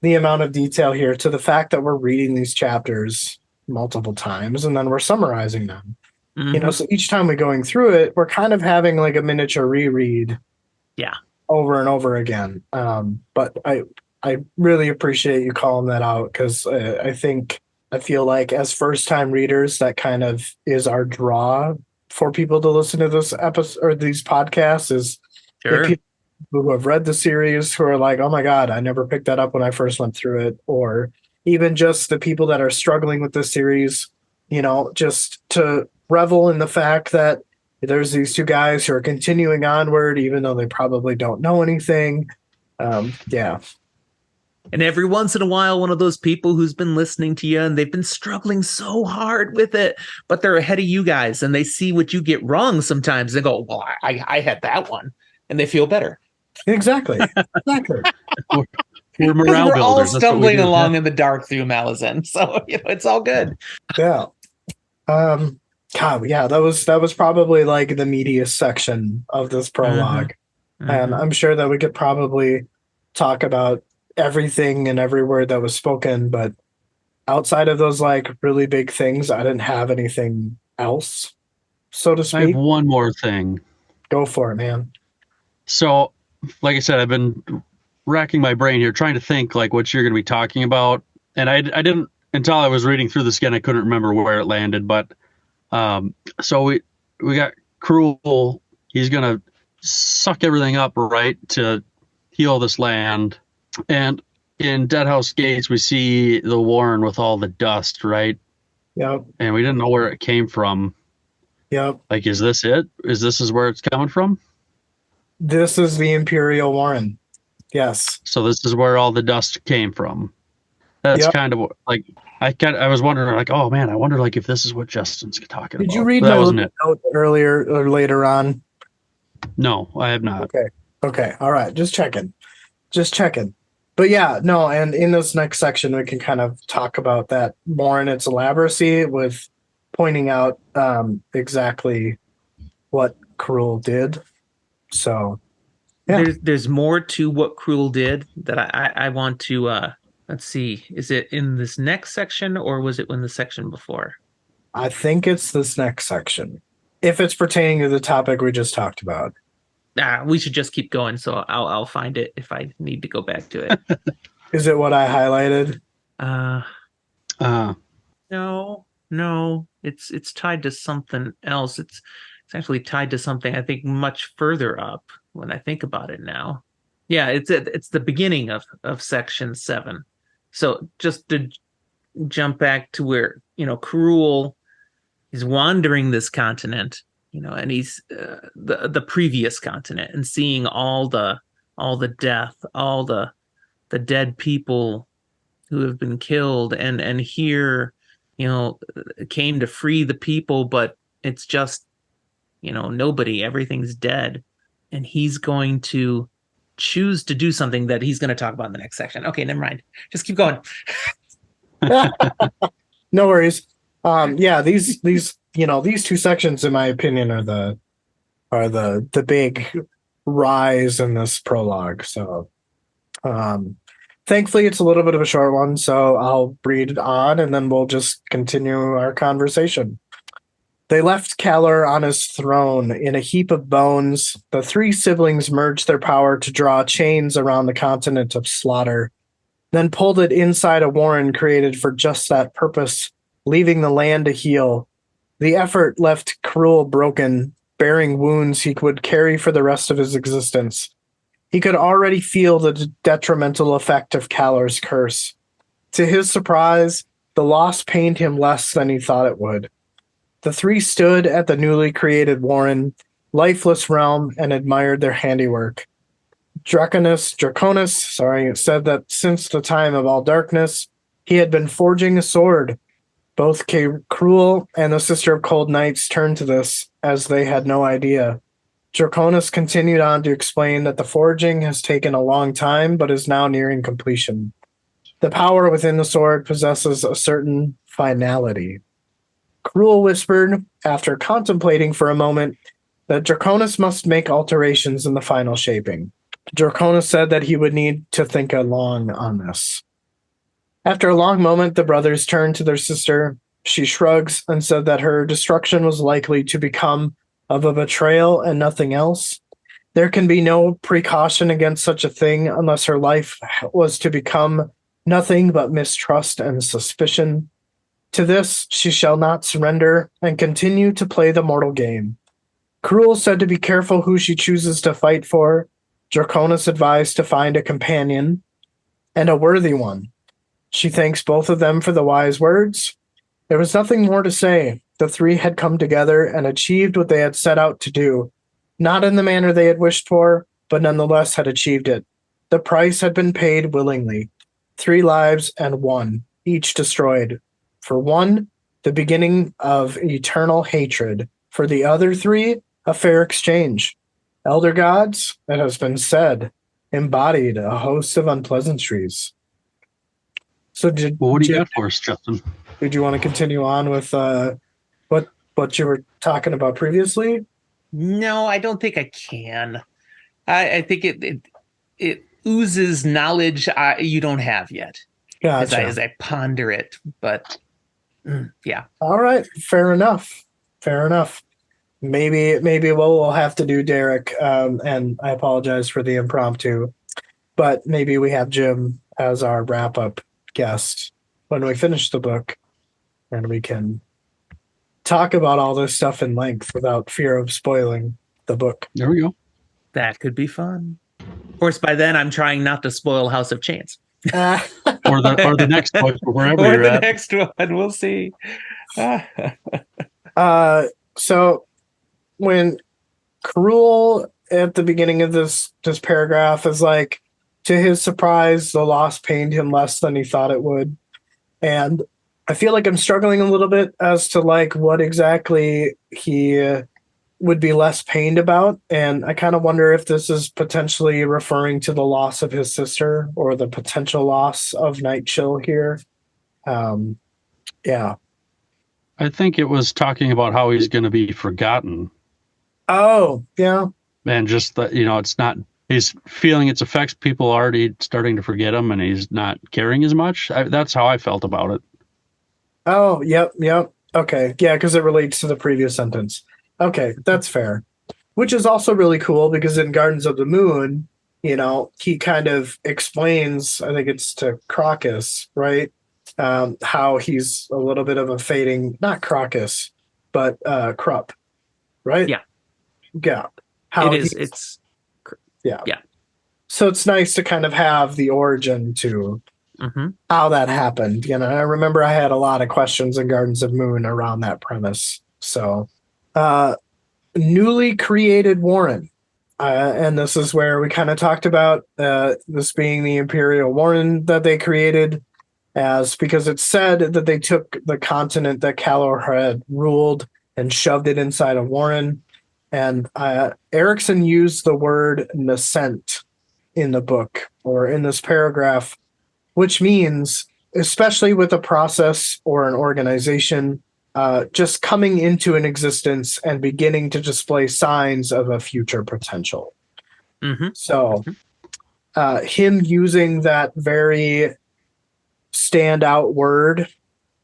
the amount of detail here to the fact that we're reading these chapters multiple times and then we're summarizing them. You know, so each time we're going through it, we're kind of having like a miniature reread. Yeah. Over and over again. But I really appreciate you calling that out because I feel like as first time readers, that kind of is our draw for people to listen to this episode or these podcasts is Sure. people who have read the series who are like, oh my God, I never picked that up when I first went through it. Or even just the people that are struggling with the series, you know, just to revel in the fact that there's these two guys who are continuing onward, even though they probably don't know anything. Yeah. And every once in a while, one of those people who's been listening to you and they've been struggling so hard with it, but they're ahead of you guys and they see what you get wrong sometimes. They go, well, I had that one. And they feel better. Exactly. Exactly. We're morale We're all builders. That's what we stumbling do. along in the dark through Malazan. So, you know, it's all good. Yeah. God, yeah, that was probably like the meatiest section of this prologue. And I'm sure that we could probably talk about everything and every word that was spoken, but outside of those like really big things, I didn't have anything else, so to I speak. have one more thing. Go for it, man. So, like I said, I've been racking my brain here, trying to think like what you're going to be talking about, and I didn't until I was reading through this again. I couldn't remember where it landed, but so we got Cruel. He's going to suck everything up, right, to heal this land. And in Deadhouse Gates, we see the Warren with all the dust, right? Yep. And we didn't know where it came from. Yep. Like, is this it? Is where it's coming from? This is the Imperial Warren. Yes. So this is where all the dust came from. That's Yep. kind of like I was wondering, like, oh man, I wonder like if this is what Justin's talking about. Did you read But that my wasn't little it? note earlier or later on? No, I have not. Okay. All right. Just checking. But yeah, no, and in this next section, we can kind of talk about that more in its elaboracy with pointing out exactly what Cruel did. So, yeah. There's more to what Cruel did that I want to, let's see, is it in this next section or was it in the section before? I think it's this next section. If it's pertaining to the topic we just talked about. We should just keep going, so I'll find it if I need to go back to it. Is it what I highlighted? No, it's tied to something else. It's actually tied to something I think much further up when I think about it now. Yeah, it's the beginning of section 7. So just to jump back to where, you know, Cruel is wandering this continent, you know, and he's the previous continent and seeing all the death, all the dead people who have been killed, and here, you know, came to free the people, but it's just, you know, nobody, everything's dead, and he's going to choose to do something that he's going to talk about in the next section. Okay, never mind. Just keep going. No worries. Yeah, these you know, these two sections, in my opinion, are the big rise in this prologue. So, thankfully, it's a little bit of a short one, so I'll read on, and then we'll just continue our conversation. They left Calor on his throne in a heap of bones. The three siblings merged their power to draw chains around the continent of slaughter, then pulled it inside a warren created for just that purpose, leaving the land to heal. The effort left Cruel broken, bearing wounds he would carry for the rest of his existence. He could already feel the detrimental effect of Calor's curse. To his surprise, the loss pained him less than he thought it would. The three stood at the newly created warren, lifeless realm, and admired their handiwork. Draconis, said that since the time of all darkness, he had been forging a sword. Both Cruel and the Sister of Cold Nights turned to this, as they had no idea. Draconis continued on to explain that the forging has taken a long time, but is now nearing completion. The power within the sword possesses a certain finality. Cruel whispered, after contemplating for a moment, that Draconis must make alterations in the final shaping. Draconis said that he would need to think long on this. After a long moment, the brothers turned to their sister. She shrugs and said that her destruction was likely to become of a betrayal and nothing else. There can be no precaution against such a thing unless her life was to become nothing but mistrust and suspicion. To this she shall not surrender and continue to play the mortal game. Cruel said to be careful who she chooses to fight for. Draconis advised to find a companion, and a worthy one. She thanks both of them for the wise words. There was nothing more to say. The three had come together and achieved what they had set out to do, not in the manner they had wished for, but nonetheless had achieved it. The price had been paid willingly. 3 lives and 1, each destroyed. For one, the beginning of eternal hatred. For the other 3, a fair exchange. Elder gods, it has been said, embodied a host of unpleasantries. So what do you got for us, Justin? Did you want to continue on with what you were talking about previously? No, I don't think I can. I think it oozes knowledge you don't have yet. Gotcha. As I ponder it, but yeah. All right, fair enough. Maybe what we'll have to do, Derek, and I apologize for the impromptu, but maybe we have Jim as our wrap-up guest when we finish the book, and we can talk about all this stuff in length without fear of spoiling the book. There we go. That could be fun. Of course, by then I'm trying not to spoil House of Chance. or the next book, wherever or you're the at. next one. We'll see. So when Cruel at the beginning of this paragraph is like, to his surprise, the loss pained him less than he thought it would. And I feel like I'm struggling a little bit as to like what exactly he would be less pained about. And I kind of wonder if this is potentially referring to the loss of his sister or the potential loss of Night Chill here. Yeah. I think it was talking about how he's going to be forgotten. Oh, yeah. And just that, it's not, he's feeling its effects. People are already starting to forget him and he's not caring as much. That's how I felt about it. Oh, yep. Okay. Yeah, because it relates to the previous sentence. Okay, that's fair. Which is also really cool because in Gardens of the Moon, he kind of explains, I think it's to Crocus, right? How he's a little bit of a fading, not Crocus, but Krupp, right? Yeah. Yeah. How yeah. So it's nice to kind of have the origin to how that happened. I remember I had a lot of questions in Gardens of Moon around that premise. So, newly created Warren. And this is where we kind of talked about this being the Imperial Warren that they created, because it's said that they took the continent that Calor had ruled and shoved it inside a Warren. And Erickson used the word nascent in the book or in this paragraph, which means, especially with a process or an organization, just coming into an existence and beginning to display signs of a future potential. So him using that very standout word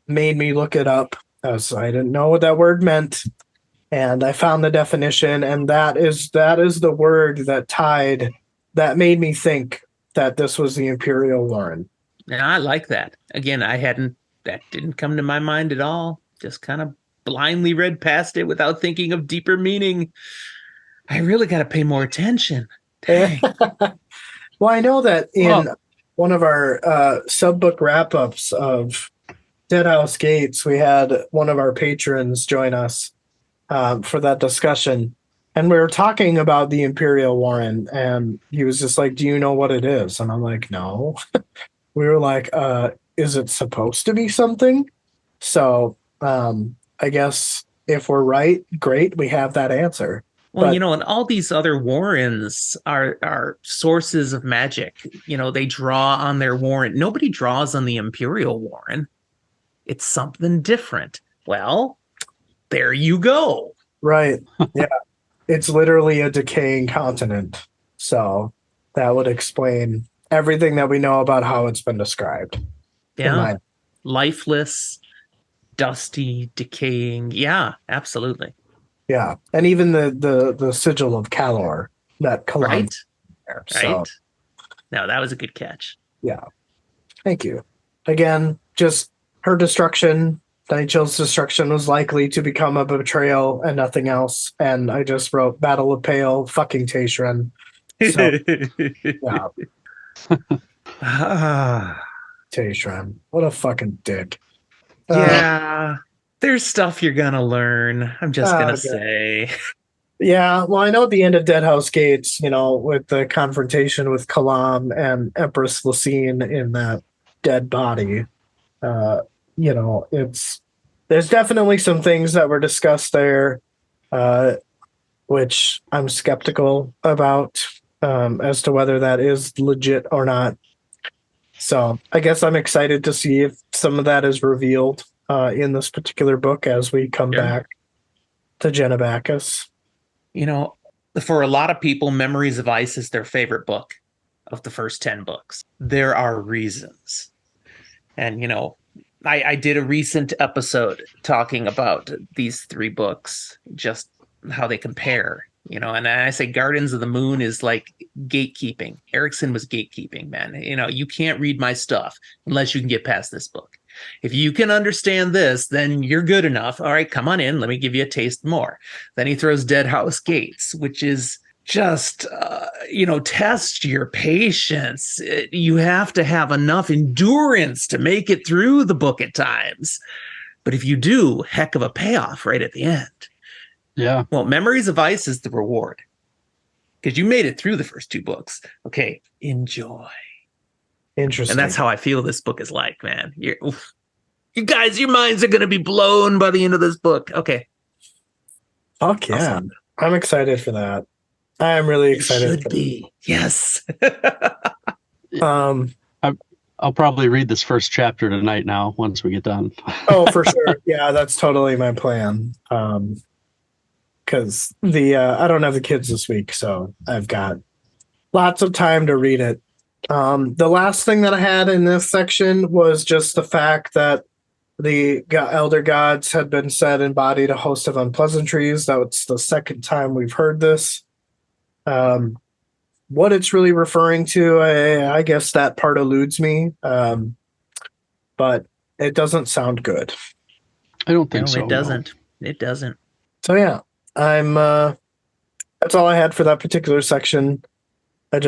made me look it up, as I didn't know what that word meant. And I found the definition, and that is the word that made me think that this was the Imperial Warren. Yeah, I like that. Again, that didn't come to my mind at all. Just kind of blindly read past it without thinking of deeper meaning. I really got to pay more attention. Dang. Well, I know that in one of our sub-book wrap-ups of Deadhouse Gates, we had one of our patrons join us for that discussion. And we were talking about the Imperial Warren, and he was just like, "Do you know what it is?" And I'm like, "No." We were like, "Is it supposed to be something?" So I guess if we're right, great, we have that answer. Well, But- you know, and all these other warrens are sources of magic. You know, they draw on their warren. Nobody draws on the Imperial Warren. It's something different. Well, there you go. Right. Yeah. It's literally a decaying continent. So that would explain everything that we know about how it's been described. Yeah. Lifeless, dusty, decaying. Yeah, absolutely. Yeah. And even the sigil of Calor that Kalam Right. there. Right. So No, that was a good catch. yeah. Thank you. Again, just her destruction, Nighchill's destruction was likely to become a betrayal and nothing else. And I just wrote Battle of Pale, fucking Taishran. So yeah, Ah, Taishran. What a fucking dick. yeah. There's stuff you're gonna learn. I'm just gonna Okay. say. Yeah, well, I know at the end of Deadhouse Gates, you know, with the confrontation with Kalam and Empress Lacine in that dead body, you know, there's definitely some things that were discussed there, which I'm skeptical about as to whether that is legit or not. So I guess I'm excited to see if some of that is revealed in this particular book as we come Sure. back to Genebacchus. You know, for a lot of people, Memories of Ice is their favorite book of the first 10 books. There are reasons. And, you know, I did a recent episode talking about these three books, just how they compare, you know, and I say Gardens of the Moon is like gatekeeping. Erickson was gatekeeping, man. You know, you can't read my stuff unless you can get past this book. If you can understand this, then you're good enough. All right, come on in. Let me give you a taste more. Then he throws Deadhouse Gates, which is just, you know, test your patience. You have to have enough endurance to make it through the book at times. But if you do, heck of a payoff right at the end. Yeah. Well, Memories of Ice is the reward because you made it through the first two books. Okay, enjoy. Interesting. And that's how I feel this book is like, man. You guys, your minds are going to be blown by the end of this book. Okay. Fuck yeah. Awesome. I'm excited for that. I am really You excited. should for be. Yes. that. I'll probably read this first chapter tonight now once we get done. Oh, for sure. Yeah, that's totally my plan. Because I don't have the kids this week, so I've got lots of time to read it. The last thing that I had in this section was just the fact that the elder gods had been said embodied a host of unpleasantries. That's the second time we've heard this. What it's really referring to, I guess that part eludes me, but it doesn't sound good. I don't think No, so. it doesn't. It doesn't. So yeah, I'm. That's all I had for that particular section. I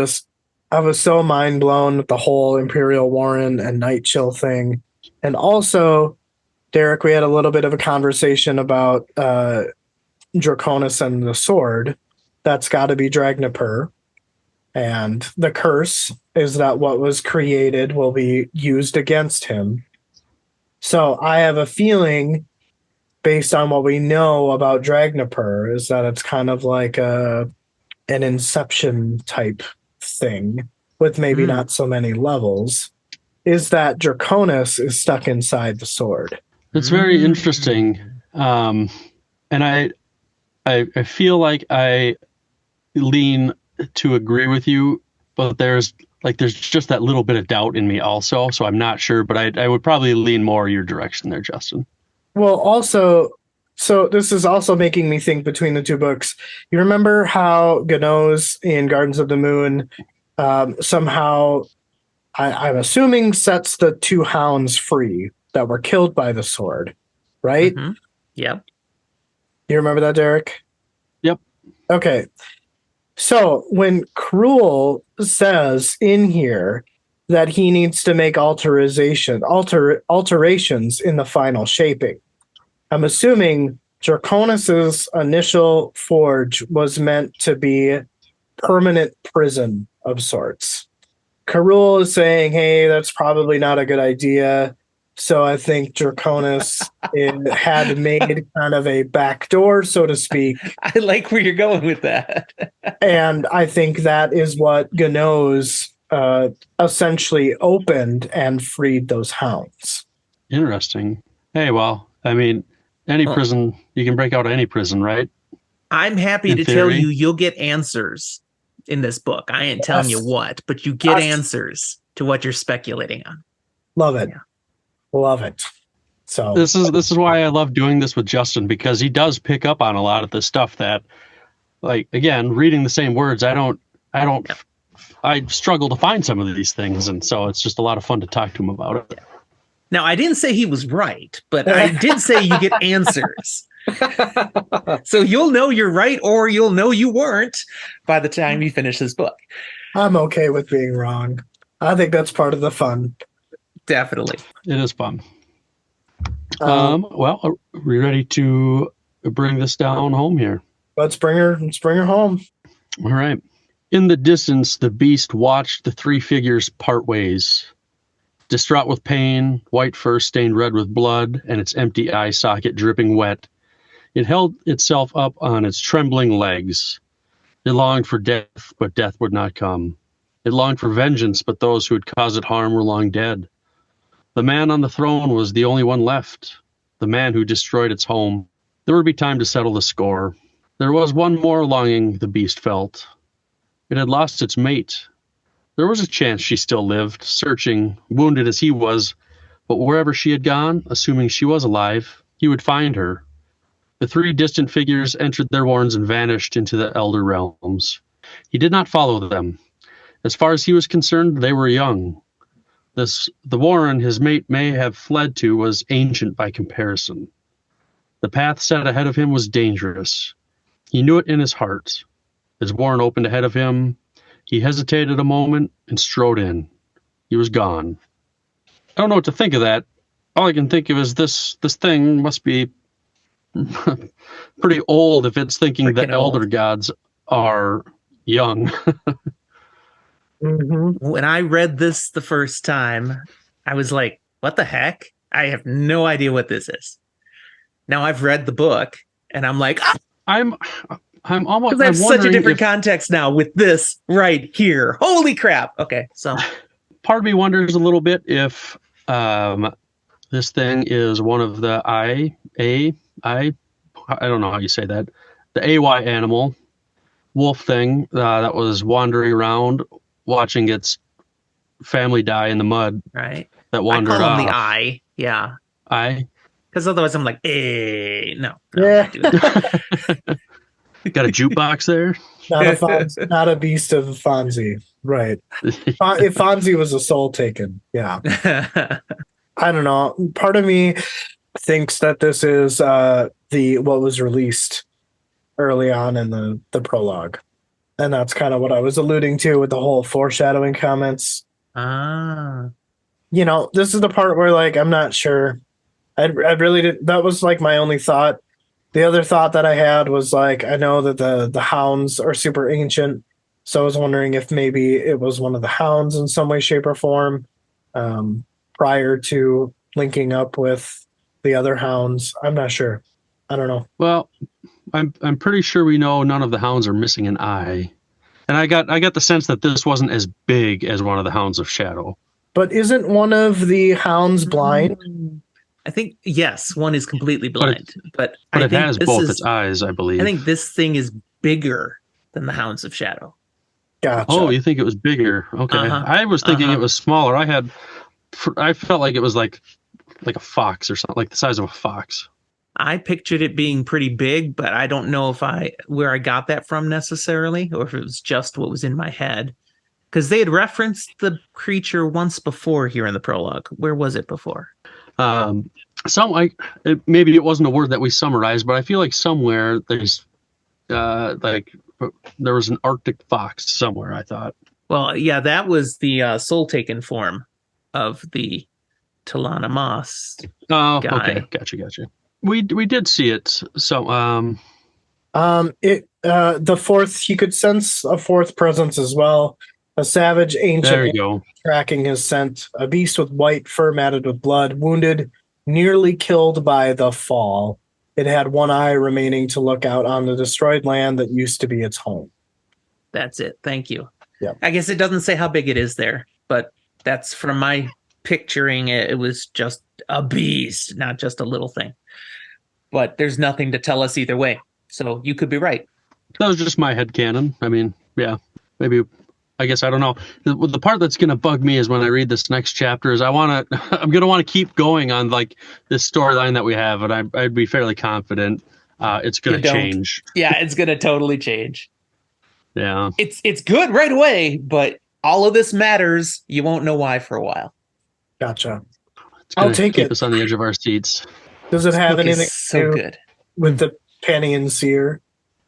was so mind blown with the whole Imperial Warren and Night Chill thing, and also, Derek, we had a little bit of a conversation about Draconis and the sword. That's got to be Dragnapur, and the curse is that what was created will be used against him. So I have a feeling, based on what we know about Dragnapur, is that it's kind of like an Inception type thing with maybe not so many levels, is that Draconis is stuck inside the sword. It's very interesting. And I feel like I lean to agree with you, but there's just that little bit of doubt in me also. So I'm not sure, but I would probably lean more your direction there, Justin. Well, also, so this is also making me think between the two books. You remember how Ganoz in Gardens of the Moon somehow, I'm assuming, sets the two hounds free that were killed by the sword, right? Mm-hmm. Yep. You remember that, Derek? Yep. Okay. So when Cruel says in here that he needs to make alterations in the final shaping. I'm assuming Draconis's initial forge was meant to be permanent prison of sorts. Karul is saying, hey, that's probably not a good idea. So I think Draconis had made kind of a backdoor, so to speak. I like where you're going with that. And I think that is what Gano's essentially opened and freed those hounds. Interesting. Hey, well, I mean, any prison, you can break out of any prison, right? I'm happy In to theory. tell you, you'll get answers in this book. I ain't telling you what, but you get answers to what you're speculating on. Love it. Yeah. Love it. So This is why I love doing this with Justin, because he does pick up on a lot of the stuff that, like, again, reading the same words, I struggle to find some of these things, and so it's just a lot of fun to talk to him about it. Now, I didn't say he was right, but I did say you get answers. So you'll know you're right or you'll know you weren't by the time you finish this book. I'm okay with being wrong. I think that's part of the fun. Definitely. It is fun. Well, are we ready to bring this down home here? Let's bring her home. All right. In the distance, the beast watched the three figures part ways. Distraught with pain, white fur stained red with blood, and its empty eye socket dripping wet, it held itself up on its trembling legs. It longed for death, but death would not come. It longed for vengeance, but those who had caused it harm were long dead. The man on the throne was the only one left, the man who destroyed its home. There would be time to settle the score. There was one more longing the beast felt. It had lost its mate. There was a chance she still lived, searching, wounded as he was, but wherever she had gone, assuming she was alive, he would find her. The three distant figures entered their warrens and vanished into the elder realms. He did not follow them. As far as he was concerned, they were young. The warren his mate may have fled to was ancient by comparison. The path set ahead of him was dangerous. He knew it in his heart. His warren opened ahead of him. He hesitated a moment and strode in. He was gone. I don't know what to think of that. All I can think of is this thing must be pretty old if it's thinking Freaking that elder old. gods are young. Mm-hmm. When I read this the first time, I was like, what the heck? I have no idea what this is. Now I've read the book and I'm like, I'm almost. because I have I'm such a wondering different if- context now with this right here. Holy crap. Okay, so Part of me wonders a little bit if this thing is one of the I don't know how you say that, the AY animal wolf thing that was wandering around watching its family die in the mud right. that I wandered call him off. the eye. Yeah. I Because otherwise I'm like, no. Yeah. I'm not doing that. got a jukebox there. Not a beast of Fonzie. Right. If Fonzie was a soul taken. Yeah. I don't know. Part of me thinks that this is what was released early on in the prologue. And that's kind of what I was alluding to with the whole foreshadowing comments. Ah. You know, this is the part where, like, I'm not sure. I really didn't. That was like my only thought. The other thought that I had was like, I know that the hounds are super ancient, so I was wondering if maybe it was one of the hounds in some way, shape, or form, prior to linking up with the other hounds. I'm not sure. I don't know. Well, I'm pretty sure we know none of the hounds are missing an eye, and I got the sense that this wasn't as big as one of the Hounds of Shadow. But isn't one of the hounds blind? I think, yes, one is completely blind. But But I it think has this both is, its eyes, I believe. I think this thing is bigger than the Hounds of Shadow. Gotcha. Oh, you think it was bigger? Okay, Uh-huh. I was thinking it was smaller. I felt like it was like a fox or something, like the size of a fox. I pictured it being pretty big, but I don't know where I got that from necessarily, or if it was just what was in my head. Because they had referenced the creature once before here in the prologue. Where was it before? Maybe it wasn't a word that we summarized, but I feel like somewhere there's there was an Arctic fox somewhere. I thought. Well, yeah, that was the soul taken form of the Talana Moss Oh, guy. okay, gotcha. We did see it. So The fourth, you could sense a fourth presence as well. A savage ancient there you go. tracking his scent, a beast with white fur matted with blood, wounded, nearly killed by the fall. It had one eye remaining to look out on the destroyed land that used to be its home. That's it. Thank you. Yeah. I guess it doesn't say how big it is there, but that's from my picturing it. It was just a beast, not just a little thing. But there's nothing to tell us either way. So you could be right. That was just my headcanon. I mean, yeah, maybe. I guess I don't know. The part that's going to bug me is when I read this next chapter is I'm going to want to keep going on like this storyline that we have, and I'd be fairly confident it's going to change. Yeah, it's going to totally change. Yeah. It's good right away, but all of this matters. You won't know why for a while. Gotcha. I'll take keep us on the edge of our seats. Does it have anything so good with the Pannian Seer?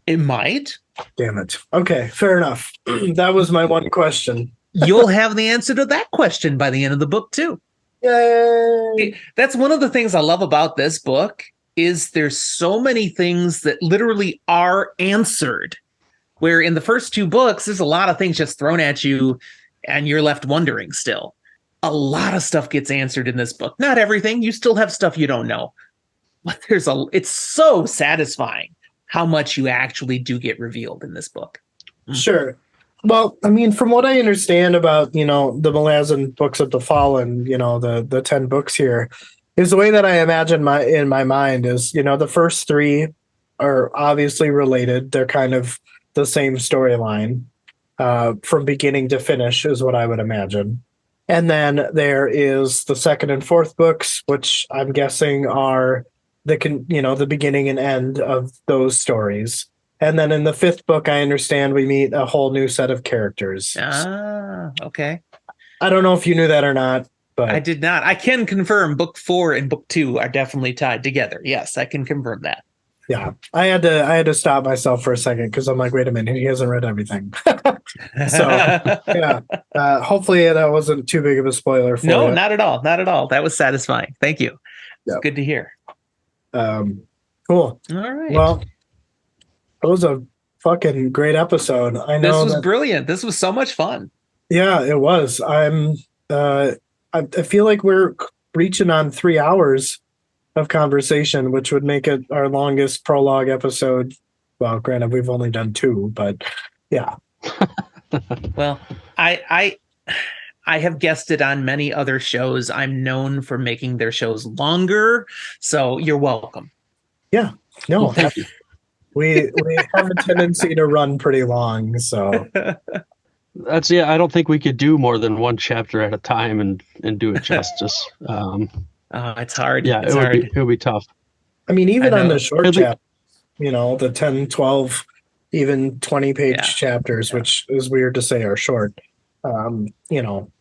It might. Damn it. Okay, fair enough. That was my one question. You'll have the answer to that question by the end of the book too. Yay! That's one of the things I love about this book is there's so many things that literally are answered. Where in the first two books, there's a lot of things just thrown at you and you're left wondering still. A lot of stuff gets answered in this book. Not everything. You still have stuff you don't know. But it's so satisfying how much you actually do get revealed in this book. Sure. Well, I mean, from what I understand about, the Malazan books of the Fallen, the 10 books here, is the way that I imagine in my mind is, the first three are obviously related. They're kind of the same storyline from beginning to finish is what I would imagine. And then there is the second and fourth books, which I'm guessing are the beginning and end of those stories. And then in the fifth book, I understand we meet a whole new set of characters. Ah, okay. I don't know if you knew that or not, but I did not. I can confirm book 4 and book 2 are definitely tied together. Yes, I can confirm that. Yeah, I had to stop myself for a second because I'm like, wait a minute, he hasn't read everything. So yeah, hopefully that wasn't too big of a spoiler for you. No, not at all. Not at all. That was satisfying. Thank you. It's Yep. good to hear. Cool. All right. Well, it was a fucking great episode. I know this was brilliant. This was so much fun. Yeah, it was. I feel like we're reaching on 3 hours of conversation, which would make it our longest prologue episode. Well, granted, we've only done 2, but yeah. Well, I have guested on many other shows. I'm known for making their shows longer, so you're welcome. Yeah, no, well, thank you. We have a tendency to run pretty long, so I don't think we could do more than one chapter at a time and do it justice. It's hard. Yeah, it would be tough. I mean, even on the short chapters, the 10, 12, even 20-page chapters, which is weird to say are short.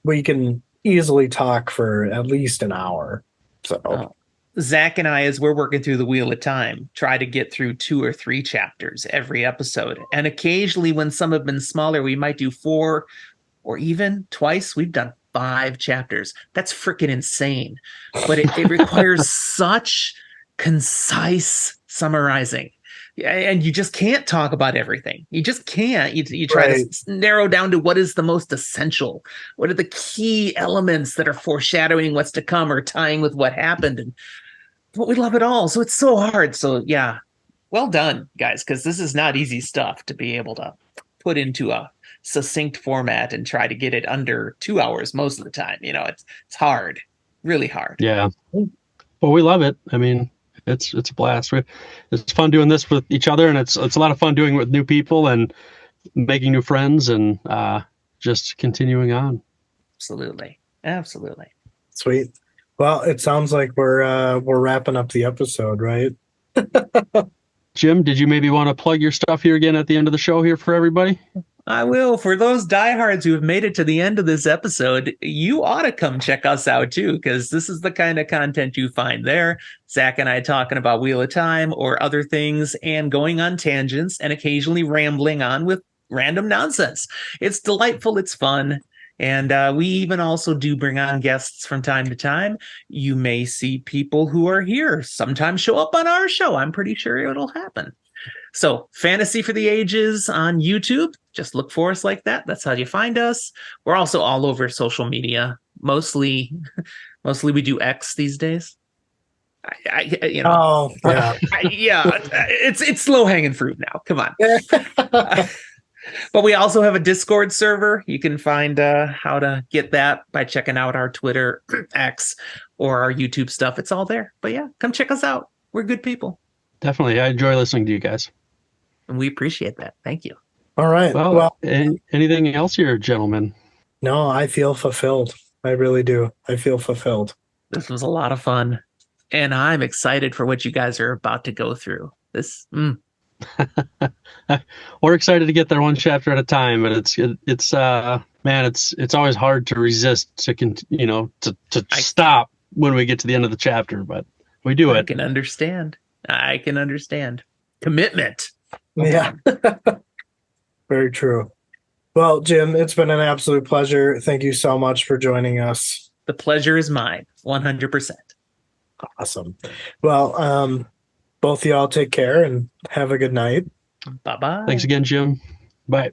We can easily talk for at least an hour. So Zach and I, as we're working through the Wheel of Time, try to get through 2 or 3 chapters every episode. And occasionally when some have been smaller, we might do 4 or even twice. We've done 5 chapters. That's freaking insane. But it requires such concise summarizing. And you just can't talk about everything. You just can't. You try to narrow down to what is the most essential. What are the key elements that are foreshadowing what's to come or tying with what happened? But we love it all. So it's so hard. So yeah, well done, guys, because this is not easy stuff to be able to put into a succinct format and try to get it under 2 hours most of the time. It's hard, really hard. Yeah. Well, we love it. I mean, it's a blast. It's fun doing this with each other, and it's a lot of fun doing it with new people and making new friends and just continuing on. Absolutely. Sweet. Well, it sounds like we're wrapping up the episode, right? Jim, did you maybe want to plug your stuff here again at the end of the show here for everybody? I will. For those diehards who have made it to the end of this episode, you ought to come check us out too, because this is the kind of content you find there. Zach and I talking about Wheel of Time or other things and going on tangents and occasionally rambling on with random nonsense. It's delightful. It's fun. And we even also do bring on guests from time to time. You may see people who are here sometimes show up on our show. I'm pretty sure it'll happen. So, Fantasy for the Ages on YouTube. Just look for us like that. That's how you find us. We're also all over social media. Mostly we do X these days. Oh, yeah. It's low hanging fruit now. Come on. But we also have a Discord server. You can find how to get that by checking out our Twitter, X, or our YouTube stuff. It's all there. But yeah, come check us out. We're good people. Definitely. I enjoy listening to you guys. And we appreciate that. Thank you. All right. Well, anything else here, gentlemen? No, I feel fulfilled. I really do. I feel fulfilled. This was a lot of fun. And I'm excited for what you guys are about to go through. We're excited to get there one chapter at a time, but it's always hard to resist to stop when we get to the end of the chapter, but we do it. I can understand. Commitment. Yeah. Very true. Well, Jim, it's been an absolute pleasure. Thank you so much for joining us. The pleasure is mine. 100%. Awesome. Well, both of y'all take care and have a good night. Bye-bye. Thanks again, Jim. Bye.